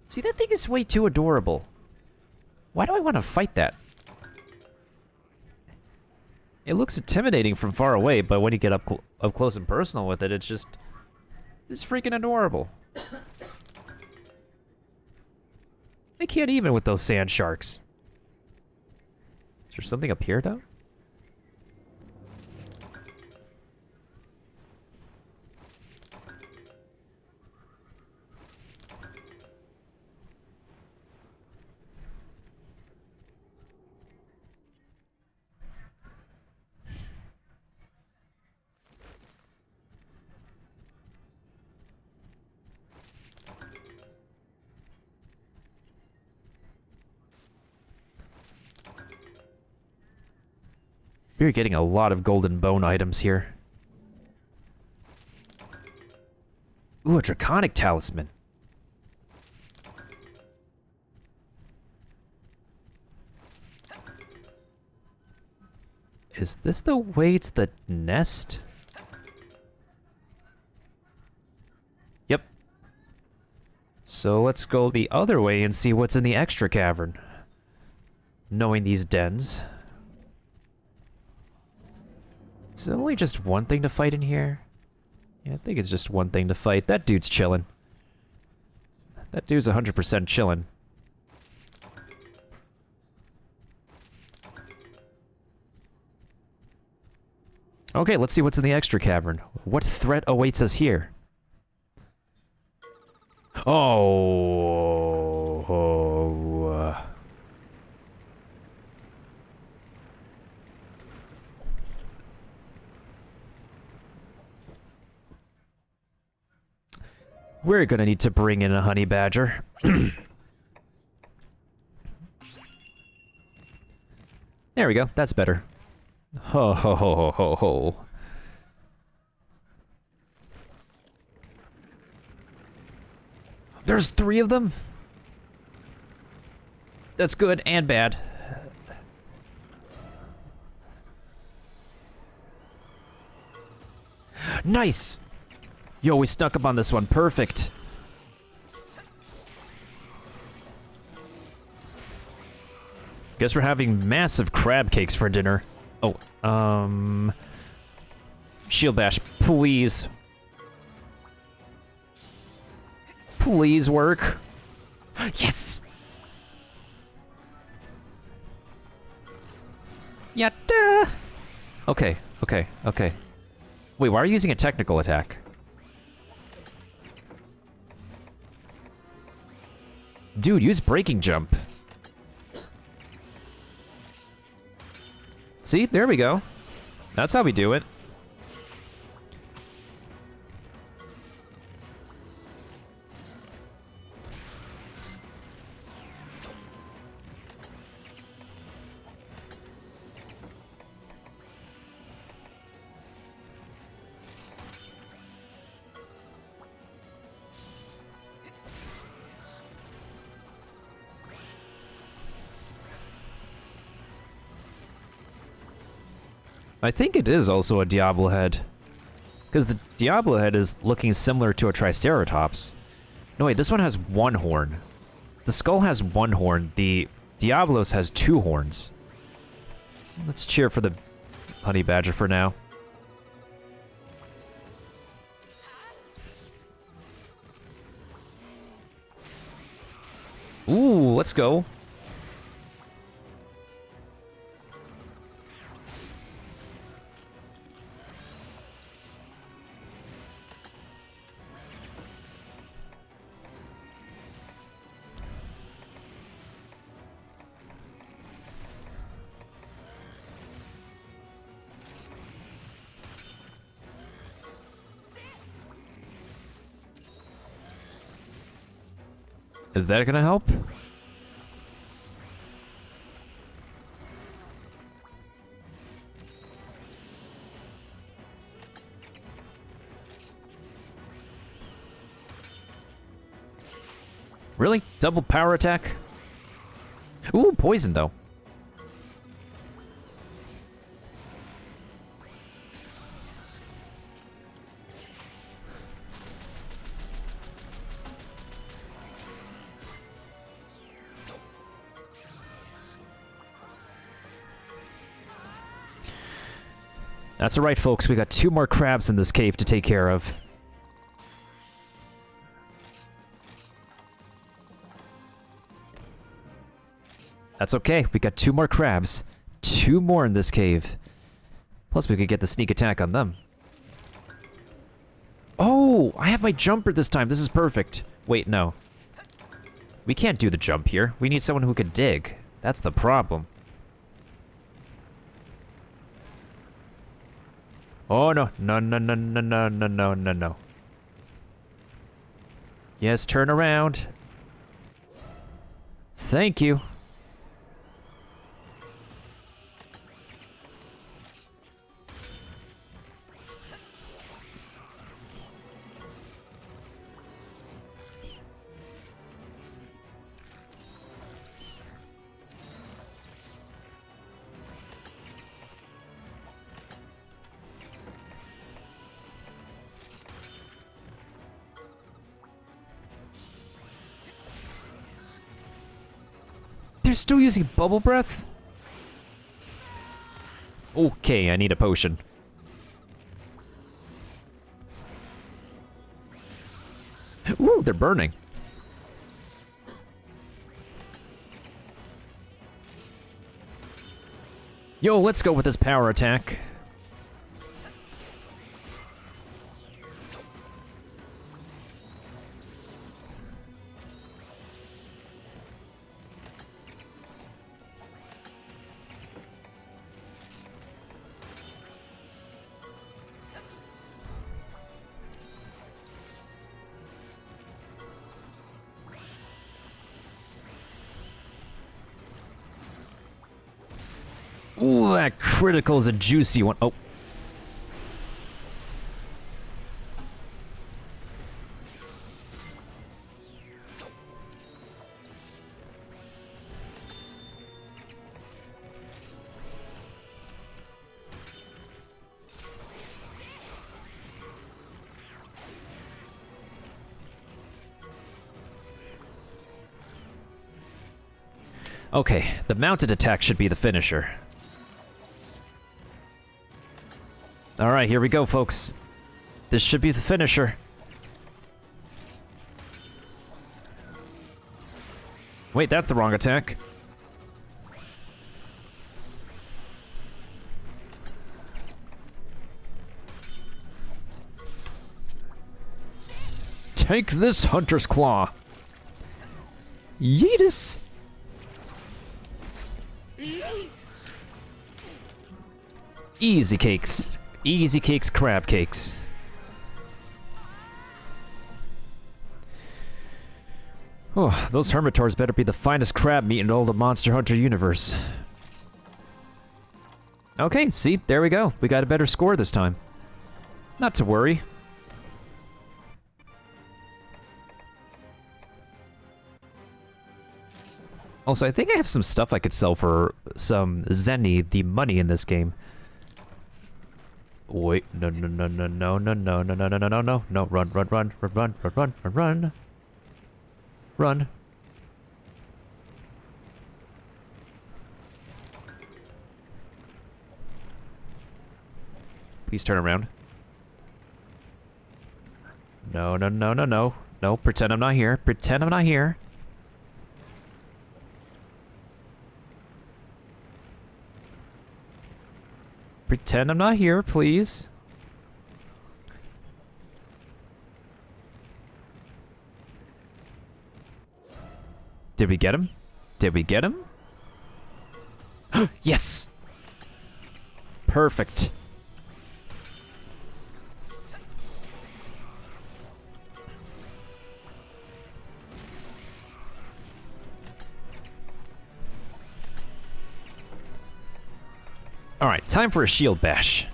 See, that thing is way too adorable. Why do I want to fight that? It looks intimidating from far away, but when you get up close and personal with it, it's just... It's freaking adorable. I can't even with those sand sharks. Is there something up here, though? We're getting a lot of golden bone items here. Ooh, a draconic talisman. Is this the way to the nest? Yep. So let's go the other way and see what's in the extra cavern. Knowing these dens. Is there only just one thing to fight in here? Yeah, I think it's just one thing to fight. That dude's chillin'. That dude's 100% chillin'. Okay, let's see what's in the extra cavern. What threat awaits us here? Oh. We're gonna need to bring in a honey badger. There we go. That's better. Ho ho ho ho ho ho. There's 3 of them? That's good and bad. Nice! Yo, we snuck up on this one. Perfect. Guess we're having massive crab cakes for dinner. Oh, Shield bash, please. Please work. Yes! Yatta! Okay, okay, okay. Wait, why are you using a technical attack? Dude, use breaking jump. See? There we go. That's how we do it. I think it is also a Diablo head. Because the Diablo head is looking similar to a Triceratops. No, wait, this one has one horn. The skull has one horn. The Diablos has two horns. Let's cheer for the honey badger for now. Ooh, let's go. Is that gonna help? Really? Double power attack? Ooh, poison though. That's alright, folks. We got 2 more crabs in this cave to take care of. That's okay. We got 2 more crabs. 2 more in this cave. Plus, we could get the sneak attack on them. Oh! I have my jumper this time. This is perfect. Wait, no. We can't do the jump here. We need someone who can dig. That's the problem. Oh, no. No, no, no, no, no, no, no, no, no. Yes, turn around. Thank you. They're still using bubble breath? Okay, I need a potion. Ooh, they're burning. Yo, let's go with this power attack. Ooh, that critical is a juicy one. Oh. Okay, the mounted attack should be the finisher. Alright, here we go, folks. This should be the finisher. Wait, that's the wrong attack. Take this, Hunter's Claw. Yeetus. Easy cakes. Easy cakes, crab cakes. Oh, those Hermitors better be the finest crab meat in all the Monster Hunter universe. Okay, see, there we go. We got a better score this time. Not to worry. Also, I think I have some stuff I could sell for some Zenny, the money in this game. Wait, no, no, no, no, no, no, no, no, no, no, no, no, no, no, run, run, run, run, run, run, run, run, run. Run. Please turn around. No, no, no, no, no. No, pretend I'm not here. Pretend I'm not here. Pretend I'm not here, please. Did we get him? Did we get him? Yes! Perfect. Alright, time for a shield bash.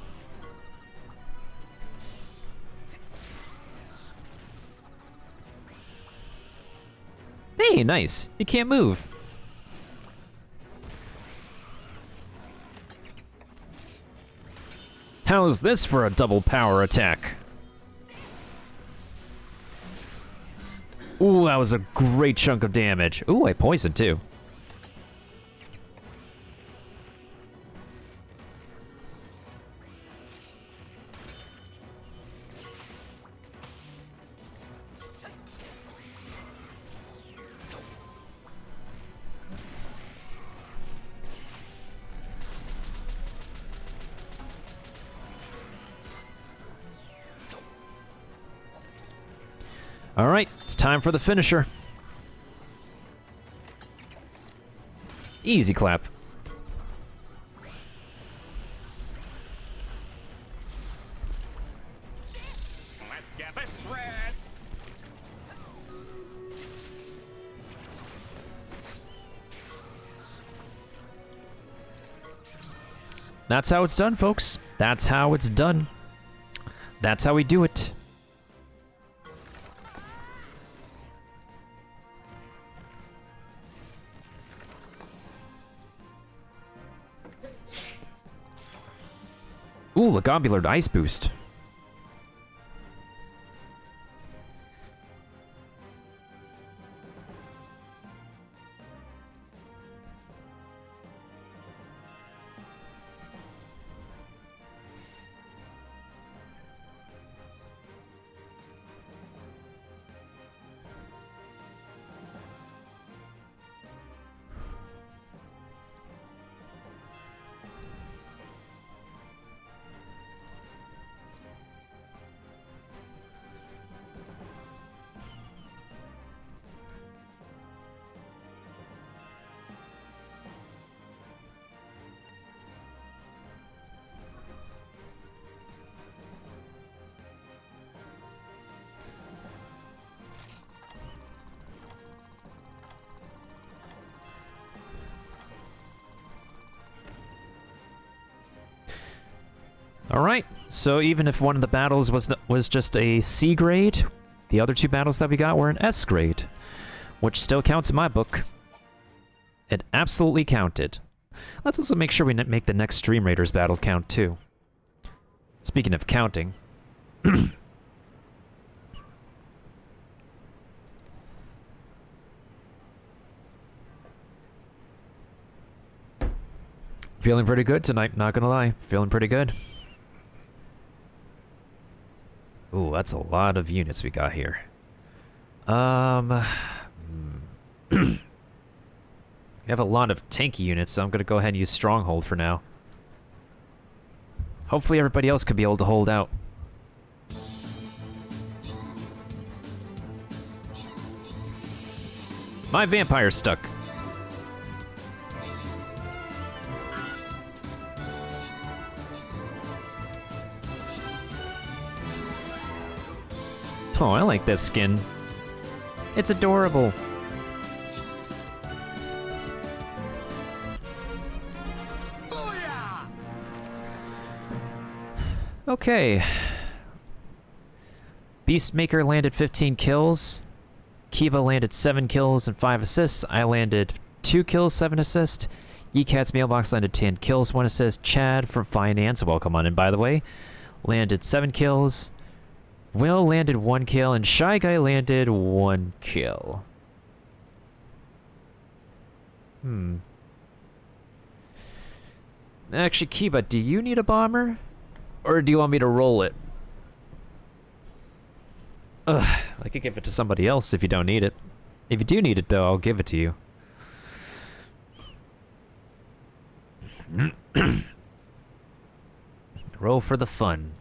Hey, nice. You can't move. How's this for a double power attack? Ooh, that was a great chunk of damage. Ooh, I poisoned too. Alright, it's time for the finisher. Easy clap. Let's get this shred. That's how it's done, folks. That's how it's done. That's how we do it. Ooh, Legobular Ice Boost. Alright, so even if one of the battles was just a C grade, the other two battles that we got were an S grade, which still counts in my book. It absolutely counted. Let's also make sure we make the next Stream Raiders battle count too. Speaking of counting. Feeling pretty good tonight, not gonna lie. Feeling pretty good. Ooh, that's a lot of units we got here. We have a lot of tanky units, so I'm gonna go ahead and use Stronghold for now. Hopefully everybody else could be able to hold out. My vampire's stuck. Oh, I like this skin. It's adorable. Okay. Beastmaker landed 15 kills. Kiba landed 7 kills and 5 assists. I landed 2 kills, 7 assists. Yecat's mailbox landed 10 kills, 1 assist. Chad from Finance, welcome on in by the way, landed 7 kills. Will landed 1 kill, and Shy Guy landed 1 kill. Actually, Kiba, do you need a bomber? Or do you want me to roll it? Ugh, I could give it to somebody else if you don't need it. If you do need it, though, I'll give it to you. Roll for the fun.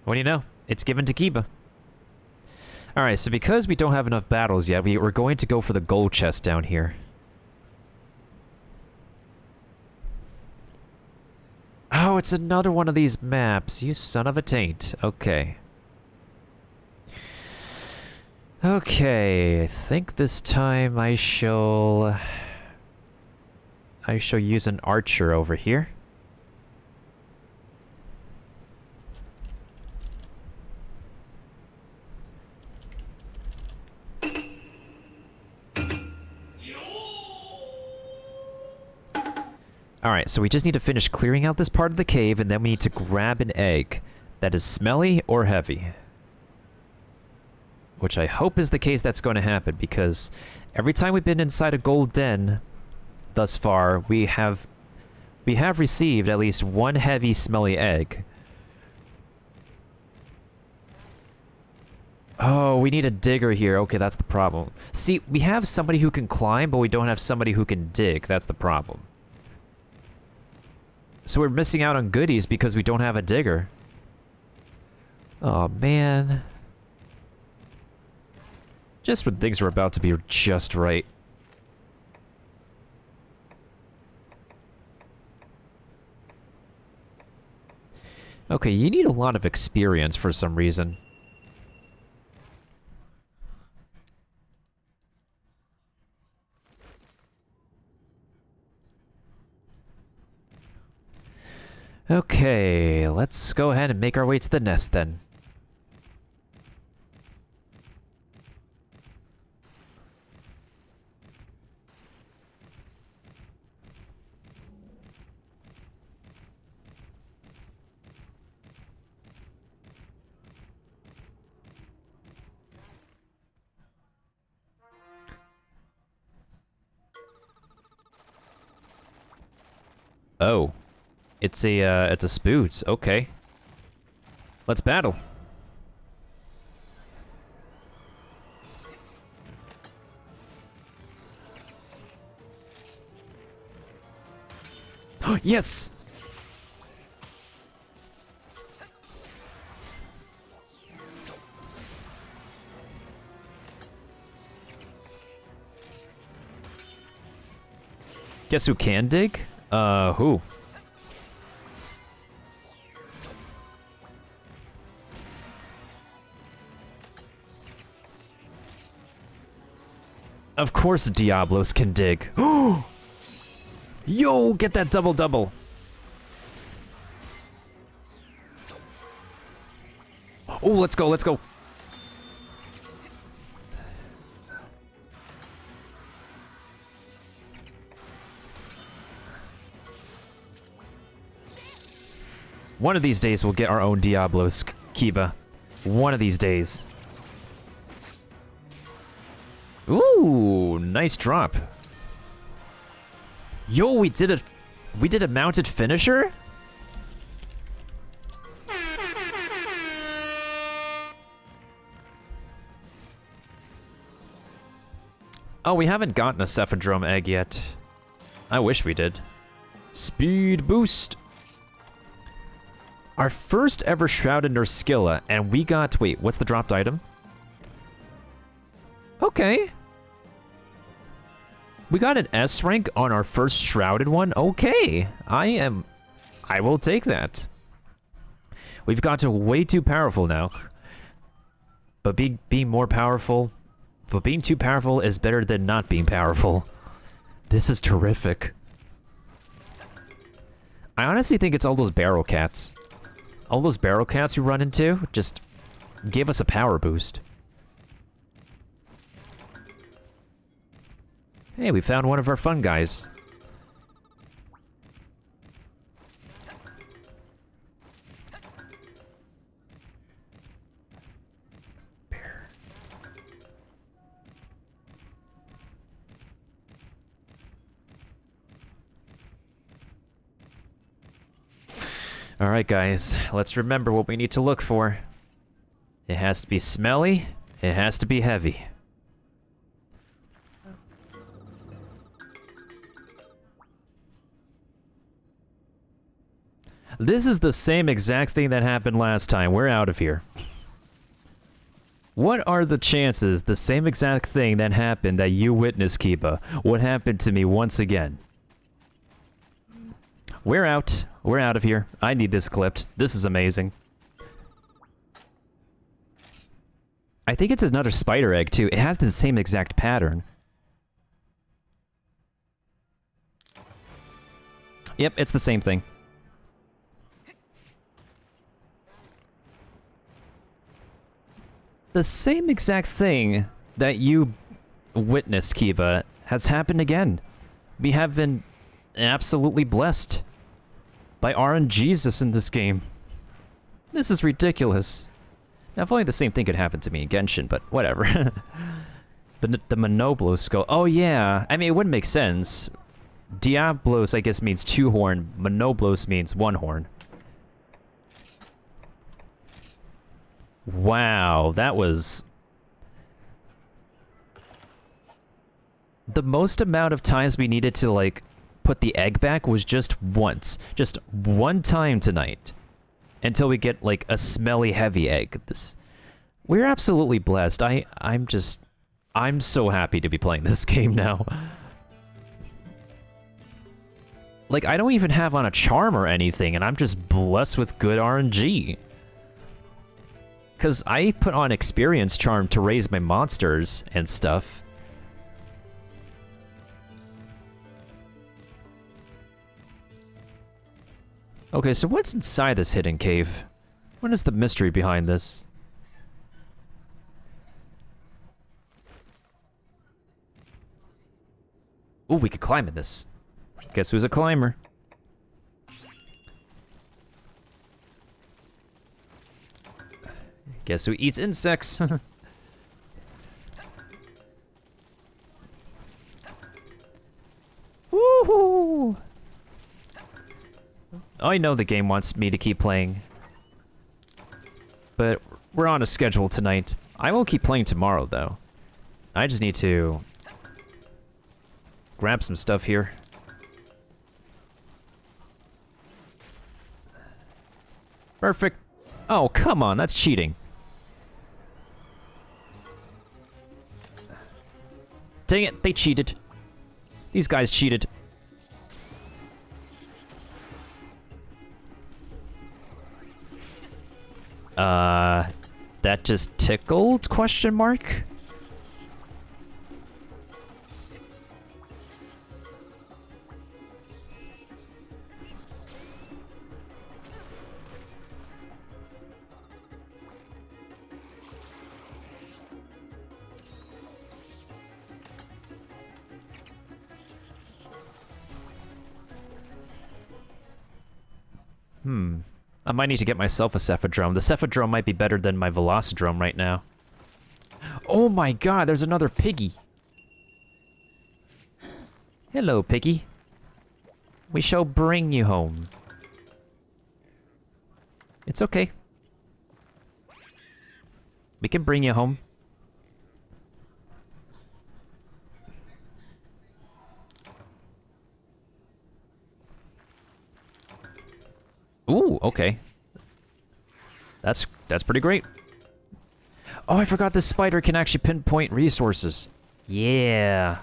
What do you know? It's given to Kiba. Alright, so because we don't have enough battles yet, we're going to go for the gold chest down here. Oh, it's another one of these maps. You son of a taint. Okay. Okay, I think this time I shall use an archer over here. Alright, so we just need to finish clearing out this part of the cave, and then we need to grab an egg that is smelly or heavy. Which I hope is the case that's going to happen, because every time we've been inside a gold den thus far, we have received at least one heavy, smelly egg. Oh, we need a digger here. Okay, that's the problem. See, we have somebody who can climb, but we don't have somebody who can dig. That's the problem. So we're missing out on goodies because we don't have a digger. Oh, man. Just when things were about to be just right. Okay, you need a lot of experience for some reason. Okay, let's go ahead and make our way to the nest then. Oh. It's a Spoots. Okay. Let's battle. Yes! Guess who can dig? Who? Of course Diablos can dig. Yo, get that double-double. Oh, let's go, let's go. One of these days we'll get our own Diablos, Kiba. One of these days. Ooh, nice drop. Yo, we did a mounted finisher? Oh, we haven't gotten a Cephadrome egg yet. I wish we did. Speed boost. Our first ever Shrouded Nurskilla, and we got... Wait, what's the dropped item? Okay. We got an S rank on our first Shrouded one? Okay. I will take that. We've gotten way too powerful now. But being more powerful... But being too powerful is better than not being powerful. This is terrific. I honestly think it's all those barrel cats. All those barrel cats we run into just give us a power boost. Hey, we found one of our fun guys. Alright guys, let's remember what we need to look for. It has to be smelly, it has to be heavy. This is the same exact thing that happened last time. We're out of here. What are the chances the same exact thing that happened that you witnessed, Kiba, would happen to me once again? We're out. We're out of here. I need this clipped. This is amazing. I think it's another spider egg, too. It has the same exact pattern. Yep, it's the same thing. The same exact thing that you witnessed, Kiba, has happened again. We have been absolutely blessed by RNGesus in this game. This is ridiculous. Now, if only the same thing could happen to me in Genshin, but whatever. But the Monoblos skull. Oh, yeah. I mean, it wouldn't make sense. Diablos, I guess, means 2 horn. Monoblos means 1 horn. Wow, that was... The most amount of times we needed to, like, put the egg back was just once. Just one time tonight. Until we get, like, a smelly, heavy egg. We're absolutely blessed. I'm so happy to be playing this game now. Like, I don't even have on a charm or anything, and I'm just blessed with good RNG. Because I put on experience charm to raise my monsters and stuff. Okay, so what's inside this hidden cave? What is the mystery behind this? Ooh, we could climb in this. Guess who's a climber? Guess who eats insects? Woohoo! I know the game wants me to keep playing. But we're on a schedule tonight. I will keep playing tomorrow, though. I just need to grab some stuff here. Perfect. Oh, come on, that's cheating. Dang it, they cheated. These guys cheated. That just tickled? Question mark? I might need to get myself a Cephadrome. The Cephadrome might be better than my Velocidrome right now. Oh my god, there's another piggy. Hello, piggy. We shall bring you home. It's okay. We can bring you home. Ooh, okay. That's pretty great. Oh, I forgot this spider can actually pinpoint resources. Yeah.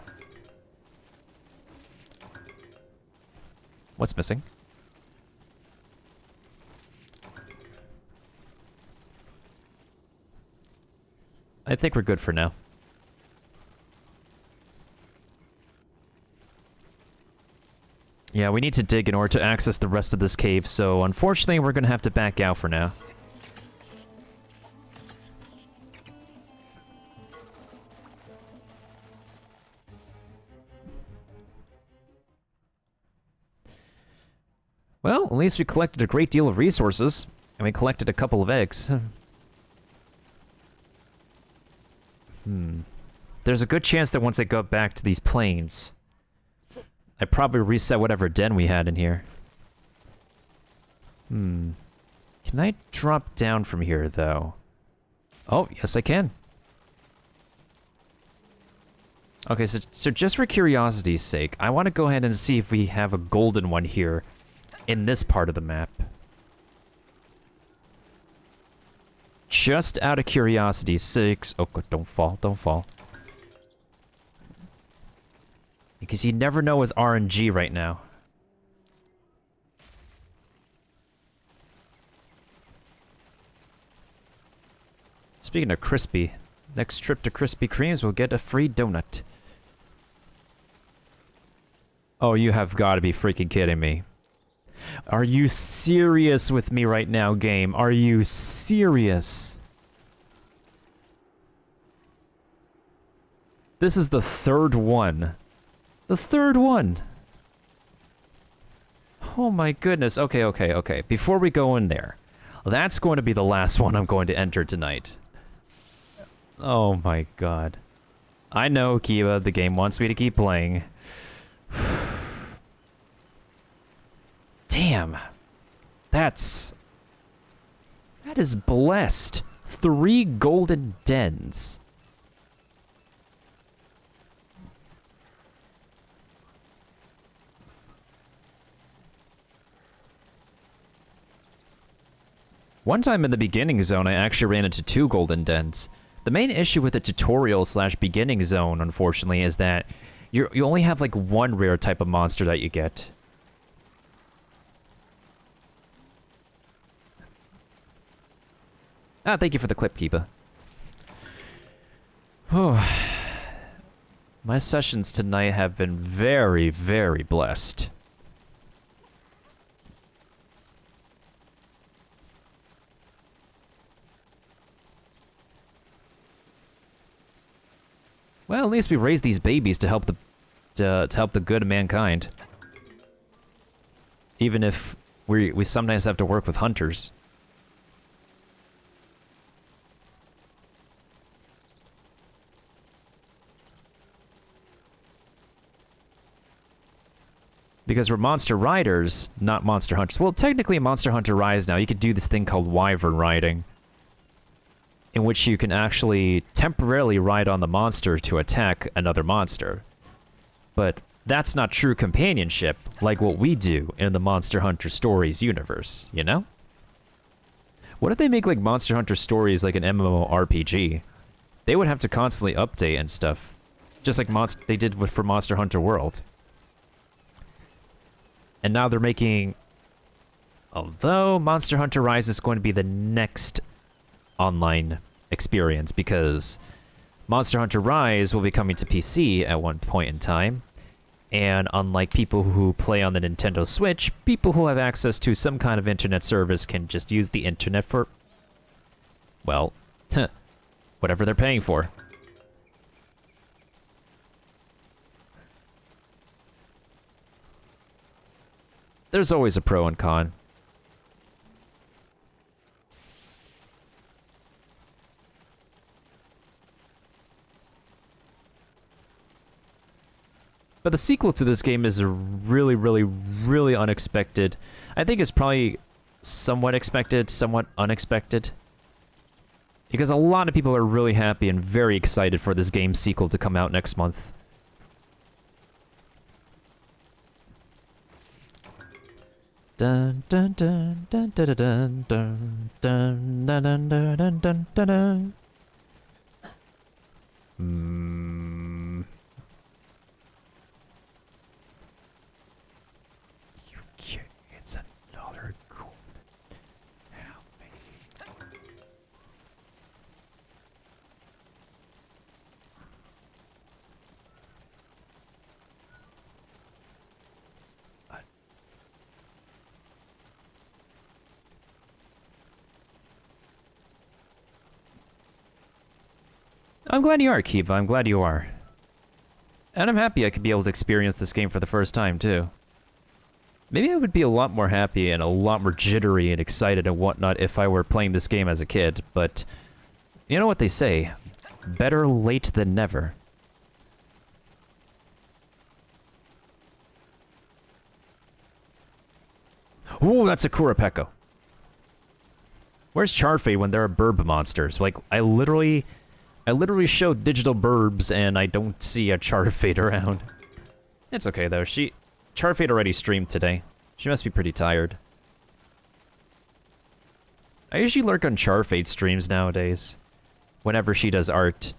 What's missing? I think we're good for now. Yeah, we need to dig in order to access the rest of this cave, so unfortunately we're gonna have to back out for now. Well, at least we collected a great deal of resources, and we collected a couple of eggs. There's a good chance that once I go back to these plains, I probably reset whatever den we had in here. Can I drop down from here, though? Oh, yes I can. Okay, so just for curiosity's sake, I want to go ahead and see if we have a golden one here in this part of the map. Just out of curiosity's sake. Oh, don't fall, don't fall. Because you never know with RNG right now. Speaking of crispy, next trip to Krispy Kremes, we'll get a free donut. Oh, you have got to be freaking kidding me. Are you serious with me right now, game? Are you serious? This is the third one. The third one! Oh my goodness. Okay, okay, okay. Before we go in there, that's going to be the last one I'm going to enter tonight. Oh my god. I know, Kiba, the game wants me to keep playing. Damn. That is blessed. 3 golden dens. One time in the beginning zone, I actually ran into 2 golden dens. The main issue with the tutorial / beginning zone, unfortunately, is that you only have like 1 rare type of monster that you get. Ah, thank you for the clip, Kiba. Oh. My sessions tonight have been very, very blessed. Well, at least we raised these babies to help the good of mankind. Even if we sometimes have to work with hunters. Because we're monster riders, not monster hunters. Well, technically a monster hunter rides now. You could do this thing called wyvern riding, in which you can actually temporarily ride on the monster to attack another monster. But that's not true companionship, like what we do in the Monster Hunter Stories universe, you know? What if they make like Monster Hunter Stories like an MMORPG? They would have to constantly update and stuff, just like they did for Monster Hunter World. And now they're making... Although Monster Hunter Rise is going to be the next online experience, because Monster Hunter Rise will be coming to PC at one point in time, and unlike people who play on the Nintendo Switch, people who have access to some kind of internet service can just use the internet for, well, whatever they're paying for. There's always a pro and con. But the sequel to this game is a really, really, really unexpected. I think it's probably somewhat expected, somewhat unexpected. Because a lot of people are really happy and very excited for this game's sequel to come out next month. Dun dun dun dun dun dun dun dun dun dun dun dun dun dun dun. You can't. It's another golden. Help me. I'm glad you are, Kiba. I'm glad you are. And I'm happy I could be able to experience this game for the first time, too. Maybe I would be a lot more happy and a lot more jittery and excited and whatnot if I were playing this game as a kid, but you know what they say, better late than never. Ooh, that's a Kurapeko. Where's Charfade when there are burb monsters? Like, I literally showed digital burbs and I don't see a Charfade around. It's okay though, Charfade already streamed today. She must be pretty tired. I usually lurk on Charfade streams nowadays. Whenever she does art.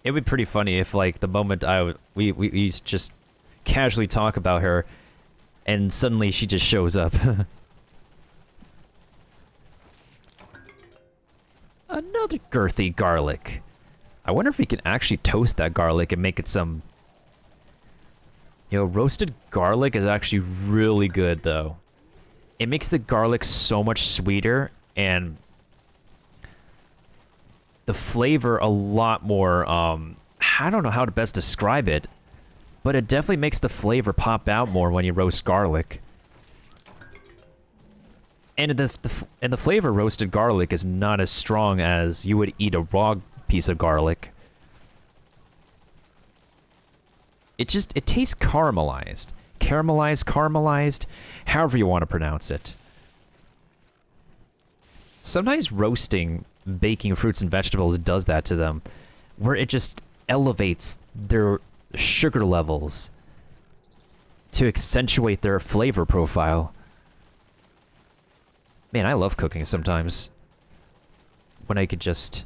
It would be pretty funny if, like, the moment we just casually talk about her, and suddenly she just shows up. Another girthy garlic. I wonder if we can actually toast that garlic and make it some... roasted garlic is actually really good, though. It makes the garlic so much sweeter, and... the flavor a lot more, I don't know how to best describe it, but it definitely makes the flavor pop out more when you roast garlic. And the flavor roasted garlic is not as strong as you would eat a raw piece of garlic. It tastes caramelized. Caramelized, however you want to pronounce it. Sometimes roasting baking fruits and vegetables does that to them, where it just elevates their sugar levels to accentuate their flavor profile. Man, I love cooking sometimes. When I could just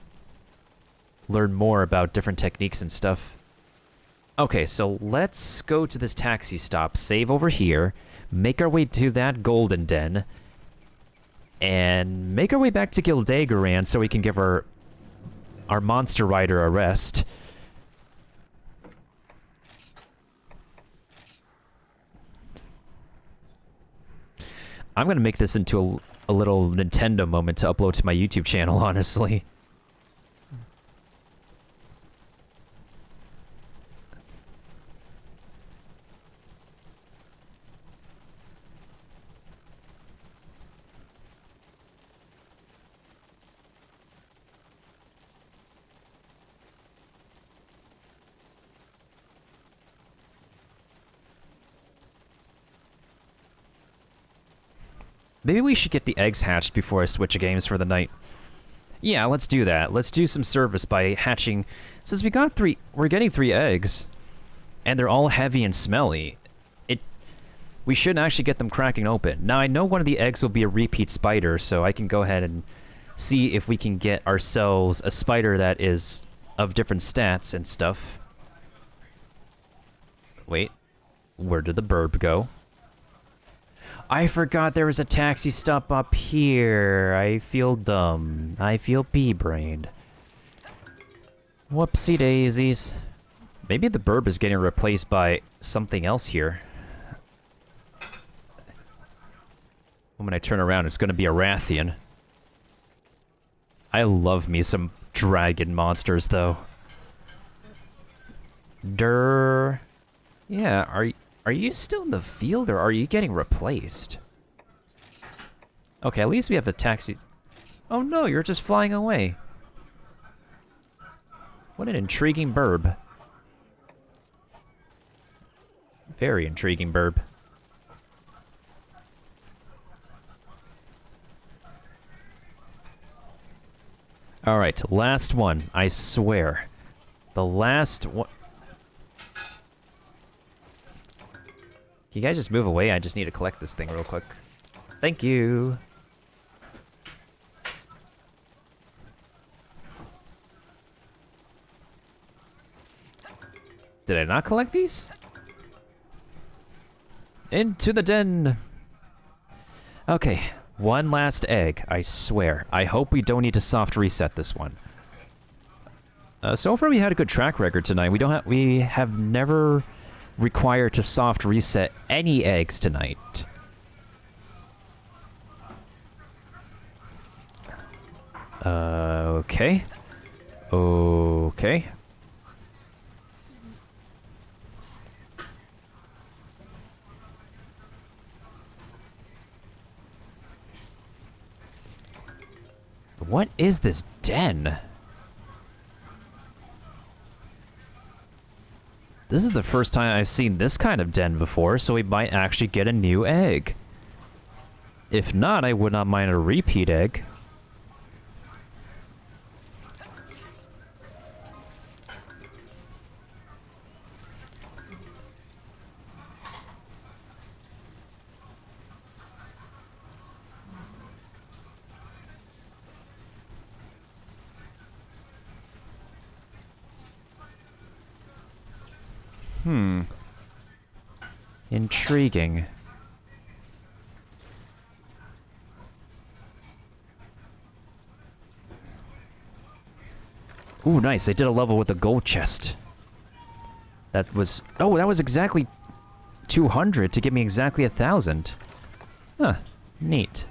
learn more about different techniques and stuff. Okay, so let's go to this taxi stop, save over here, make our way to that golden den, and make our way back to Gildegaran so we can give our monster rider a rest. I'm gonna make this into a little Nintendo moment to upload to my YouTube channel, honestly. Maybe we should get the eggs hatched before I switch games for the night. Yeah, let's do that. Let's do some service by hatching... Since we're getting 3 eggs, and they're all heavy and smelly, we should actually get them cracking open. Now, I know one of the eggs will be a repeat spider, so I can go ahead and see if we can get ourselves a spider that is of different stats and stuff. Wait, where did the burb go? I forgot there was a taxi stop up here. I feel dumb. I feel pea-brained. Whoopsie daisies. Maybe the burb is getting replaced by something else here. When I turn around, it's gonna be a Rathian. I love me some dragon monsters, though. Durr. Yeah, Are you still in the field, or are you getting replaced? Okay, at least we have a taxi. Oh no, you're just flying away. What an intriguing burb. Very intriguing burb. Alright, last one. I swear. The last one. Can you guys just move away? I just need to collect this thing real quick. Thank you. Did I not collect these? Into the den. Okay, one last egg, I swear. I hope we don't need to soft reset this one. So far we had a good track record tonight. We have never required to soft reset any eggs tonight. Okay. Okay. What is this den? This is the first time I've seen this kind of den before, so we might actually get a new egg. If not, I would not mind a repeat egg. Intriguing. Ooh, nice. They did a level with a gold chest. That was... Oh, that was exactly 200 to give me exactly 1,000. Huh. Neat.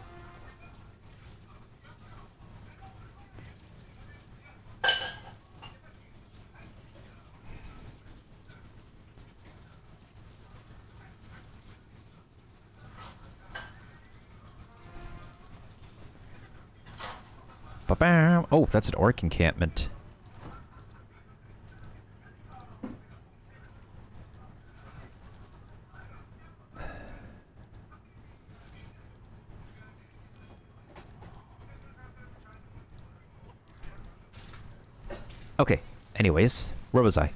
Ba-bam. Oh, that's an orc encampment. Okay, anyways, where was I?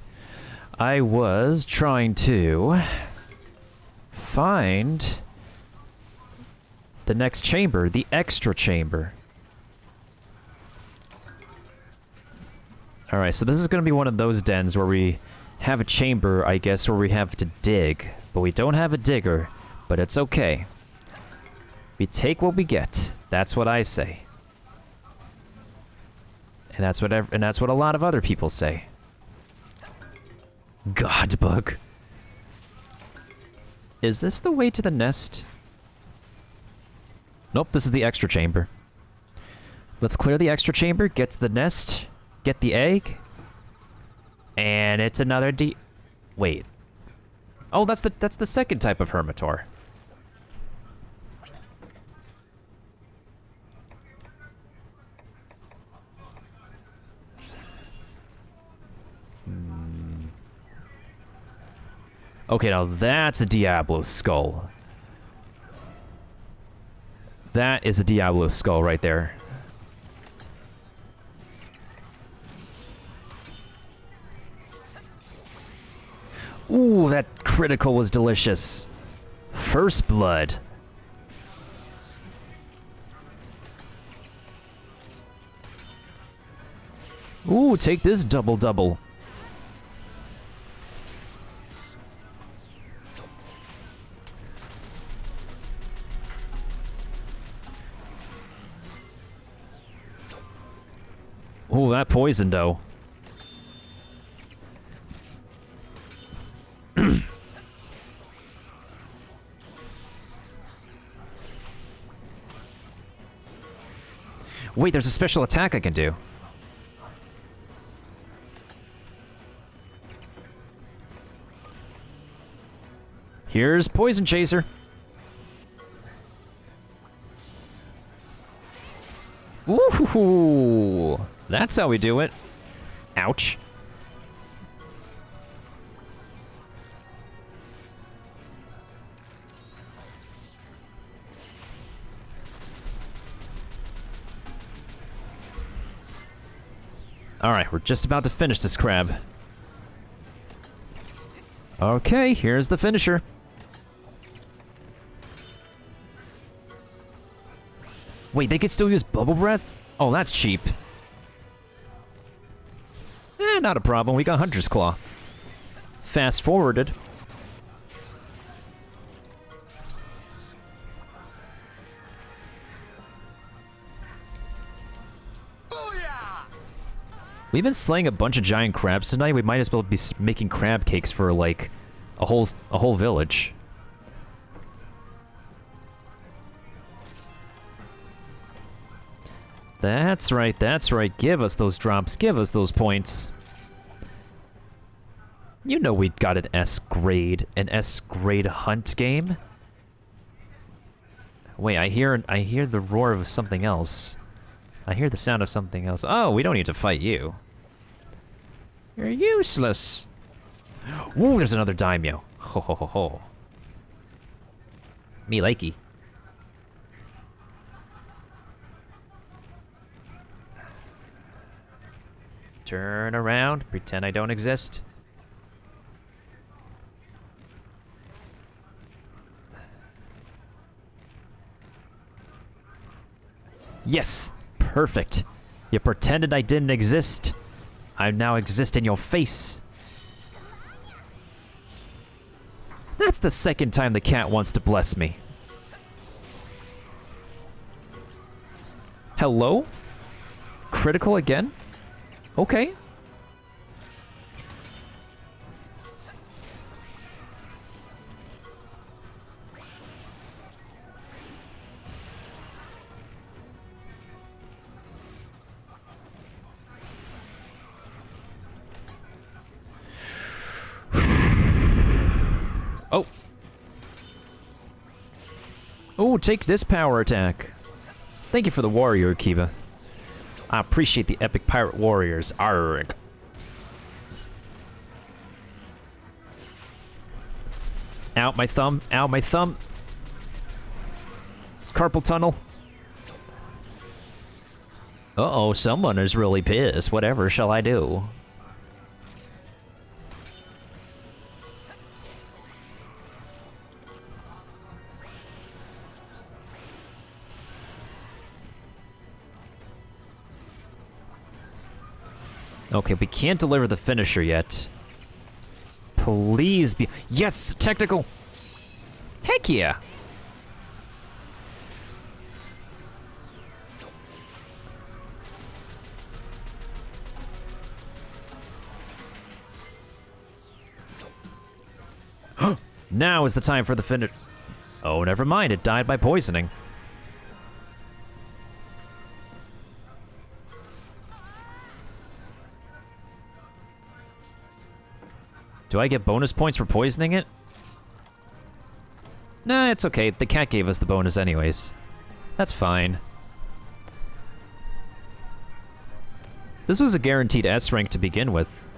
I was trying to find the next chamber, the extra chamber. Alright, so this is going to be one of those dens where we have a chamber, I guess, where we have to dig. But we don't have a digger, but it's okay. We take what we get. That's what I say. And that's what a lot of other people say. God bug. Is this the way to the nest? Nope, this is the extra chamber. Let's clear the extra chamber, get to the nest, get the egg, and it's another Wait. Oh, that's the second type of hermitor. Okay, now that's a DIABLOS skull. That is a DIABLOS skull right there. Ooh, that critical was delicious. First blood. Ooh, take this double-double. Ooh, that poison dough. Wait, there's a special attack I can do. Here's Poison Chaser. Ooh, that's how we do it. Ouch. Alright, we're just about to finish this crab. Okay, here's the finisher. Wait, they can still use bubble breath? Oh, that's cheap. Not a problem. We got Hunter's Claw. Fast forwarded. We've been slaying a bunch of giant crabs tonight. We might as well be making crab cakes for like a whole village. That's right, that's right. Give us those drops, give us those points. You know we got an S grade hunt game. Wait, I hear the roar of something else. I hear the sound of something else. Oh, we don't need to fight you. You're useless. Ooh, there's another daimyo. Ho ho ho ho. Me likey. Turn around, pretend I don't exist. Yes, perfect. You pretended I didn't exist. I now exist in your face. That's the second time the cat wants to bless me. Hello? Critical again? Okay. Oh. Oh, take this power attack. Thank you for the warrior, Kiva. I appreciate the epic pirate warriors. Arrgh. Out my thumb. Out my thumb. Carpal tunnel. Uh-oh, someone is really pissed. Whatever shall I do? Okay, we can't deliver the finisher yet. Please be... Yes! Technical! Heck yeah! Now is the time for the finish... Oh, never mind. It died by poisoning. Do I get bonus points for poisoning it? Nah, it's okay. The cat gave us the bonus anyways. That's fine. This was a guaranteed S rank to begin with.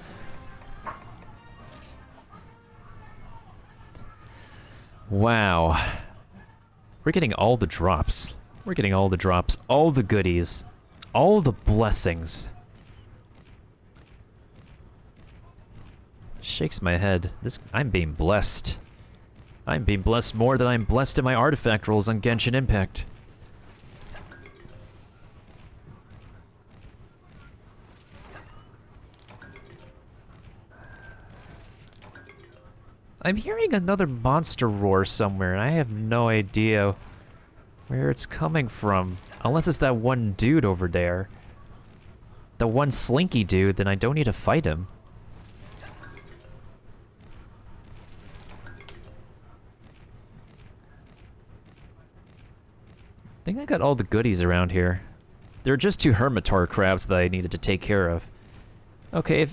Wow. We're getting all the drops. We're getting all the drops, all the goodies, all the blessings. Shakes my head. I'm being blessed. I'm being blessed more than I'm blessed in my artifact rolls on Genshin Impact. I'm hearing another monster roar somewhere, and I have no idea where it's coming from. Unless it's that one dude over there. The one slinky dude, then I don't need to fight him. I think I got all the goodies around here. There are just 2 Hermitar crabs that I needed to take care of. Okay,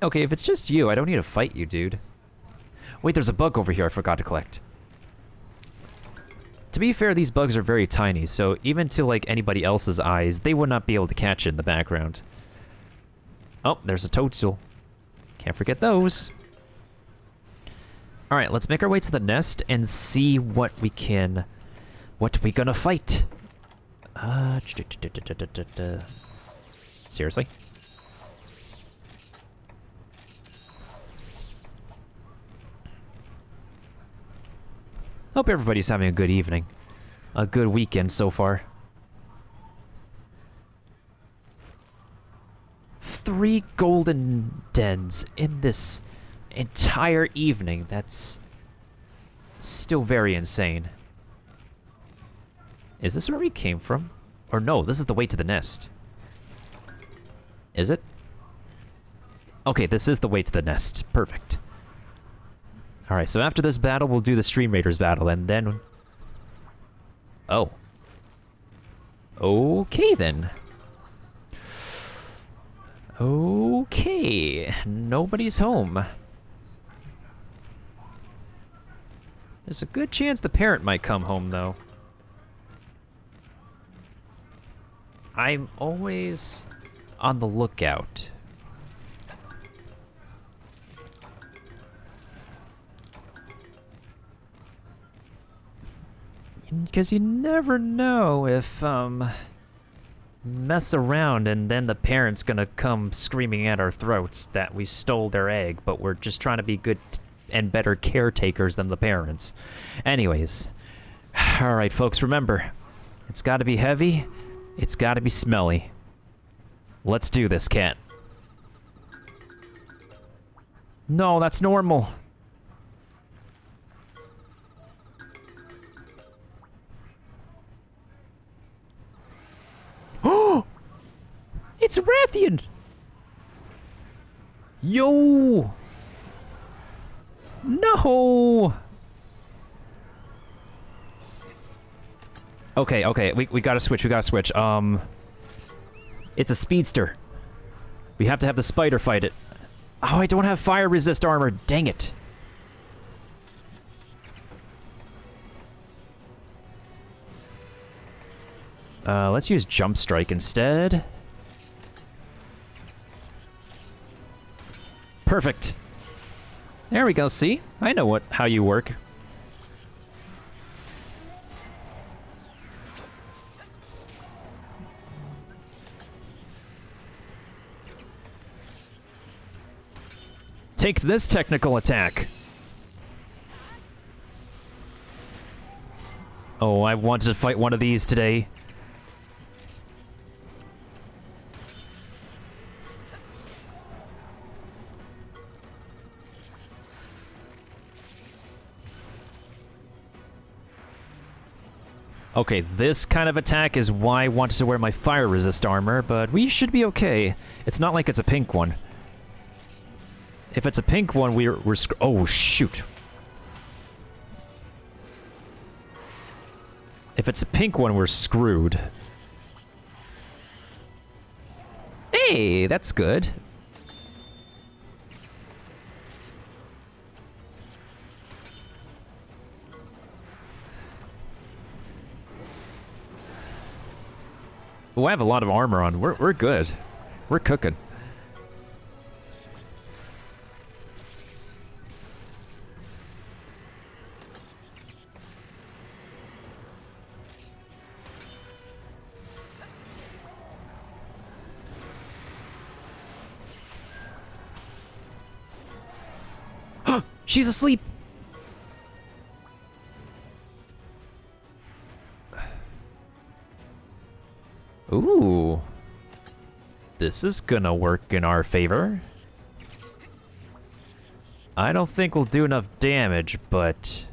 if it's just you, I don't need to fight you, dude. Wait, there's a bug over here I forgot to collect. To be fair, these bugs are very tiny, so even to, like, anybody else's eyes, they would not be able to catch it in the background. Oh, there's a toadstool. Can't forget those. Alright, let's make our way to the nest and see what we can... What we gonna fight? Seriously? Hope everybody's having a good evening. A good weekend so far. 3 golden dens in this entire evening. That's still very insane. Is this where we came from? Or no, this is the way to the nest. Is it? Okay, this is the way to the nest. Perfect. Alright, so after this battle, we'll do the Stream Raiders battle, and then... Oh. Okay, then. Okay. Nobody's home. There's a good chance the parent might come home, though. I'm always on the lookout. Because you never know if, mess around and then the parent's gonna come screaming at our throats that we stole their egg, but we're just trying to be good and better caretakers than the parents. Anyways. Alright, folks, remember, it's gotta be heavy, it's gotta be smelly. Let's do this, cat. No, that's normal. It's Rathian! Yo! No! Okay, we gotta switch, It's a speedster. We have to have the spider fight it. Oh, I don't have fire resist armor, dang it. Let's use Jump Strike instead. Perfect. There we go, see? I know how you work. Take this technical attack. Oh, I wanted to fight one of these today. Okay, this kind of attack is why I wanted to wear my fire resist armor, but we should be okay. It's not like it's a pink one. If it's a pink one, we're oh, shoot. If it's a pink one, we're screwed. Hey, that's good. Oh, I have a lot of armor on. We're good. We're cooking. She's asleep. Ooh. This is gonna work in our favor. I don't think we'll do enough damage, but...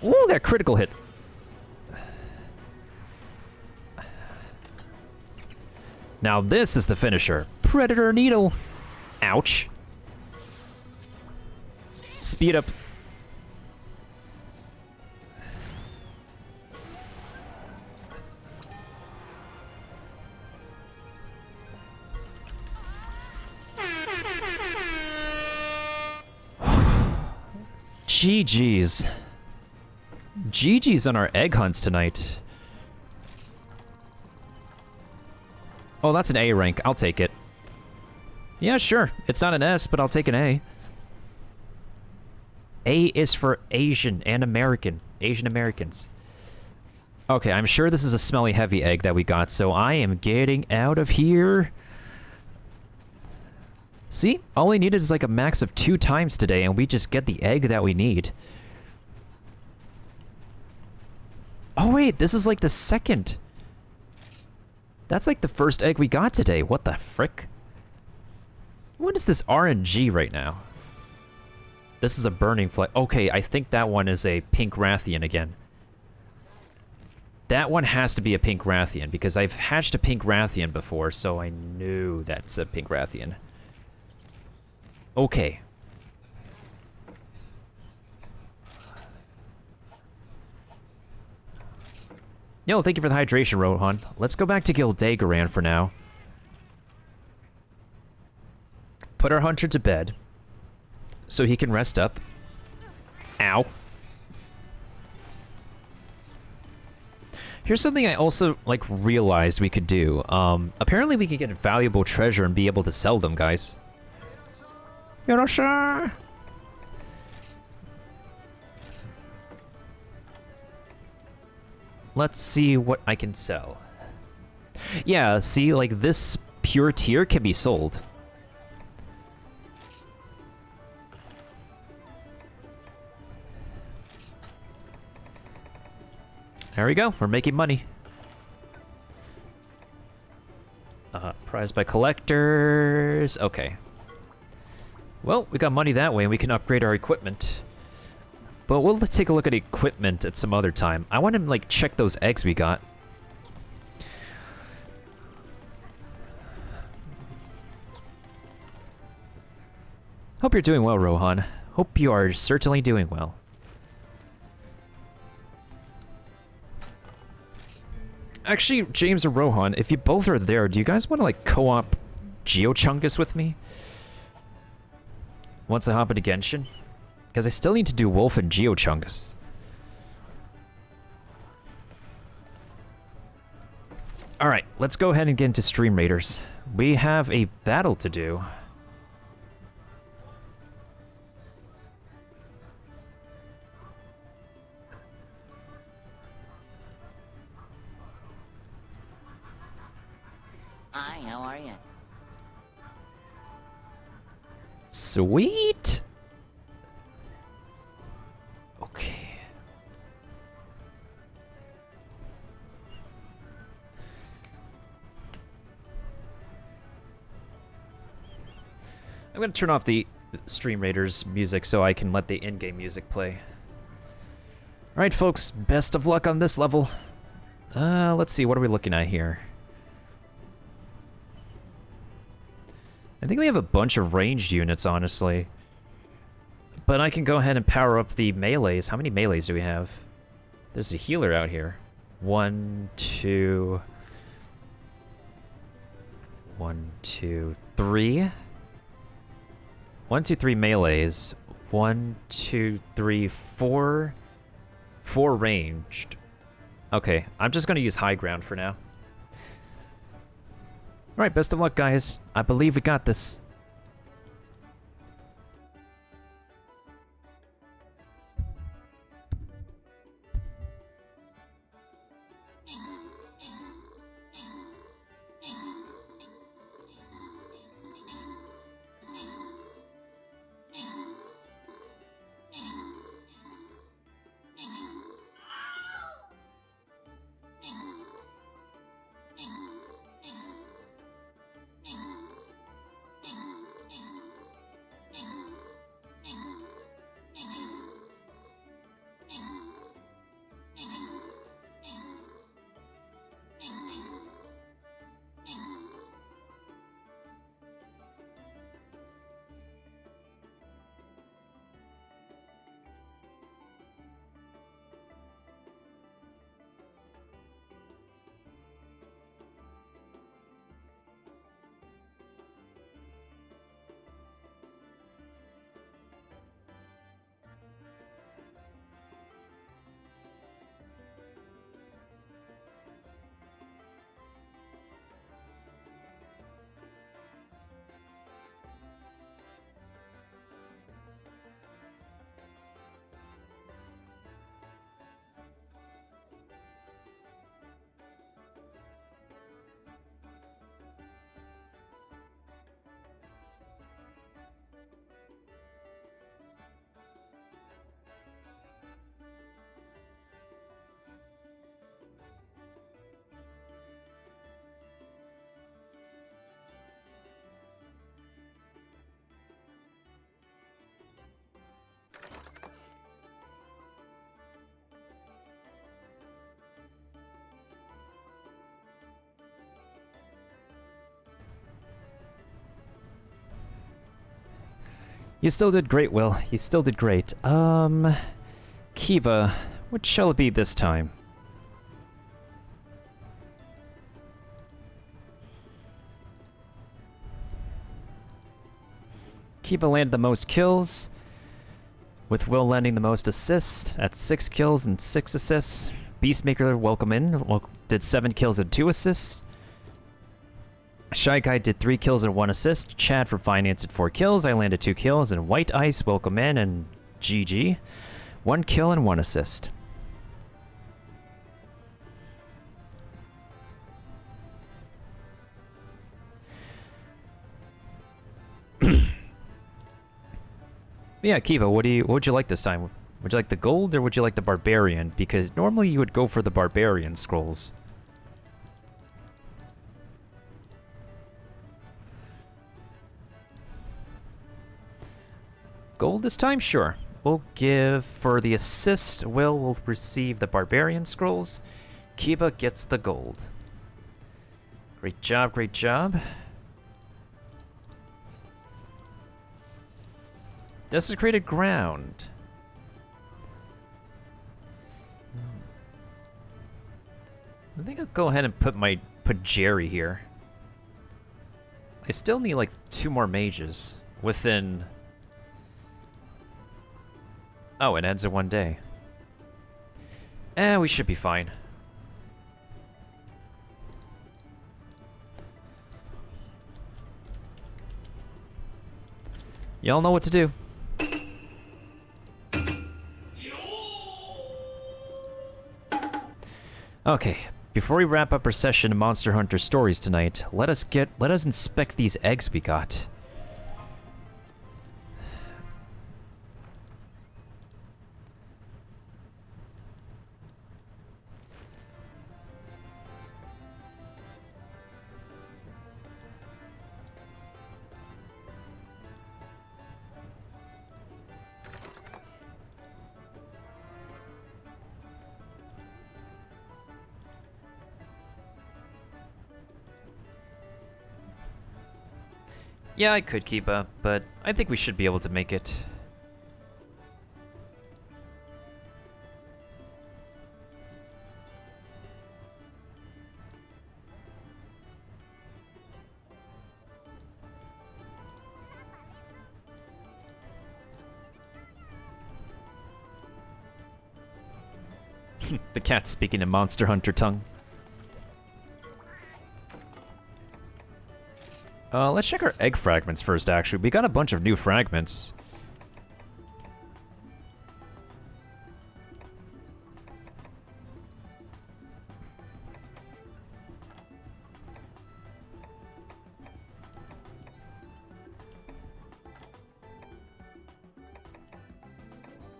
Ooh, that critical hit. Now this is the finisher. Predator Needle. Ouch. Speed up. GG's. GG's on our egg hunts tonight. Oh, that's an A rank. I'll take it. Yeah, sure. It's not an S, but I'll take an A. A is for Asian and American. Asian Americans. Okay, I'm sure this is a smelly heavy egg that we got, so I am getting out of here. See? All we needed is like a max of 2 times today, and we just get the egg that we need. Oh wait, this is like the second. That's like the first egg we got today. What the frick? What is this RNG right now? This is a burning flag. Okay, I think that one is a pink Rathian again. That one has to be a pink Rathian, because I've hatched a pink Rathian before, so I knew that's a pink Rathian. Okay. Yo, thank you for the hydration, Rohan. Let's go back to Gildegaran for now. Put our hunter to bed, so he can rest up. Ow. Here's something I also, like, realized we could do. Apparently we could get valuable treasure and be able to sell them, guys. Yorosha! Let's see what I can sell. Yeah, see, like, this pure tier can be sold. There we go. We're making money. Prized by collectors. Okay. Well, we got money that way, and we can upgrade our equipment. But let's take a look at equipment at some other time. I want to, like, check those eggs we got. Hope you're doing well, Rohan. Hope you are certainly doing well. Actually, James or Rohan, if you both are there, do you guys want to, like, co-op Geochungus with me? Once I hop into Genshin? Because I still need to do Wolf and Geochungus. Alright, let's go ahead and get into Stream Raiders. We have a battle to do. Hi, how are you? Sweet! Okay. I'm gonna turn off the Stream Raiders music so I can let the in-game music play. Alright, folks, best of luck on this level. Let's see, what are we looking at here? I think we have a bunch of ranged units, honestly. But I can go ahead and power up the melees. How many melees do we have? There's a healer out here. 1, 2... 1, 2, 3. 1, 2, 3 melees. 1, 2, 3, 4. 4 ranged. Okay, I'm just gonna use high ground for now. Alright, best of luck, guys. I believe we got this. You still did great, Will. You still did great. Kiba, what shall it be this time? Kiba landed the most kills, with Will landing the most assists at 6 kills and 6 assists. Beastmaker, welcome in, did 7 kills and 2 assists. Shy Guy did 3 kills and 1 assist. Chad for Finance did 4 kills. I landed 2 kills. And White Ice, welcome in, and GG. 1 kill and 1 assist. Yeah, Kiva, what would you like this time? Would you like the gold or would you like the barbarian? Because normally you would go for the barbarian scrolls. Gold this time? Sure. We'll give for the assist. Will receive the barbarian scrolls. Kiba gets the gold. Great job, great job. Desecrated ground. I think I'll go ahead and put Jerry here. I still need like 2 more mages within. Oh, it ends in 1 day. We should be fine. Y'all know what to do. Okay, before we wrap up our session in Monster Hunter Stories tonight, let us inspect these eggs we got. Yeah, I could keep up, but I think we should be able to make it. The cat's speaking in Monster Hunter tongue. Let's check our egg fragments first, actually. We got a bunch of new fragments.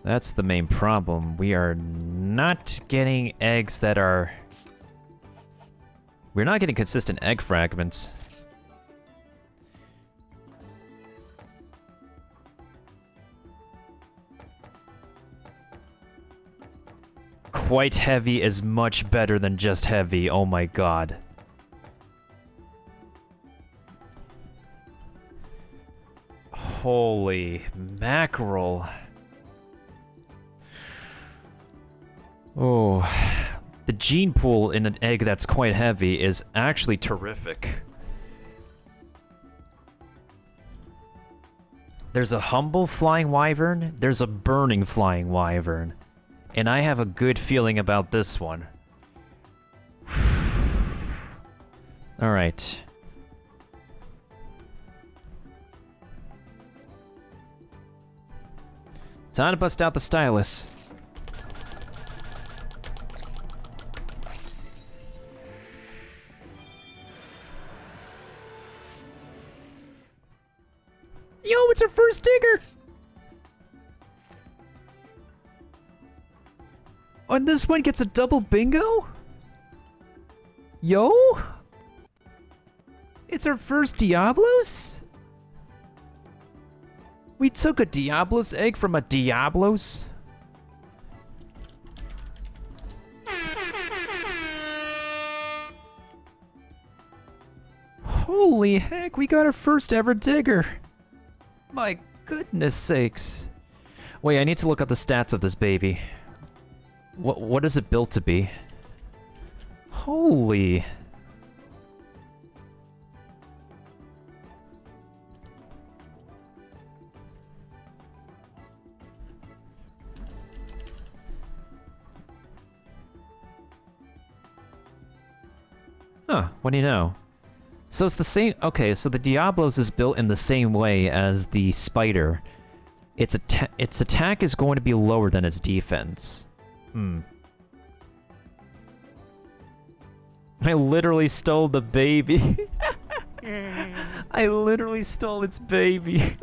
That's the main problem. We are not getting eggs that are... We're not getting consistent egg fragments. Quite heavy is much better than just heavy. Oh my god. Holy mackerel. Oh, the gene pool in an egg that's quite heavy is actually terrific. There's a humble flying wyvern, there's a burning flying wyvern. And I have a good feeling about this one. Alright. Time to bust out the stylus. Yo, it's our first digger! And this one gets a double bingo? Yo? It's our first Diablos? We took a Diablos egg from a Diablos? Holy heck, we got our first ever digger. My goodness sakes. Wait, I need to look up the stats of this baby. What is it built to be? Holy... Huh, what do you know? So it's the same... Okay, so the Diablos is built in the same way as the Spider. Its attack is going to be lower than its defense. Hmm. I literally stole the baby. I literally stole its baby.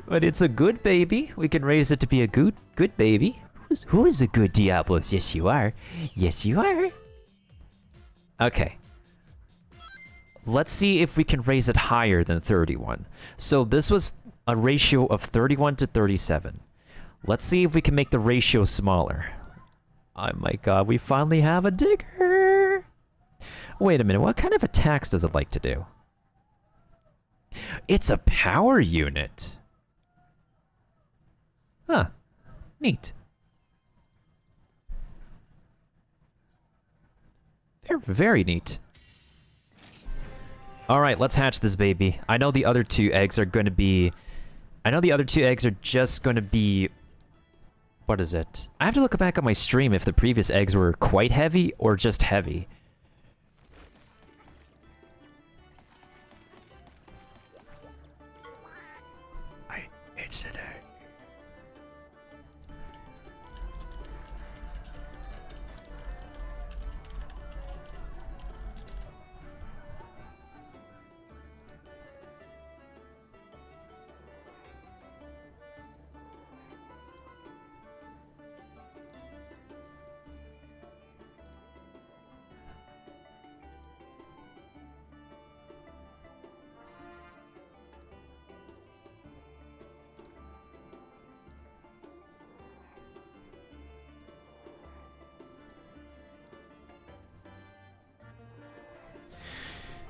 But it's a good baby. We can raise it to be a good baby. Who is a good Diablos? Yes, you are. Yes, you are. Okay. Let's see if we can raise it higher than 31. So this was a ratio of 31 to 37. Let's see if we can make the ratio smaller. Oh my god, we finally have a digger! Wait a minute, what kind of attacks does it like to do? It's a power unit! Huh. Neat. They're very neat. Alright, let's hatch this baby. I know the other two eggs are going to be... I know the other two eggs are just going to be... What is it? I have to look back at my stream if the previous eggs were quite heavy or just heavy. It's an egg.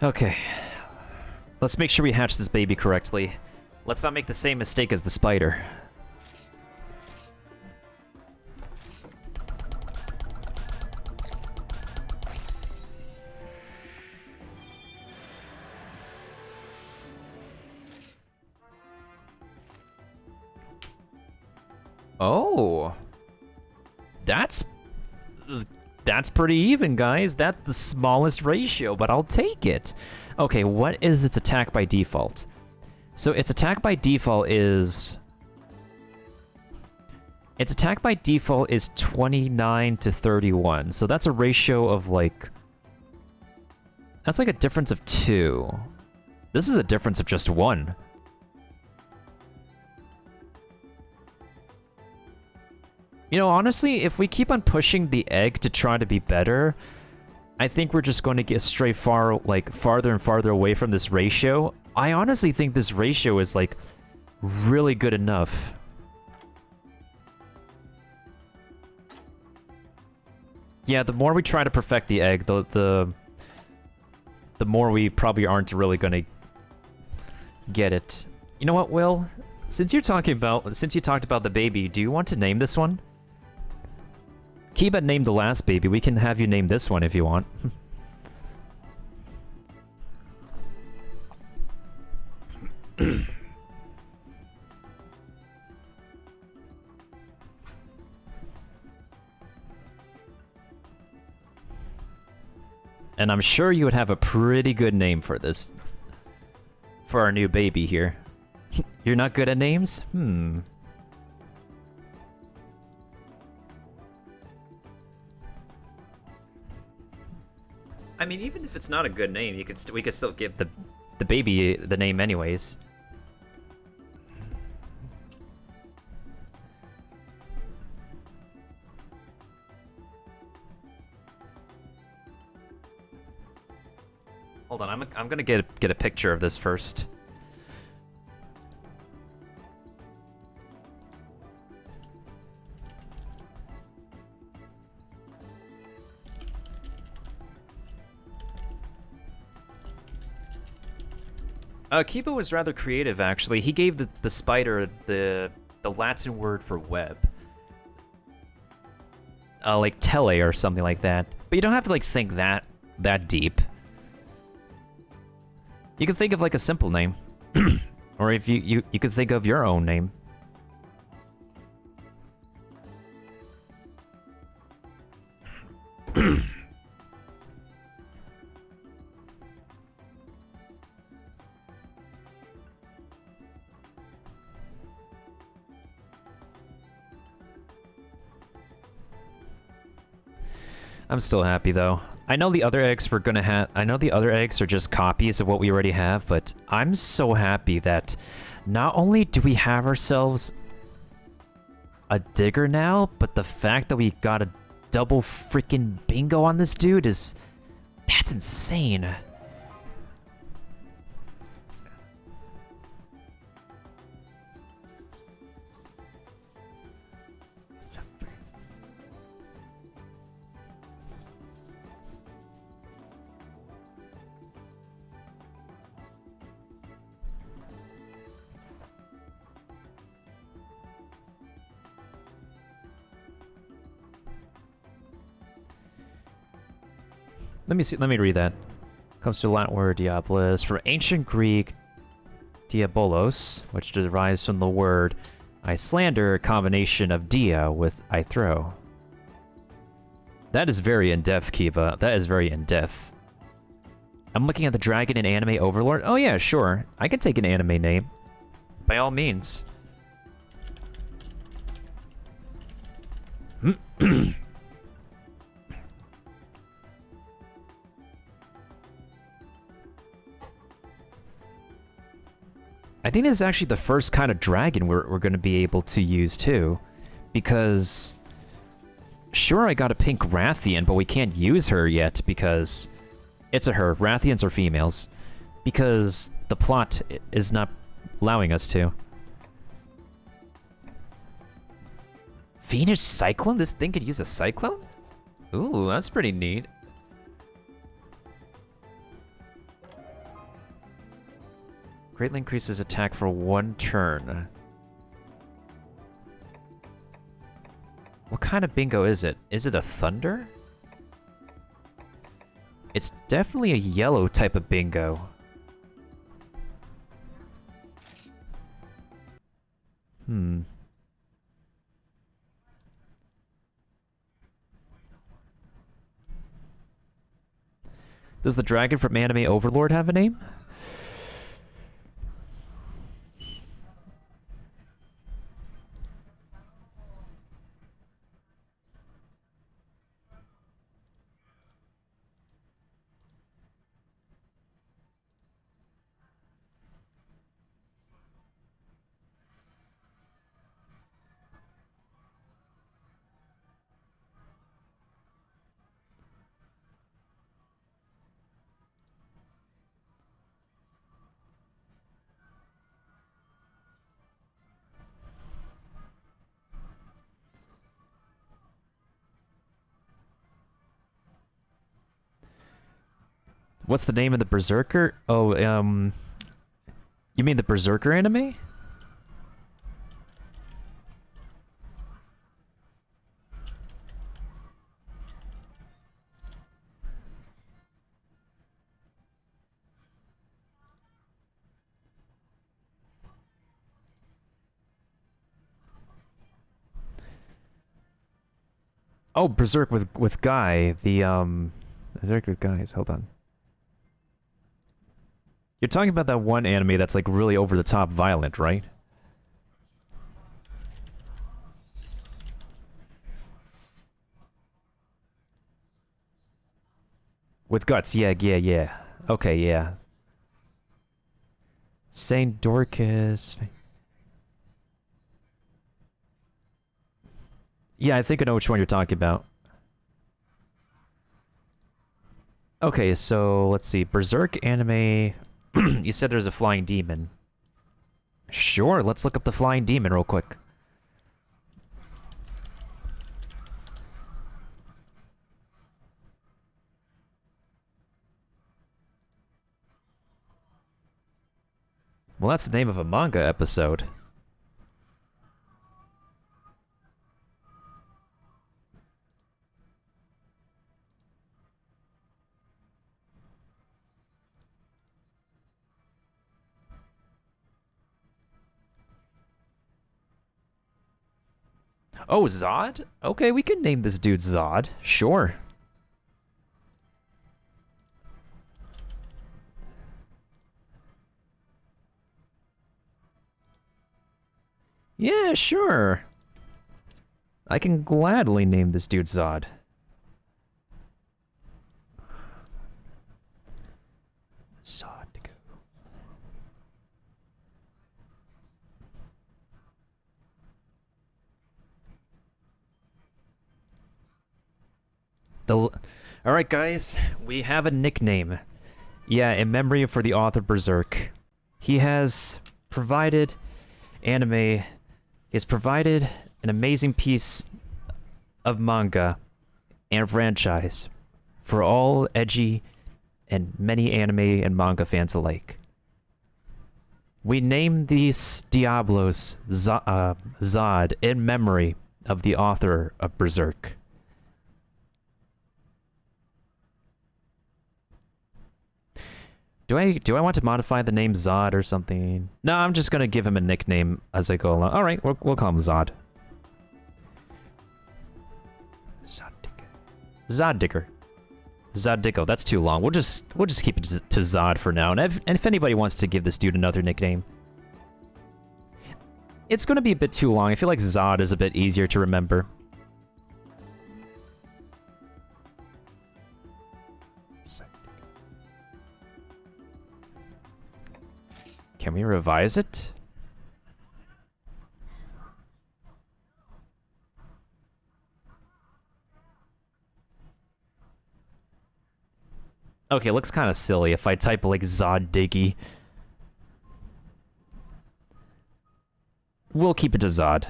Okay. Let's make sure we hatch this baby correctly. Let's not make the same mistake as the spider. Oh. That's pretty even, guys. That's the smallest ratio, but I'll take it. Okay, what is its attack by default? So its attack by default is... Its attack by default is 29 to 31. So that's a ratio of like... That's like a difference of 2. This is a difference of just 1. You know, honestly, if we keep on pushing the egg to try to be better, I think we're just going to get farther and farther away from this ratio. I honestly think this ratio is, like, really good enough. Yeah, the more we try to perfect the egg, the more we probably aren't really going to get it. You know what, Will? Since you talked about the baby, do you want to name this one? Kiba named the last baby. We can have you name this one if you want. And I'm sure you would have a pretty good name for this. For our new baby here. You're not good at names? I mean, even if it's not a good name, we could still give the baby the name anyways. Hold on, I'm gonna get a picture of this first. Kiba was rather creative, actually. He gave the spider the Latin word for web. Like tele or something like that. But you don't have to like think that deep. You can think of like a simple name. Or if you could think of your own name. I'm still happy though. I know the other eggs we're gonna have. I know the other eggs are just copies of what we already have, but I'm so happy that not only do we have ourselves a digger now, but the fact that we got a double freaking bingo on this dude that's insane. Let me see. Let me read that. Comes to the Latin word diabolus from ancient Greek diabolos, which derives from the word Icelander, a combination of dia with I throw. That is very in-depth, Kiba. That is very in-depth. I'm looking at the dragon in Anime Overlord. Oh yeah, sure. I can take an anime name. By all means. I think this is actually the first kind of dragon we're going to be able to use too. Because... Sure, I got a pink Rathian, but we can't use her yet because... It's a her. Rathians are females. Because the plot is not allowing us to. Venus Cyclone? This thing could use a Cyclone? Ooh, that's pretty neat. Greatly increases attack for 1 turn. What kind of bingo is it? Is it a thunder? It's definitely a yellow type of bingo. Does the dragon from Anime Overlord have a name? What's the name of the Berserker? Oh, you mean the Berserker anime? Oh, Berserk with Guy, the Berserk with Guys. Hold on. You're talking about that one anime that's like really over the top violent, right? With guts, yeah. Okay, yeah. Saint Dorcas. Yeah, I think I know which one you're talking about. Okay, so let's see. Berserk anime. You said there's a flying demon. Sure, let's look up the flying demon real quick. Well, that's the name of a manga episode. Oh, Zod? Okay, we can name this dude Zod. Sure. Yeah, sure. I can gladly name this dude Zod. Zod. Alright guys, we have a nickname. Yeah, in memory for the author Berserk. He has provided anime, he's provided an amazing piece of manga and franchise for all edgy and many anime and manga fans alike. We named these Diablos Zod in memory of the author of Berserk. Do I want to modify the name Zod or something? No, I'm just gonna give him a nickname as I go along. All right, we'll call him Zod. Zoddigger. Zoddiggo. That's too long. We'll just keep it to Zod for now. And if anybody wants to give this dude another nickname, it's gonna be a bit too long. I feel like Zod is a bit easier to remember. Can we revise it? Okay, it looks kind of silly if I type like Zod Diggy. We'll keep it to Zod.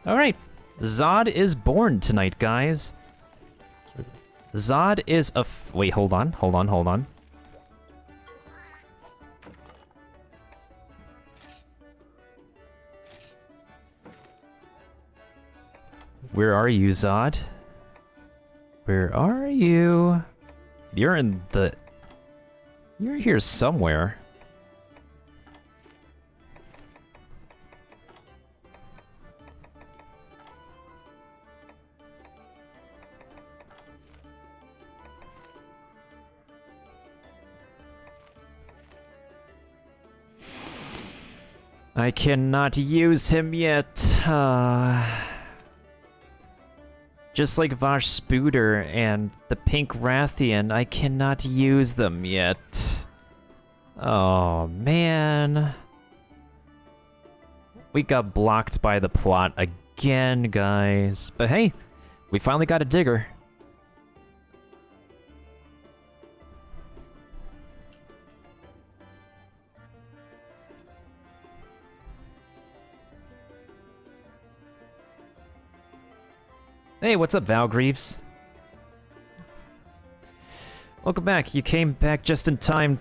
Alright. Zod is born tonight, guys. Zod is a wait, hold on. Where are you, Zod? Where are you? You're here somewhere. I cannot use him yet. Just like Vash Spooter and the Pink Rathian, I cannot use them yet. Oh, man. We got blocked by the plot again, guys. But hey, we finally got a digger. Hey, what's up, Valgreaves? Welcome back. You came back just in time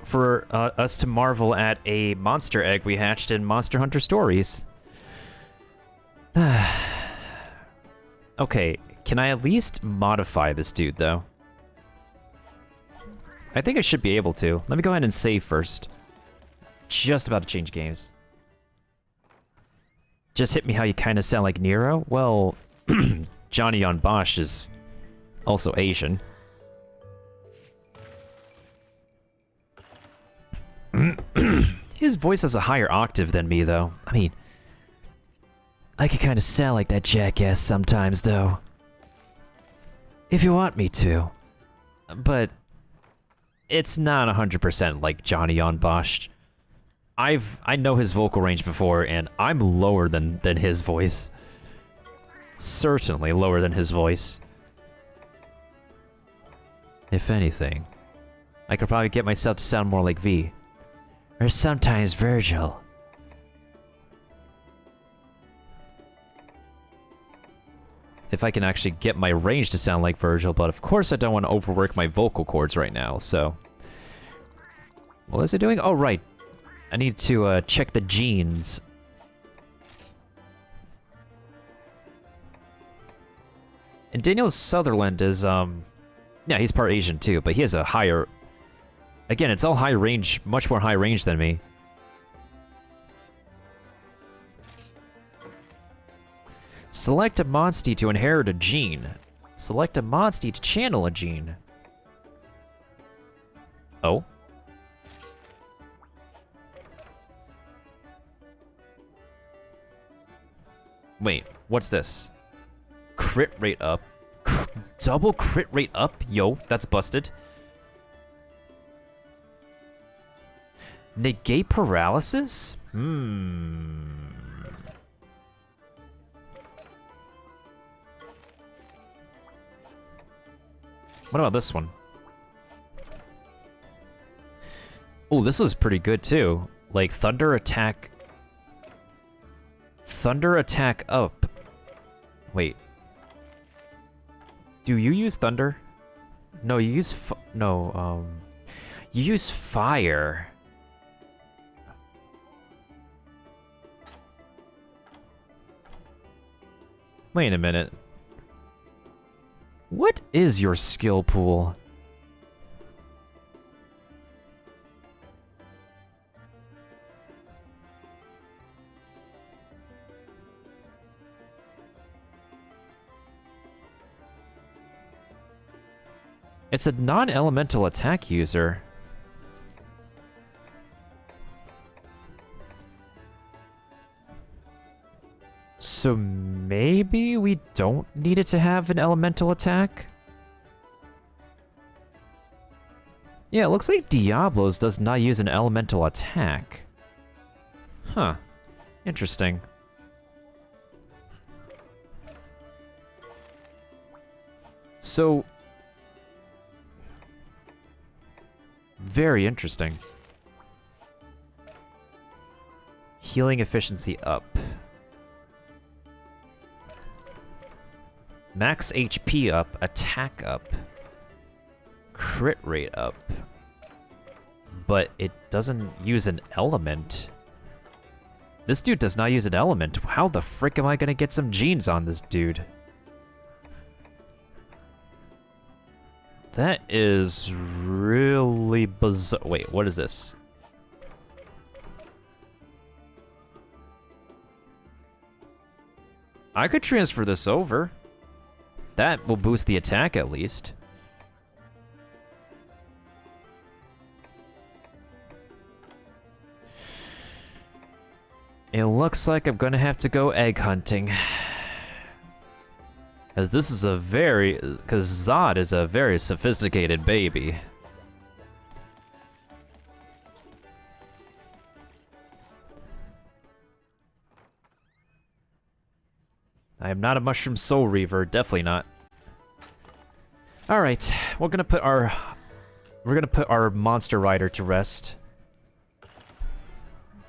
for us to marvel at a monster egg we hatched in Monster Hunter Stories. Okay, can I at least modify this dude, though? I think I should be able to. Let me go ahead and save first. Just about to change games. Just hit me how you kind of sound like Nero? Well... Johnny on Bosch is also Asian. His voice has a higher octave than me, though. I mean, I can kind of sound like that jackass sometimes, though. If you want me to. But it's not 100% like Johnny on Bosch. I know his vocal range before, and I'm lower than his voice. Certainly lower than his voice. If anything, I could probably get myself to sound more like V. Or sometimes Virgil. if I can actually get my range to sound like Virgil, but of course I don't want to overwork my vocal cords right now, so... What was I doing? Oh, right. I need to check the genes. And Daniel Sutherland is, yeah, he's part Asian too, but he has a higher... Again, it's all high range, much more high range than me. Select a Monstie to inherit a gene. Select a Monstie to channel a gene. Oh? Wait, what's this? Crit rate up. Double crit rate up? Yo, that's busted. Negate paralysis? What about this one? Oh, this is pretty good too. Like thunder attack. Thunder attack up. Wait. Do you use thunder? No, you use you use fire. Wait a minute. What is your skill pool? It's a non-elemental attack user. So maybe we don't need it to have an elemental attack? Yeah, it looks like Diablos does not use an elemental attack. Huh. Interesting. So... Very interesting. Healing efficiency up. Max HP up, attack up. Crit rate up. But it doesn't use an element. This dude does not use an element. How the frick am I gonna get some genes on this dude? That is really bizarre. Wait, what is this? I could transfer this over. That will boost the attack at least. It looks like I'm gonna have to go egg hunting. As this is a very... Because Zod is a very sophisticated baby. I am not a Mushroom Soul Reaver, definitely not. Alright, we're gonna put our... We're gonna put our Monster Rider to rest.